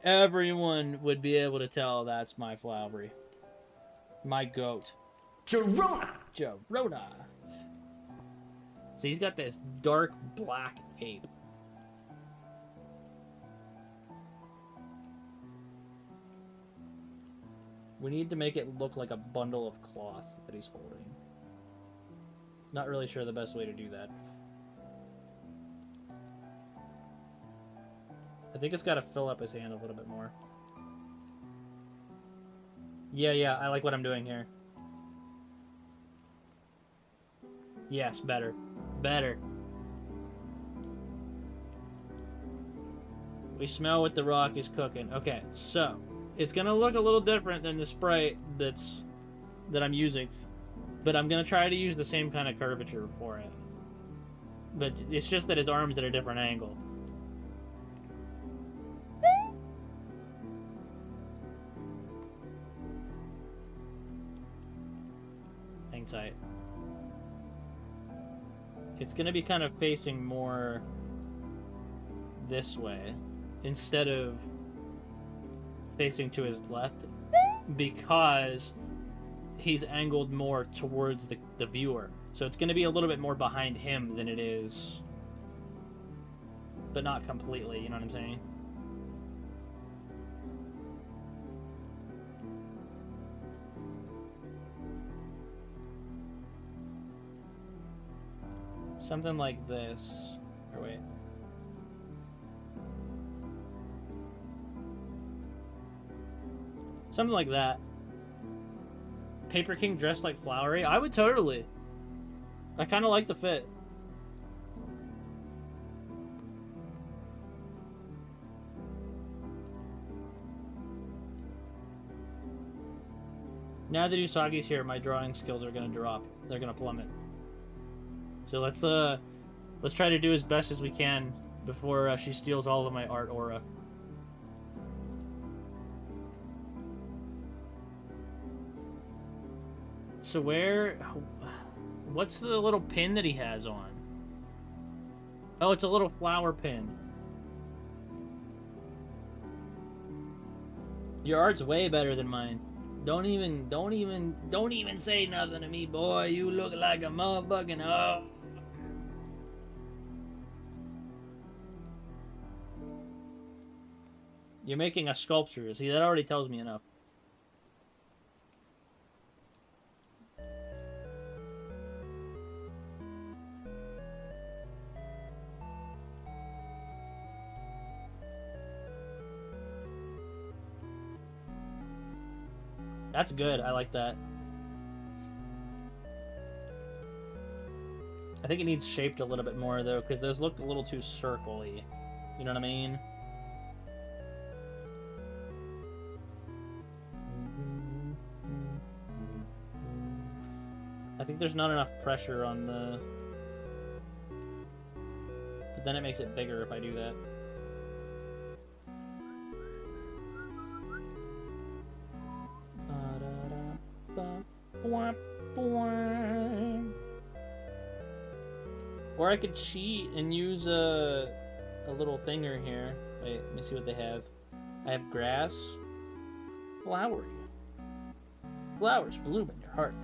Everyone would be able to tell that's my flowery. My goat. Llorona. Llorona. So he's got this dark black cape. We need to make it look like a bundle of cloth that he's holding. Not really sure the best way to do that. I think it's got to fill up his hand a little bit more. Yeah, I like what I'm doing here. Yes, better. Better. We smell what the rock is cooking. Okay, so it's gonna look a little different than the Sprite that I'm using, but I'm gonna try to use the same kind of curvature for it. But it's just that his arm's at a different angle. Hang tight. It's gonna be kind of facing more this way instead of facing to his left, because he's angled more towards the viewer. So it's going to be a little bit more behind him than it is, but not completely, you know what I'm saying? Something like this. Or wait. Something like that. Paper King dressed like Flowery? I would totally. I kind of like the fit. Now that Usagi's here, my drawing skills are gonna drop. They're gonna plummet. So let's try to do as best as we can before she steals all of my art aura. So what's the little pin that he has on? Oh, it's a little flower pin. Your art's way better than mine. Don't even say nothing to me, boy. You look like a motherfucking You're making a sculpture. See, that already tells me enough. That's good. I like that. I think it needs shaped a little bit more, though, because those look a little too circle-y. You know what I mean? I think there's not enough pressure on the... But then it makes it bigger if I do that. Or I could cheat and use a little thinger here. Wait, let me see what they have. I have grass, flowery. Flowers bloom in your heart.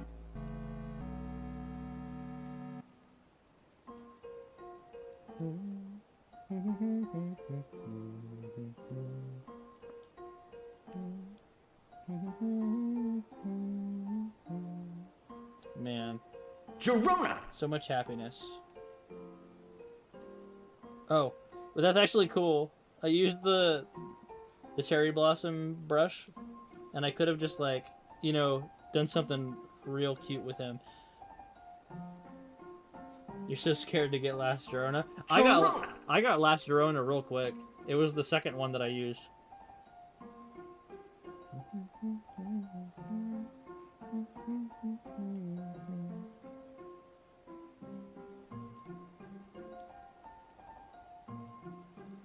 Man. Llorona! So much happiness. Oh, But that's actually cool. I used the cherry blossom brush, and I could have just like, you know, done something real cute with him. You're so scared to get Last Dorona. I got Last Dorona real quick. It was the second one that I used.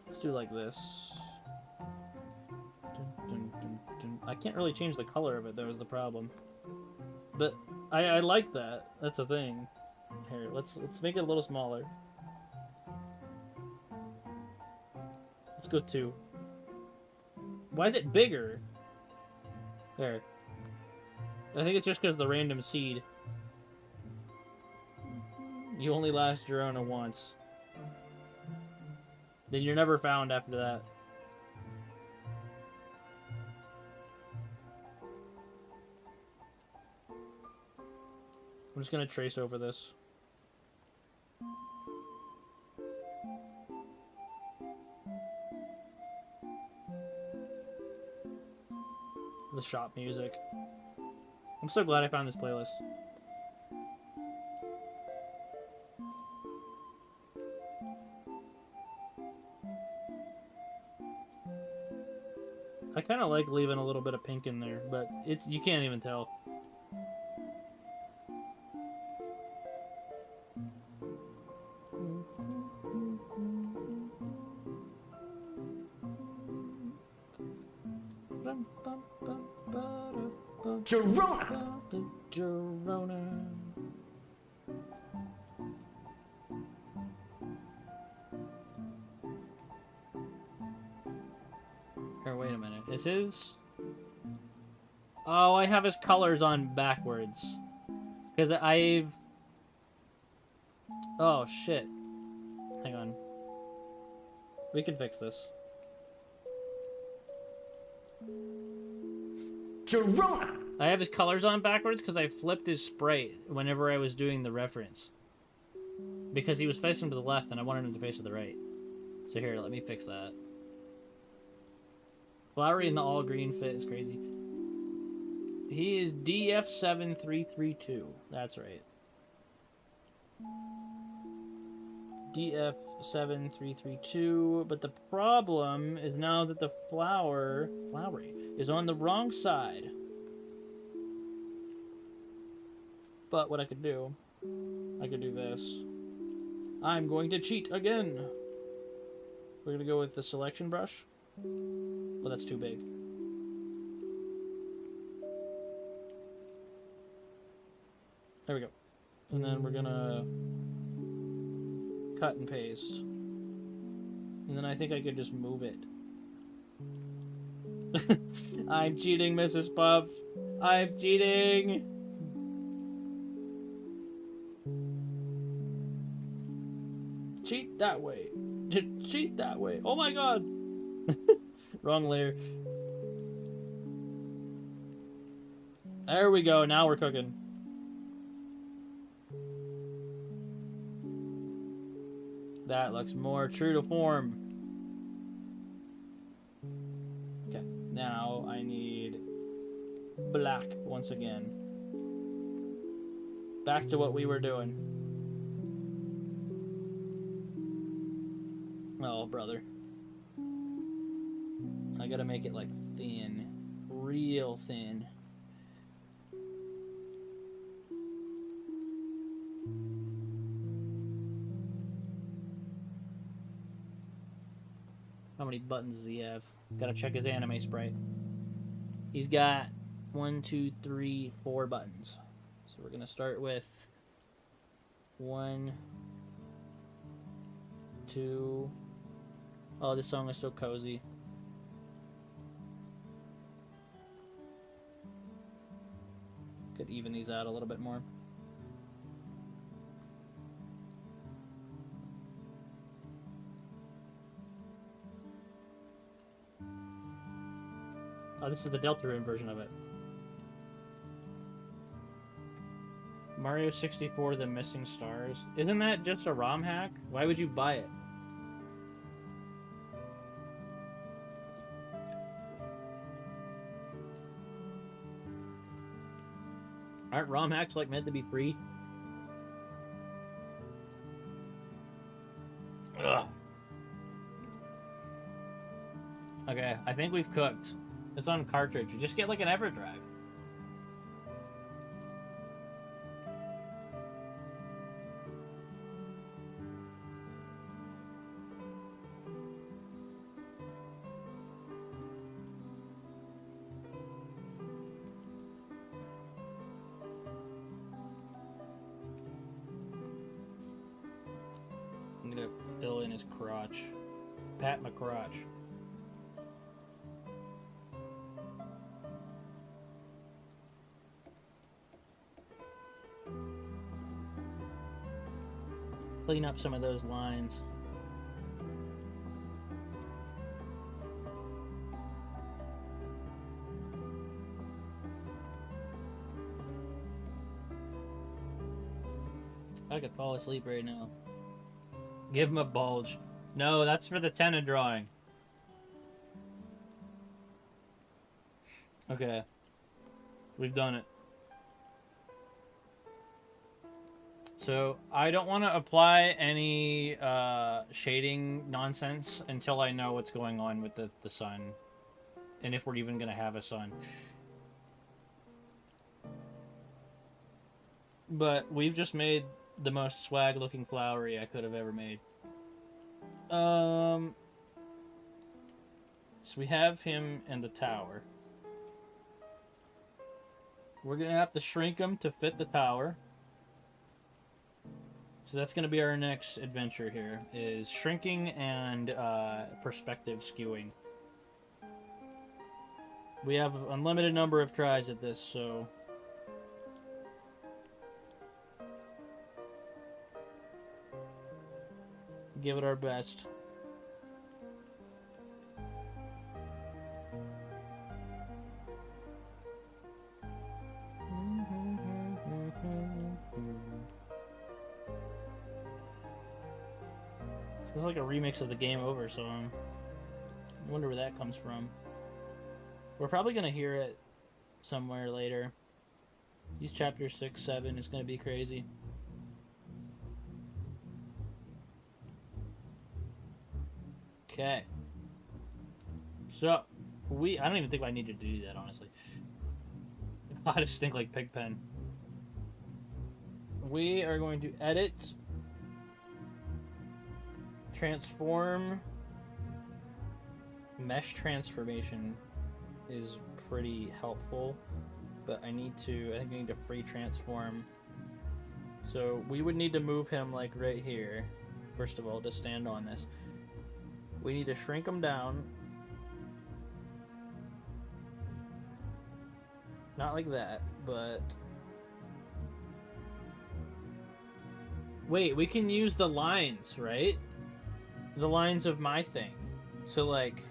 Let's do like this. I can't really change the color of it, though, is the problem. But I like that. That's the thing. Here, let's make it a little smaller. Let's go 2. Why is it bigger? There. I think it's just because of the random seed. You only last Dorona once. Then you're never found after that. I'm just gonna trace over this. The shop music. I'm so glad I found this playlist. I kind of like leaving a little bit of pink in there, but you can't even tell. Dorona! Dorona. Or wait a minute. Is his... Oh, I have his colors on backwards. Because I've... Oh, shit. Hang on. We can fix this. Dorona! I have his colors on backwards because I flipped his sprite whenever I was doing the reference. Because he was facing to the left and I wanted him to face to the right. So here, let me fix that. Flowery and the all green fit is crazy. He is DF7332. That's right. DF7332. But the problem is now that the flowery, is on the wrong side. But what I could do, I could do this. I'm going to cheat again. We're going to go with the selection brush. Well, that's too big. There we go. And then we're going to cut and paste. And then I think I could just move it. I'm cheating, Mrs. Puff. I'm cheating. Cheat that way. Cheat that way. Oh my god. Wrong layer. There we go. Now we're cooking. That looks more true to form. Okay. Now I need black once again. Back to what we were doing. Oh, brother. I gotta make it, like, thin. Real thin. How many buttons does he have? Gotta check his anime sprite. He's got 1, 2, 3, 4 buttons. So we're gonna start with 1, 2... Oh, this song is so cozy. Could even these out a little bit more. Oh, this is the Deltarune version of it. Mario 64, The Missing Stars. Isn't that just a ROM hack? Why would you buy it? Aren't ROM hacks like meant to be free? Ugh. Okay, I think we've cooked. It's on cartridge. Just get like an EverDrive. I'm gonna fill in his crotch. Pat my crotch. Clean up some of those lines. I could fall asleep right now. Give him a bulge. No, that's for the tenna drawing. Okay. We've done it. So, I don't want to apply any shading nonsense until I know what's going on with the sun. And if we're even going to have a sun. But we've just made the most swag looking flowery I could have ever made. So we have him in the tower. We're gonna have to shrink him to fit the tower. So that's gonna be our next adventure here, is shrinking and perspective skewing. We have an unlimited number of tries at this, so give it our best. This is like a remix of the Game Over song. I wonder where that comes from. We're probably gonna hear it somewhere later. These chapters 6, 7 is gonna be crazy. Okay. So, I don't even think I needed to do that, honestly. I just stink like Pigpen. We are going to edit, transform. Mesh transformation is pretty helpful, but I think I need to free transform. So we would need to move him like right here, first of all, to stand on this. We need to shrink him down. Not like that, but... Wait, we can use the lines, right? The lines of my thing. So, like...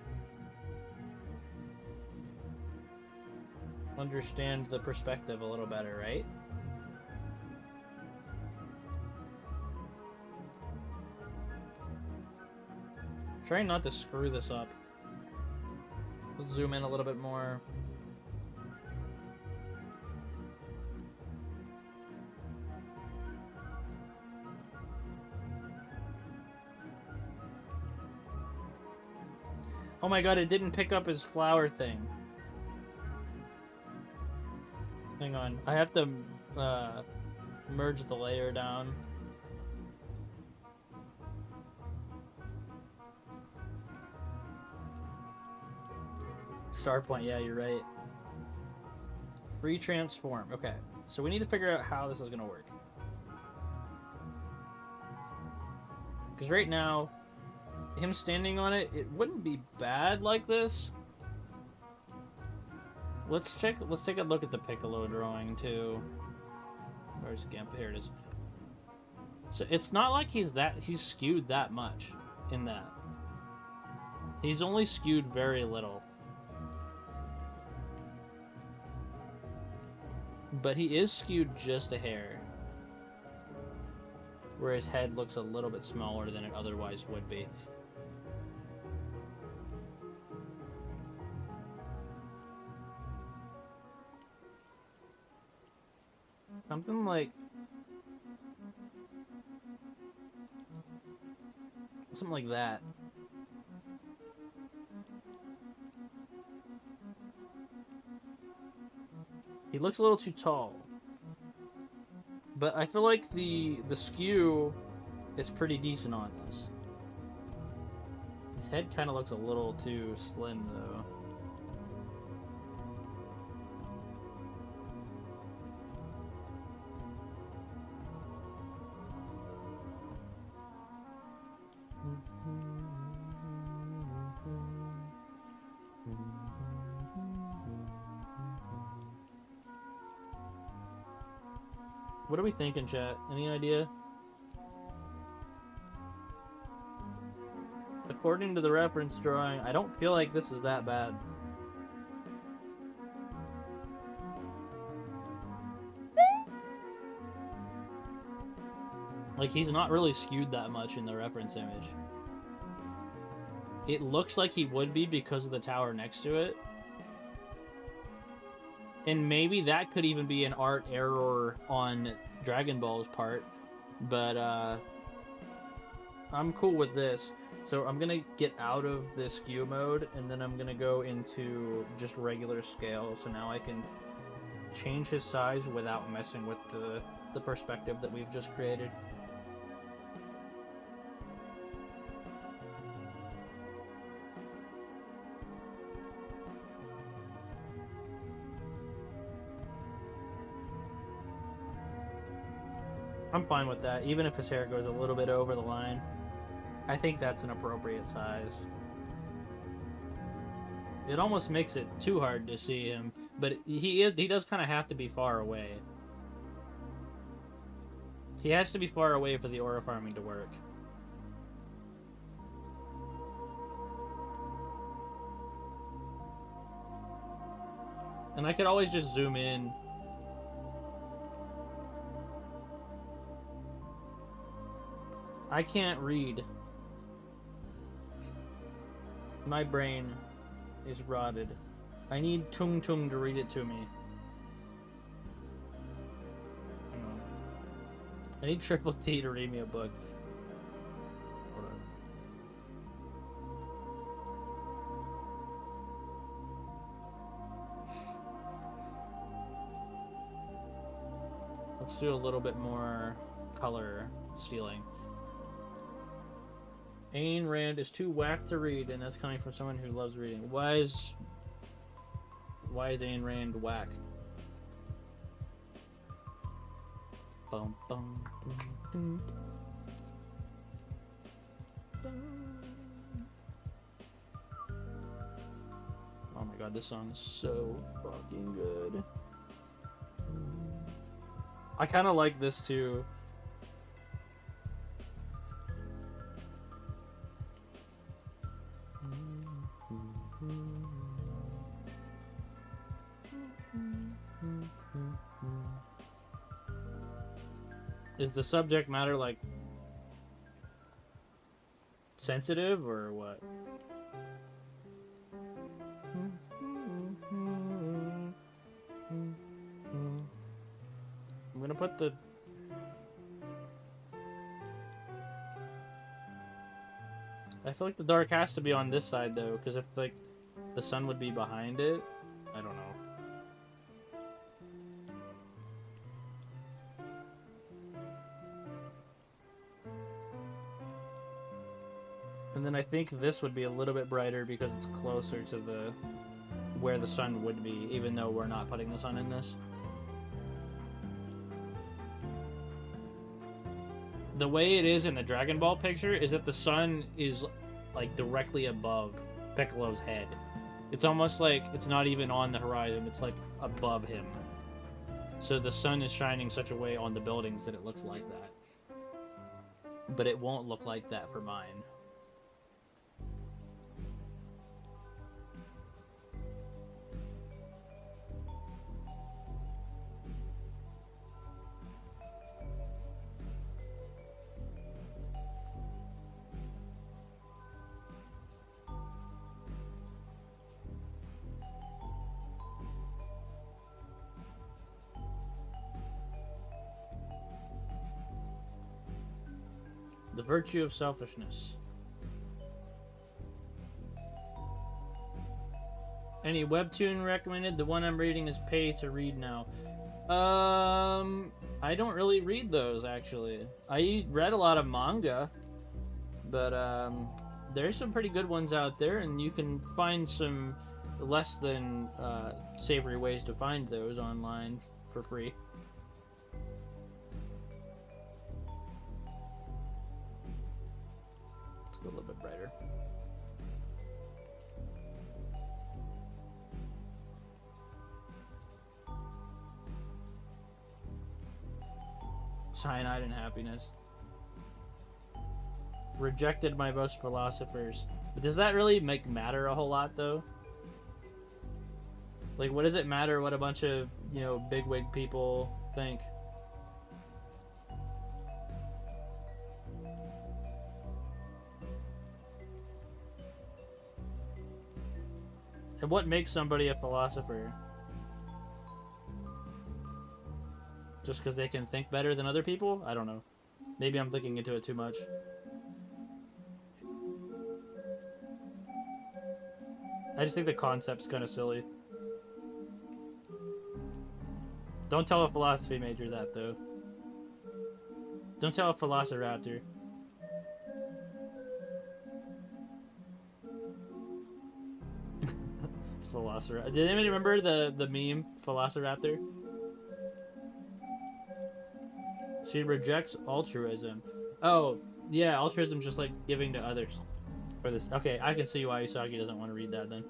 understand the perspective a little better, right? Trying not to screw this up. Let's zoom in a little bit more. Oh my god, it didn't pick up his flower thing. Hang on, I have to merge the layer down. Star point, yeah, you're right. Free transform. Okay, so we need to figure out how this is gonna work. Because right now, him standing on it, it wouldn't be bad like this. Let's take a look at the Piccolo drawing too. Where's Gimp? Here it is. So it's not like he's skewed that much in that. He's only skewed very little. But he is skewed just a hair. Where his head looks a little bit smaller than it otherwise would be. Something like that. He looks a little too tall. But I feel like the skew is pretty decent on this. His head kind of looks a little too slim, though. What are we thinking, chat? Any idea? According to the reference drawing, I don't feel like this is that bad. Like, he's not really skewed that much in the reference image. It looks like he would be because of the tower next to it. And maybe that could even be an art error on Dragon Ball's part. But, I'm cool with this. So I'm going to get out of the skew mode, and then I'm going to go into just regular scale. So now I can change his size without messing with the perspective that we've just created. I'm fine with that, even if his hair goes a little bit over the line. I think that's an appropriate size. It almost makes it too hard to see him, but he does kind of have to be far away. He has to be far away for the aura farming to work. And I could always just zoom in. I can't read. My brain is rotted. I need Tung Tung to read it to me. Hang on. I need Triple T to read me a book. Hold on. Let's do a little bit more color stealing. Ayn Rand is too whack to read, and that's coming from someone who loves reading. Why is Ayn Rand whack? Bum, bum, bum, bum. Oh my god, this song is so fucking good. I kind of like this too. Is the subject matter like sensitive or what? I'm gonna put the I feel like the dark has to be on this side though, because if like the sun would be behind it, I don't know. And then I think this would be a little bit brighter because it's closer to the where the sun would be, even though we're not putting the sun in this. The way it is in the Dragon Ball picture is that the sun is like directly above Piccolo's head. It's almost like it's not even on the horizon, it's like above him. So the sun is shining such a way on the buildings that it looks like that. But it won't look like that for mine. The virtue of selfishness. Any webtoon recommended? The one I'm reading is pay to read now. I don't really read those, actually. I read a lot of manga, but there's some pretty good ones out there, and you can find some less than savory ways to find those online for free. Let's go a little bit brighter. Cyanide and happiness. Rejected by most philosophers. But does that really matter a whole lot, though? Like, what does it matter what a bunch of, you know, bigwig people think? And what makes somebody a philosopher? Just because they can think better than other people? I don't know. Maybe I'm thinking into it too much. I just think the concept's kind of silly. Don't tell a philosophy major that, though. Don't tell a Velociraptor. Velociraptor. Did anybody remember the meme, Velociraptor? She rejects altruism. Oh, yeah, altruism is just like giving to others. For this, okay, I can see why Usagi doesn't want to read that then.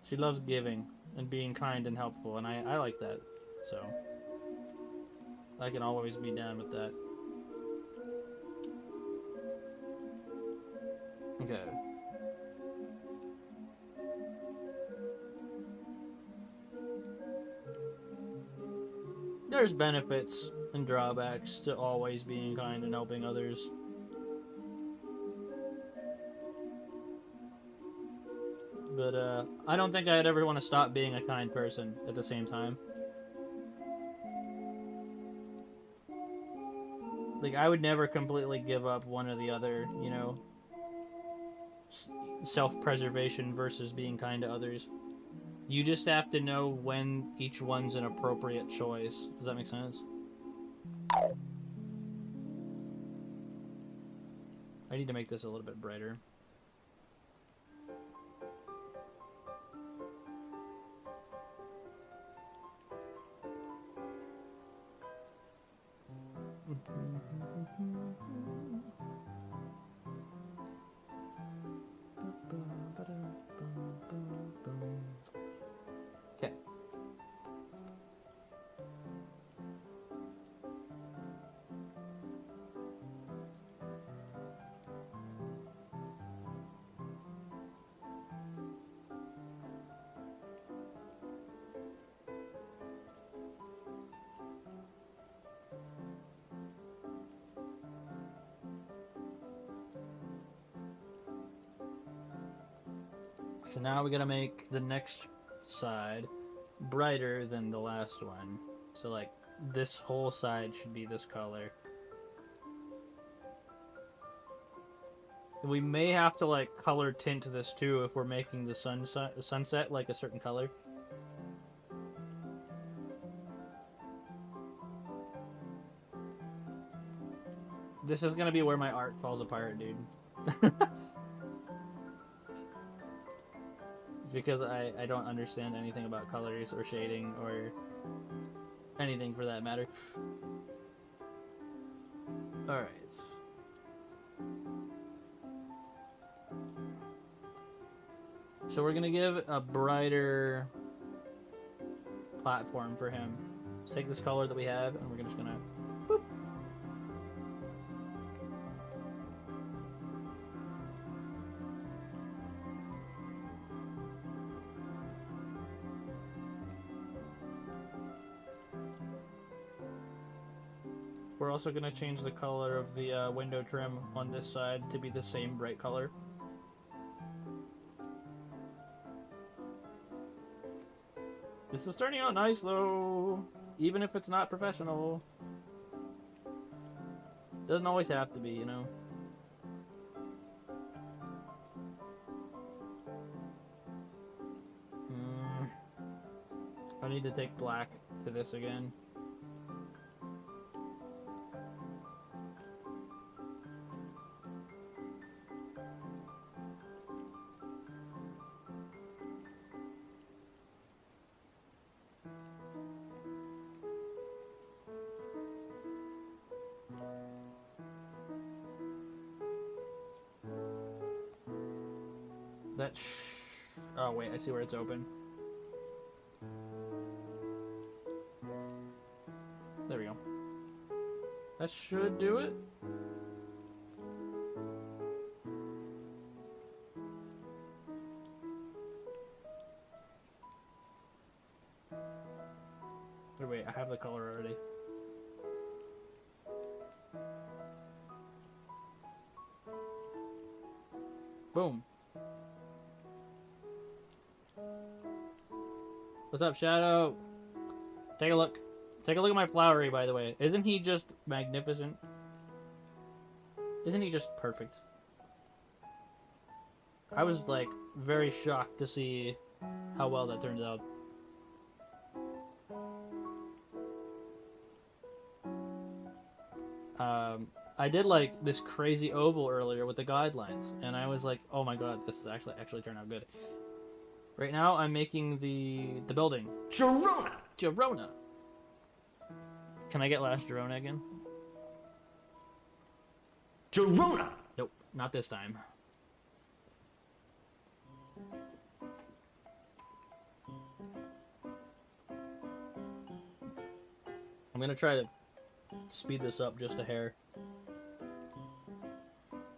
She loves giving and being kind and helpful, and I like that. So I can always be down with that. Okay. There's benefits and drawbacks to always being kind and helping others. But I don't think I'd ever want to stop being a kind person at the same time. Like, I would never completely give up one or the other, you know? Self-preservation versus being kind to others. You just have to know when each one's an appropriate choice. Does that make sense? I need to make this a little bit brighter. Okay. So now we gotta make the next side brighter than the last one. So like this whole side should be this color. We may have to like color tint this too if we're making the sunset like a certain color. This is gonna be where my art falls apart, dude. Because I don't understand anything about colors or shading or anything for that matter. Alright. So we're gonna give a brighter platform for him. Let's take this color that we have and we're just gonna boop. We're also going to change the color of the window trim on this side to be the same bright color. This is turning out nice though. Even if it's not professional. Doesn't always have to be, you know. I need to take black to this again. Oh wait, I see where it's open. There we go. That should do it. Oh, wait, I have the color already. Boom. What's up, Shadow? Take a look. Take a look at my flowery, by the way. Isn't he just magnificent? Isn't he just perfect? I was, like, very shocked to see how well that turned out. I did, like, this crazy oval earlier with the guidelines, and I was like, oh my god, this is actually turned out good. Right now, I'm making the building. Girona! Girona! Can I get last Girona again? Girona! Nope, not this time. I'm gonna try to speed this up just a hair.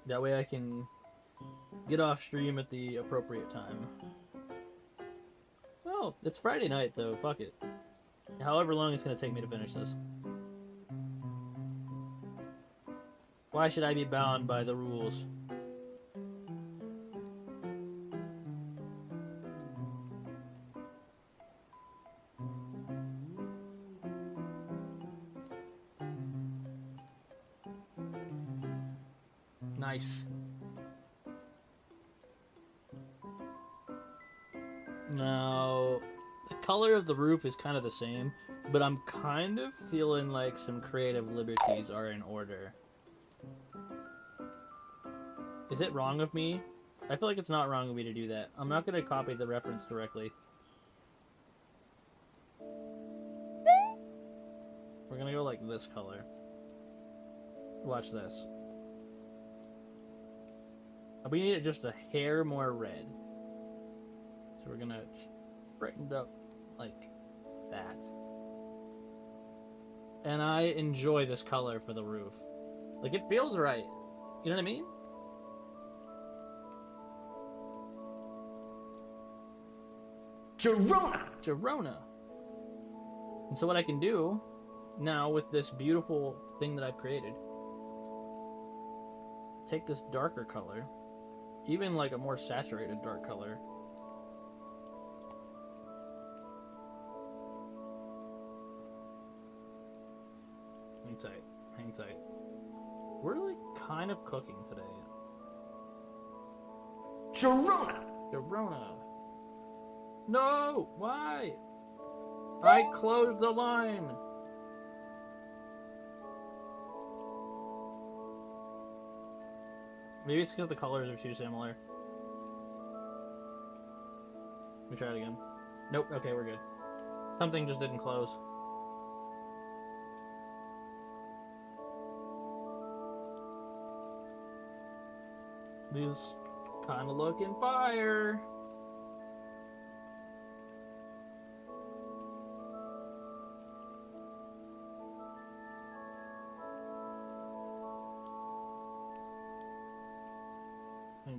That way I can get off stream at the appropriate time. Well, it's Friday night though, fuck it. However long it's gonna take me to finish this. Why should I be bound by the rules? Nice. Now, the color of the roof is kind of the same, but I'm kind of feeling like some creative liberties are in order. Is it wrong of me? I feel like it's not wrong of me to do that. I'm not going to copy the reference directly. We're going to go like this color. Watch this. We need it just a hair more red. So we're going to brighten it up like that. And I enjoy this color for the roof. Like, it feels right. You know what I mean? Girona! Girona. And so what I can do now with this beautiful thing that I've created, take this darker color, even like a more saturated dark color, hang tight, hang tight. We're like kind of cooking today. Girona! Girona. No! Why? I closed the line! Maybe it's because the colors are too similar. Let me try it again. Nope, okay, we're good. Something just didn't close. These kind of looking fire.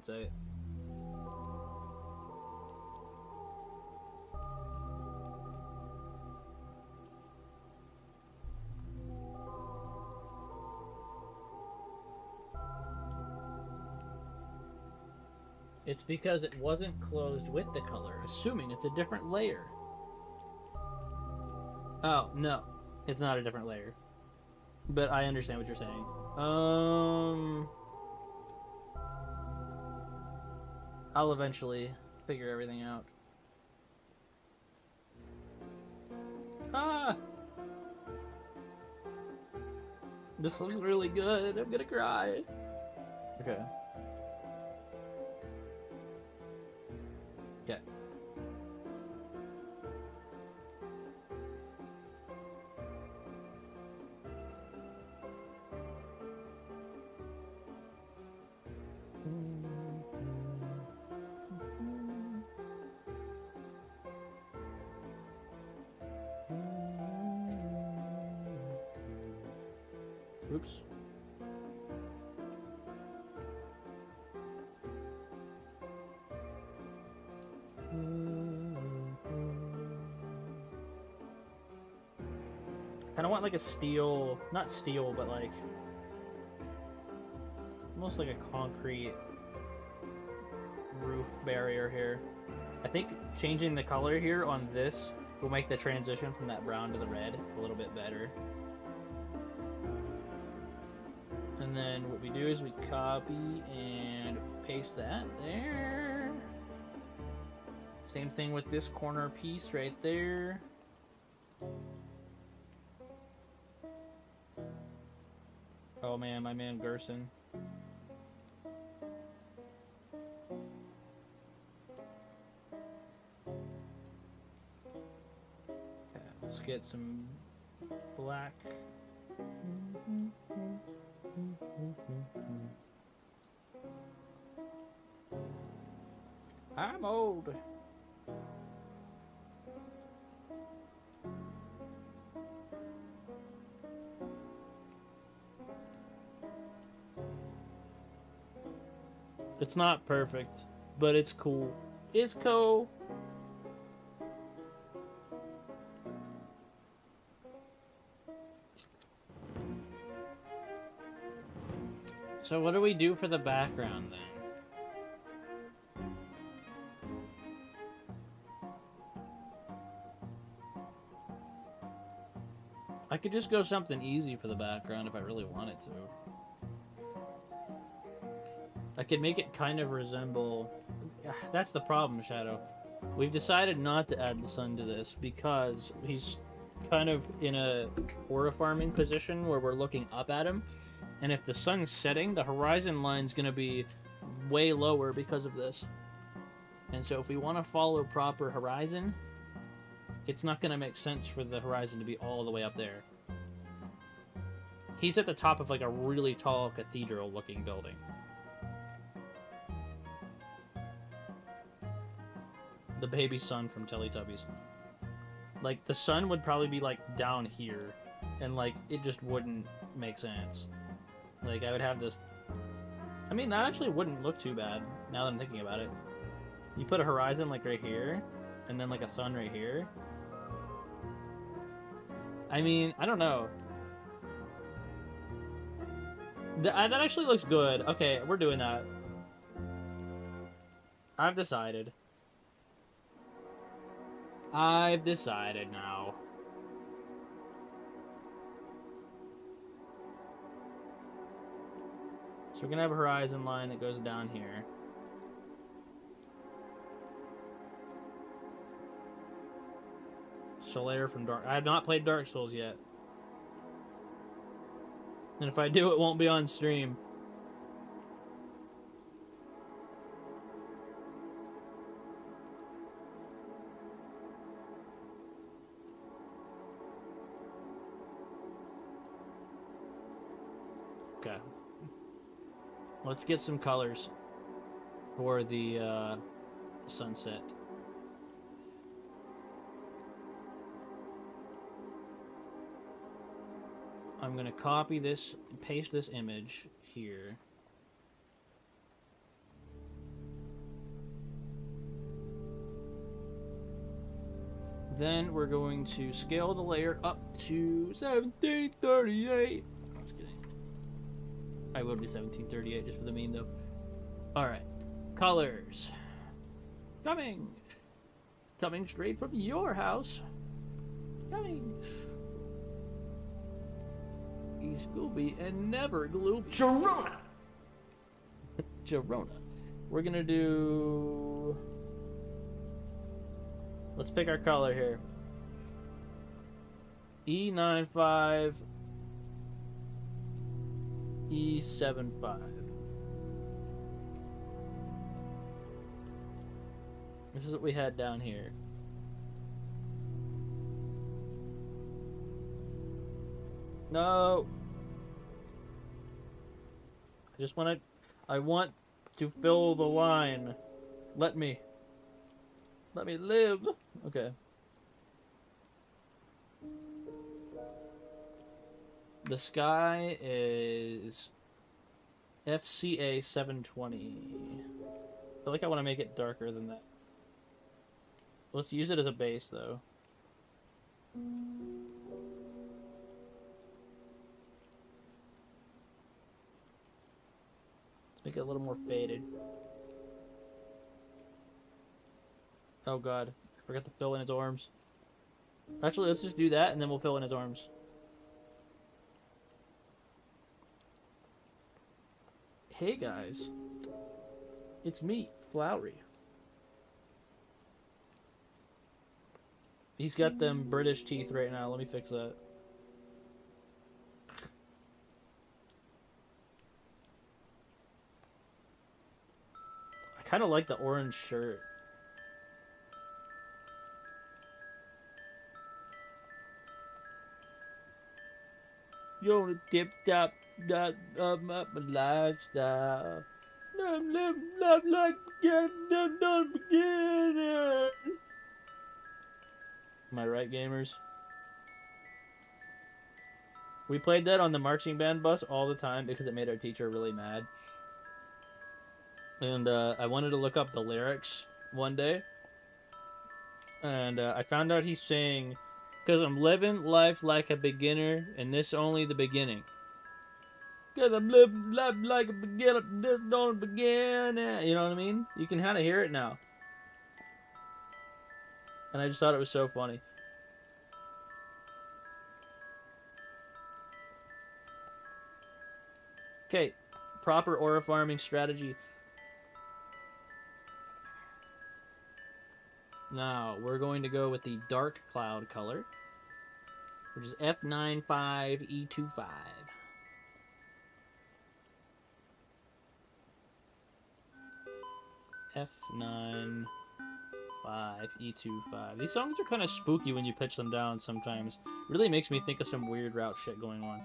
Say it. It's because it wasn't closed with the color, assuming it's a different layer. Oh, no. It's not a different layer. But I understand what you're saying. I'll eventually figure everything out. Ah! This looks really good. I'm gonna cry. Okay. Okay. Oops. Kind of want like a steel, not steel, but like almost like a concrete roof barrier here. I think changing the color here on this will make the transition from that brown to the red a little bit better. And then what we do is we copy and paste that there. Same thing with this corner piece right there. Oh man, my man Gerson. Okay, let's get some black. I'm old. It's not perfect, but it's cool. It's cool. So what do we do for the background then? I could just go something easy for the background if I really wanted to. I could make it kind of resemble... That's the problem, Shadow. We've decided not to add the sun to this because he's kind of in a aura farming position where we're looking up at him. And if the sun's setting, the horizon line's going to be way lower because of this. And so if we want to follow proper horizon, it's not going to make sense for the horizon to be all the way up there. He's at the top of like a really tall cathedral-looking building. The baby sun from Teletubbies. Like, the sun would probably be like down here, and like it just wouldn't make sense. Like, I would have this... I mean, that actually wouldn't look too bad, now that I'm thinking about it. You put a horizon, like, right here, and then, like, a sun right here. I mean, I don't know. That actually looks good. Okay, we're doing that. I've decided. I've decided now. So we're gonna have a horizon line that goes down here. Solaire from Dark... I have not played Dark Souls yet. And if I do, it won't be on stream. Okay. Let's get some colors for the sunset. I'm going to copy this, paste this image here. Then we're going to scale the layer up to 1738. I was kidding. I will do 1738 just for the meme though. Alright. Colors. Coming straight from your house. Coming. He's Scooby and never Glooby. Sharona! Gerona. We're gonna do. Let's pick our color here. E95, E75. This is what we had down here. No. I want to fill the line. Let me live. Okay. The sky is FCA 720. I feel like I want to make it darker than that. Let's use it as a base, though. Let's make it a little more faded. Oh god, I forgot to fill in his arms. Actually, let's just do that, and then we'll fill in his arms. Hey guys, it's me, Flowery. He's got them British teeth right now. Let me fix that. I kind of like the orange shirt. You're the tip top of my lifestyle. I'm living life like a beginner. Am I right, gamers? We played that on the marching band bus all the time because it made our teacher really mad. And I wanted to look up the lyrics one day. And I found out he's saying, because I'm living life like a beginner, and this only the beginning. Because I'm living life like a beginner, this don't begin. You know what I mean? You can kind of hear it now. And I just thought it was so funny. Okay, proper aura farming strategy. Now, we're going to go with the dark cloud color, which is F95E25. F95E25. These songs are kind of spooky when you pitch them down sometimes. Really makes me think of some weird route shit going on.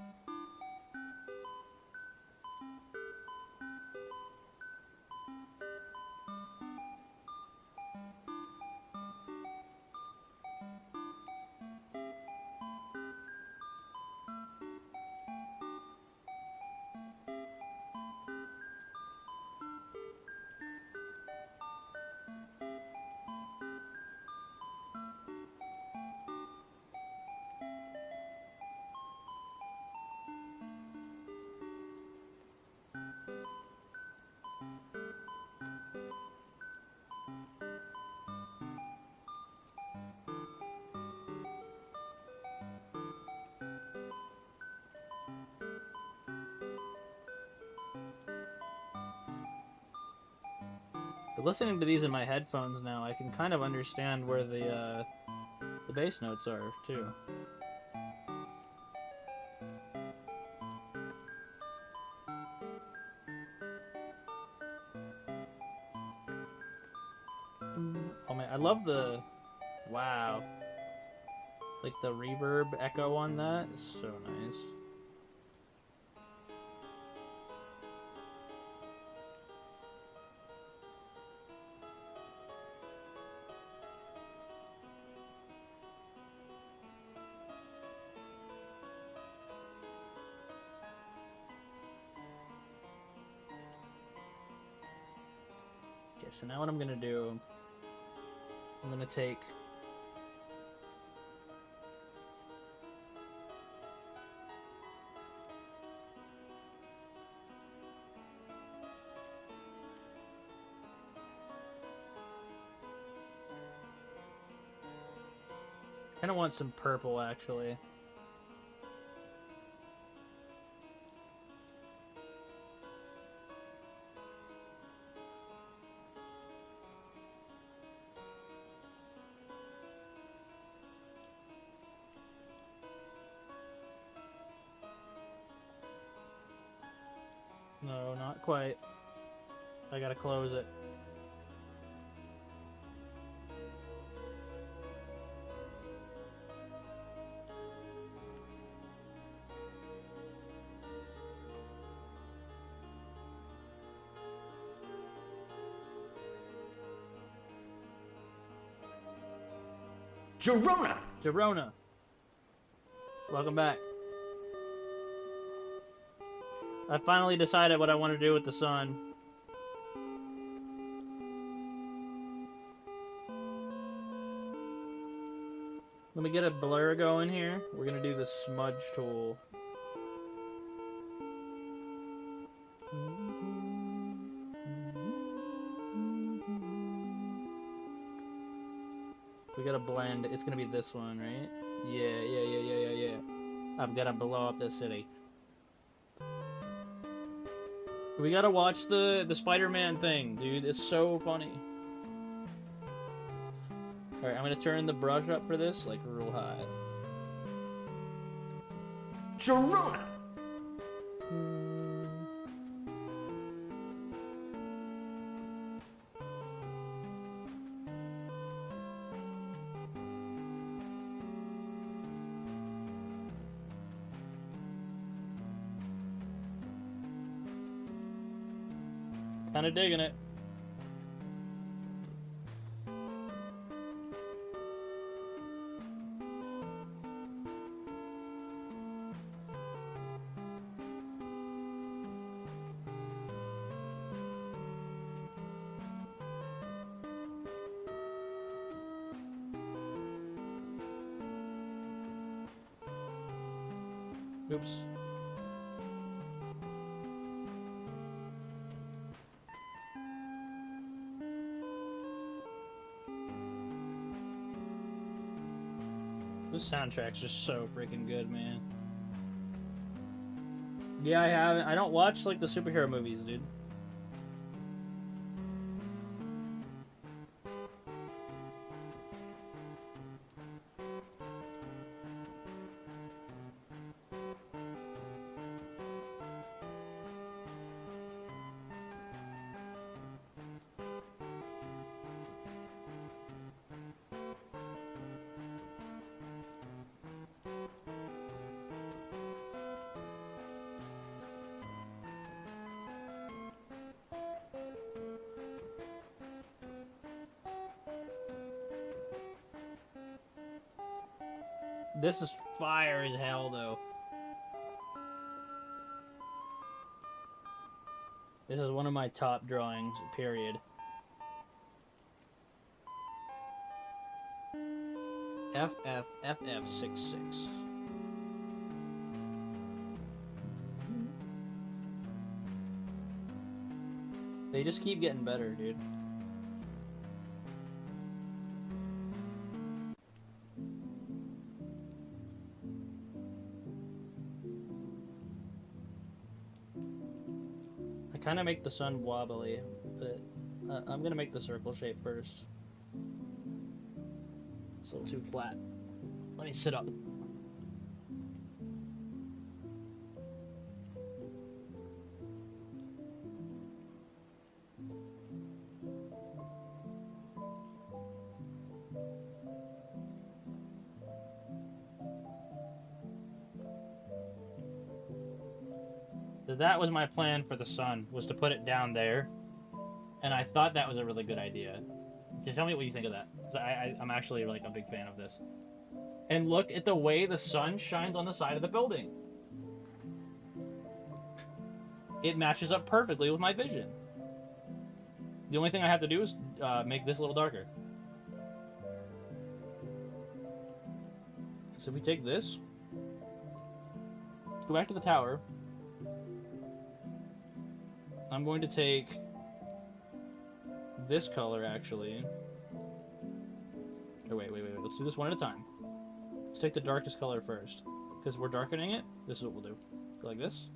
But listening to these in my headphones now, I can kind of understand where the bass notes are too. Oh man, I love the wow, like the reverb echo on that is so nice. So now what I'm gonna do, I'm gonna take Kind of want some purple, actually. No, not quite. I gotta close it. Sharona! Sharona! Welcome back. I finally decided what I want to do with the sun. Let me get a blur going here. We're gonna do the smudge tool. We gotta blend. It's gonna be this one, right? Yeah. I'm gonna blow up this city. We gotta watch the Spider-Man thing, dude. It's so funny. Alright, I'm gonna turn the brush up for this, like, real high. Sharona! Kinda digging it. Oops. This soundtrack's just so freaking good, man. Yeah, I haven't. I don't watch, like, the superhero movies, dude. This is fire as hell, though. This is one of my top drawings, period. FF66. They just keep getting better, dude. I kind of make the sun wobbly, but I'm gonna make the circle shape first. It's a little too flat. Let me sit up. So that was my plan for the sun, was to put it down there. And I thought that was a really good idea. So tell me what you think of that. 'Cause I'm actually, like, a big fan of this. And look at the way the sun shines on the side of the building. It matches up perfectly with my vision. The only thing I have to do is make this a little darker. So if we take this, go back to the tower. I'm going to take this color, actually. Oh, wait. Let's do this one at a time. Let's take the darkest color first. Because we're darkening it. This is what we'll do. Go like this.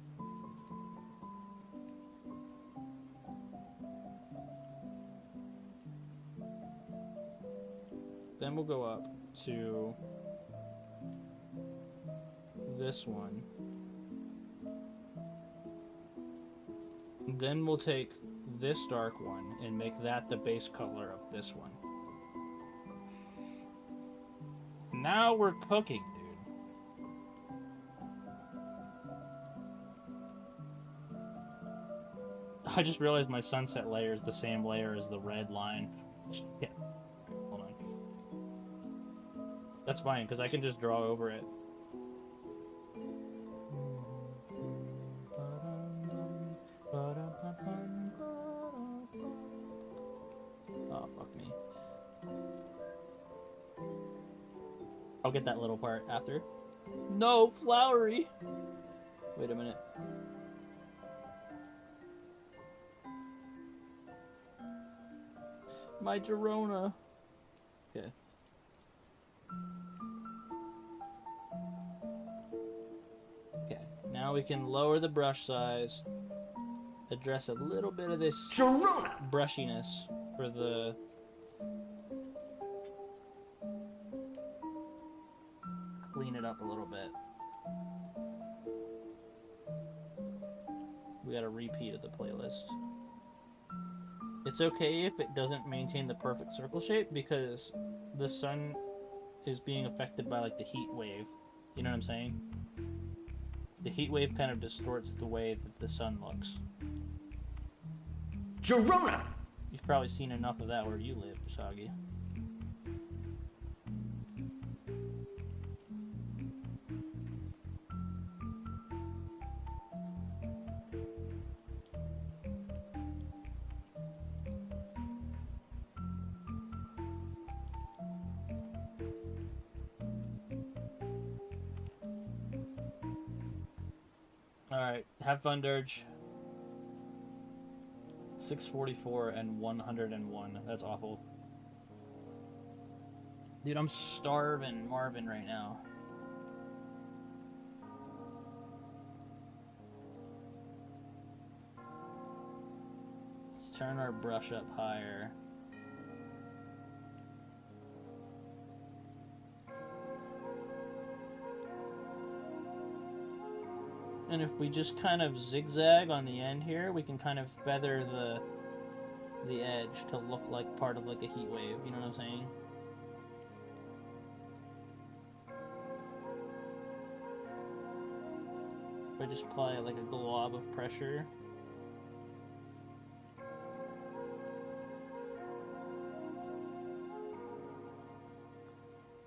Then we'll go up to this one. Then we'll take this dark one and make that the base color of this one. Now we're cooking, dude. I just realized my sunset layer is the same layer as the red line. Yeah. Hold on. That's fine, because I can just draw over it. Oh, fuck me. I'll get that little part after. No, flowery! Wait a minute. My Girona. Okay. Okay, now we can lower the brush size. Address a little bit of this Girona! brushiness for the... Clean it up a little bit. We got a repeat of the playlist. It's okay if it doesn't maintain the perfect circle shape because the sun is being affected by like the heat wave. You know what I'm saying? The heat wave kind of distorts the way that the sun looks. Girona! You've probably seen enough of that where you live, Usagi. Alright, have fun, Dirge. 644 and 101. That's awful. Dude, I'm starving Marvin right now. Let's turn our brush up higher. And if we just kind of zigzag on the end here, we can kind of feather the edge to look like part of like a heat wave, you know what I'm saying? If I just apply like a glob of pressure.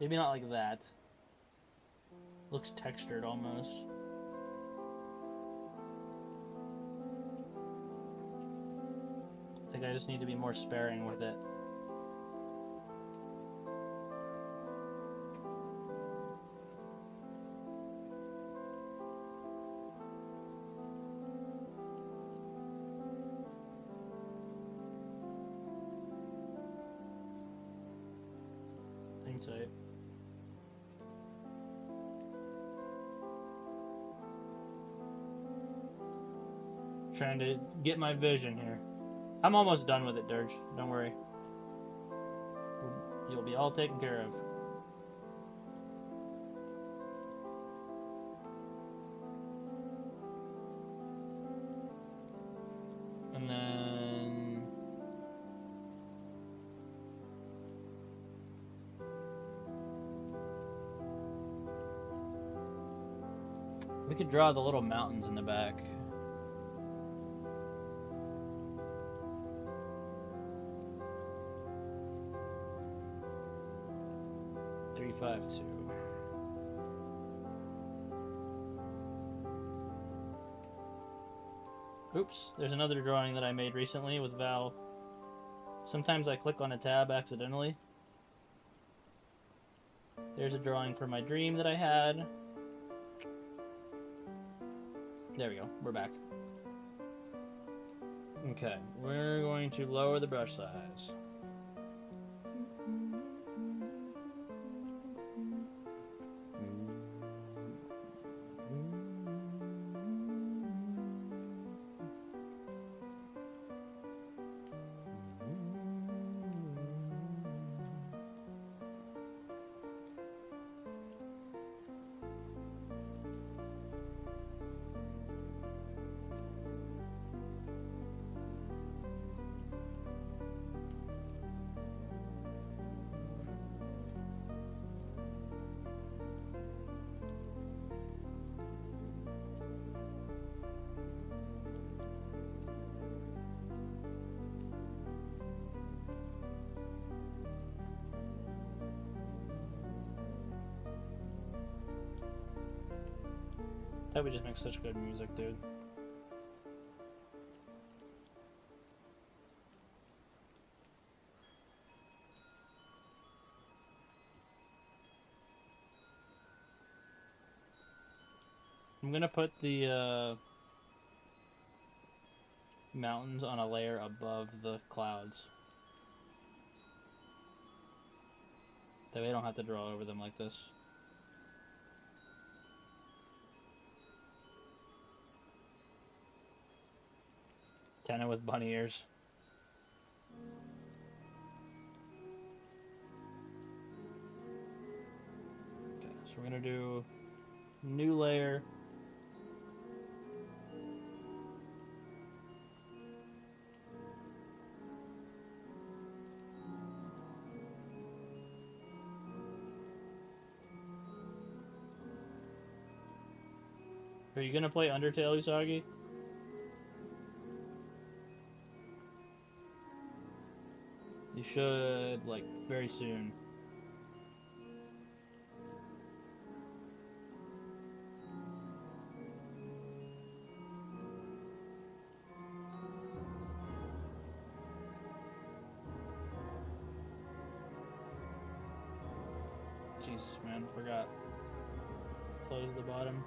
Maybe not like that. Looks textured almost. I think I just need to be more sparing with it. Hang tight. Trying to get my vision here. I'm almost done with it, Dirge. Don't worry. You'll be all taken care of. And then... we could draw the little mountains in the back. Three, 5, 2. Oops, there's another drawing that I made recently with Val. Sometimes I click on a tab accidentally. There's a drawing for my dream that I had. There we go, we're back. Okay, we're going to lower the brush size. That would just make such good music, dude. I'm gonna put the mountains on a layer above the clouds. That way I don't have to draw over them like this. Tenna with bunny ears. Okay, so we're gonna do new layer. Are you gonna play Undertale, Usagi? You should, like, very soon. Jesus, man, forgot. Close the bottom.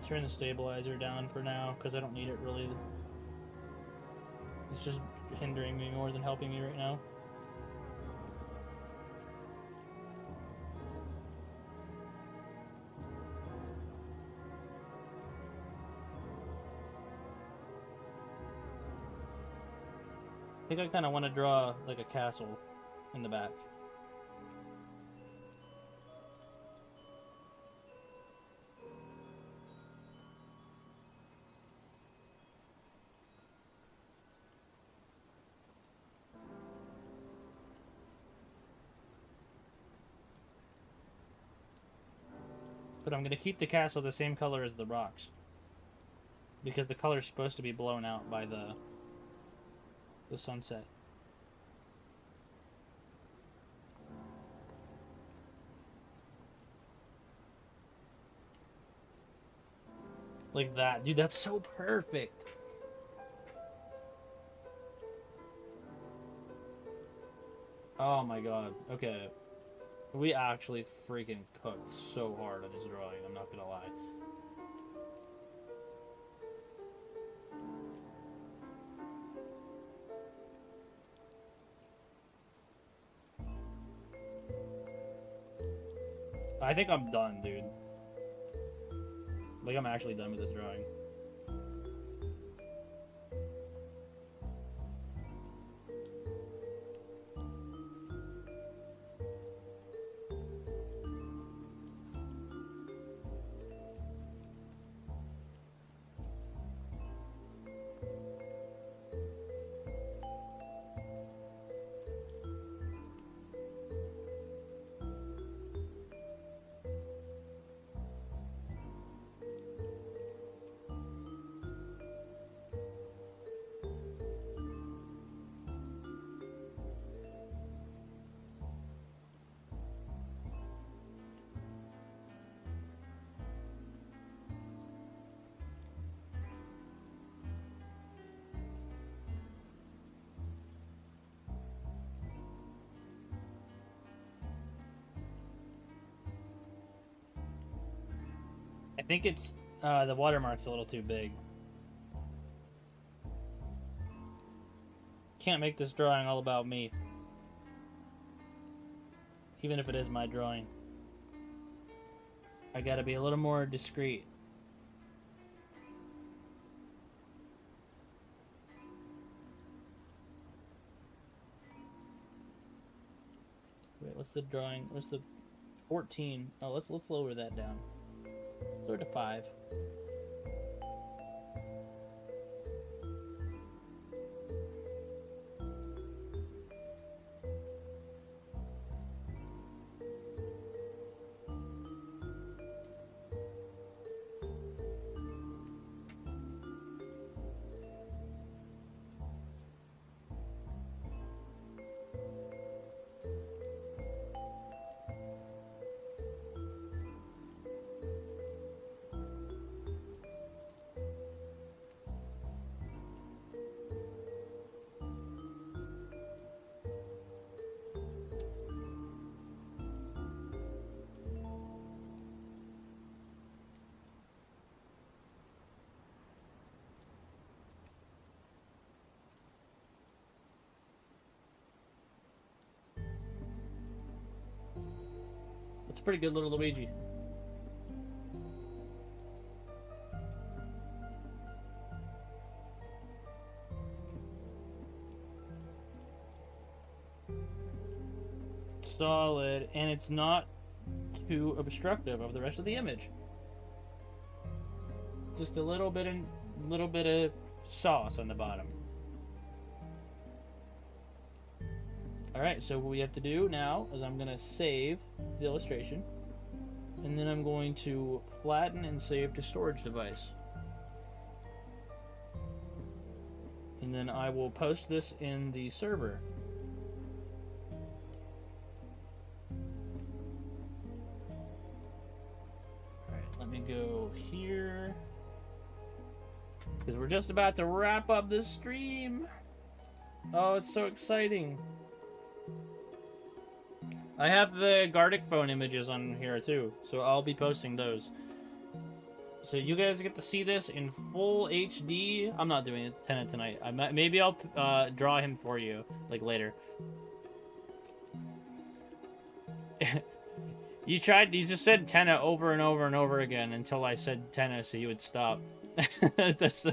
Turn the stabilizer down for now because I don't need it really. It's just hindering me more than helping me right now. I think I kind of want to draw like a castle in the back. But I'm going to keep the castle the same color as the rocks. Because the color's supposed to be blown out by the sunset. Like that. Dude, that's so perfect. Oh my god. Okay. We actually freaking cooked so hard on this drawing, I'm not gonna lie. I think I'm done, dude. Like, I'm actually done with this drawing. I think it's, the watermark's a little too big. Can't make this drawing all about me. Even if it is my drawing. I gotta be a little more discreet. Wait, what's the drawing? What's the 14? Oh, let's lower that down. Let's lower to 5. a pretty good little Luigi. Solid, and it's not too obstructive of the rest of the image. Just a little bit of sauce on the bottom. All right, so what we have to do now is I'm gonna save the illustration, and then I'm going to flatten and save to storage device. And then I will post this in the server. Let me go here, because we're just about to wrap up this stream. Oh, it's so exciting. I have the Gartic phone images on here too, so I'll be posting those. So you guys get to see this in full HD. I'm not doing it Tenet tonight. Maybe I'll draw him for you like later. You just said Tenet over and over and over again until I said Tenet so you would stop. That's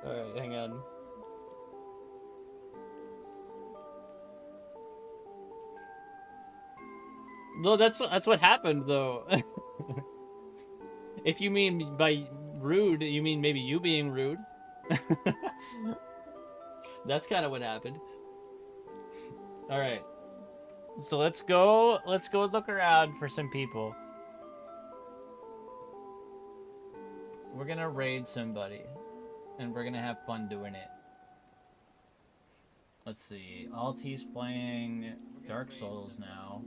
Alright, hang on. No, that's what happened though. If you mean by rude, you mean maybe you being rude. That's kind of what happened. Alright. So let's go look around for some people. We're gonna raid somebody, and we're gonna have fun doing it. Let's see. Alti's playing Dark Souls now.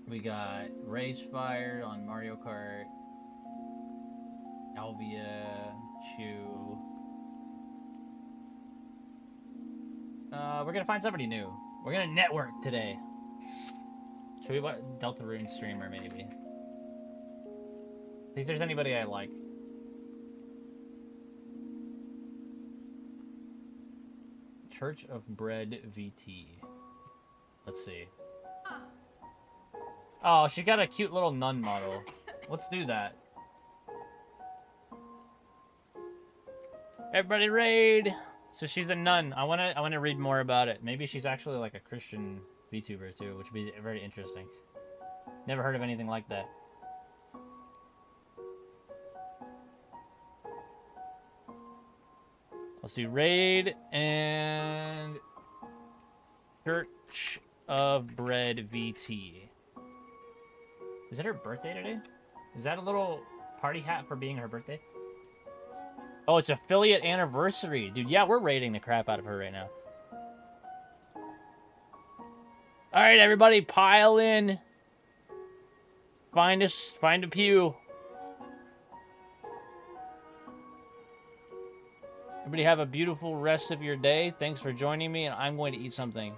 We got Ragefire on Mario Kart. Alvia, Chew. We're gonna find somebody new. We're gonna network today. Should we watch Deltarune streamer maybe? See if there's anybody I like. Church of Bread VT. Let's see. Oh, she got a cute little nun model. Let's do that. Everybody raid! So she's a nun. I wanna read more about it. Maybe she's actually like a Christian VTuber too, which would be very interesting. Never heard of anything like that. Let's do raid and Church of Bread VT. Is it her birthday today? Is that a little party hat for being her birthday? Oh, it's affiliate anniversary. Dude, yeah, we're raiding the crap out of her right now. Alright, everybody, pile in. Find a pew. Everybody have a beautiful rest of your day. Thanks for joining me, and I'm going to eat something.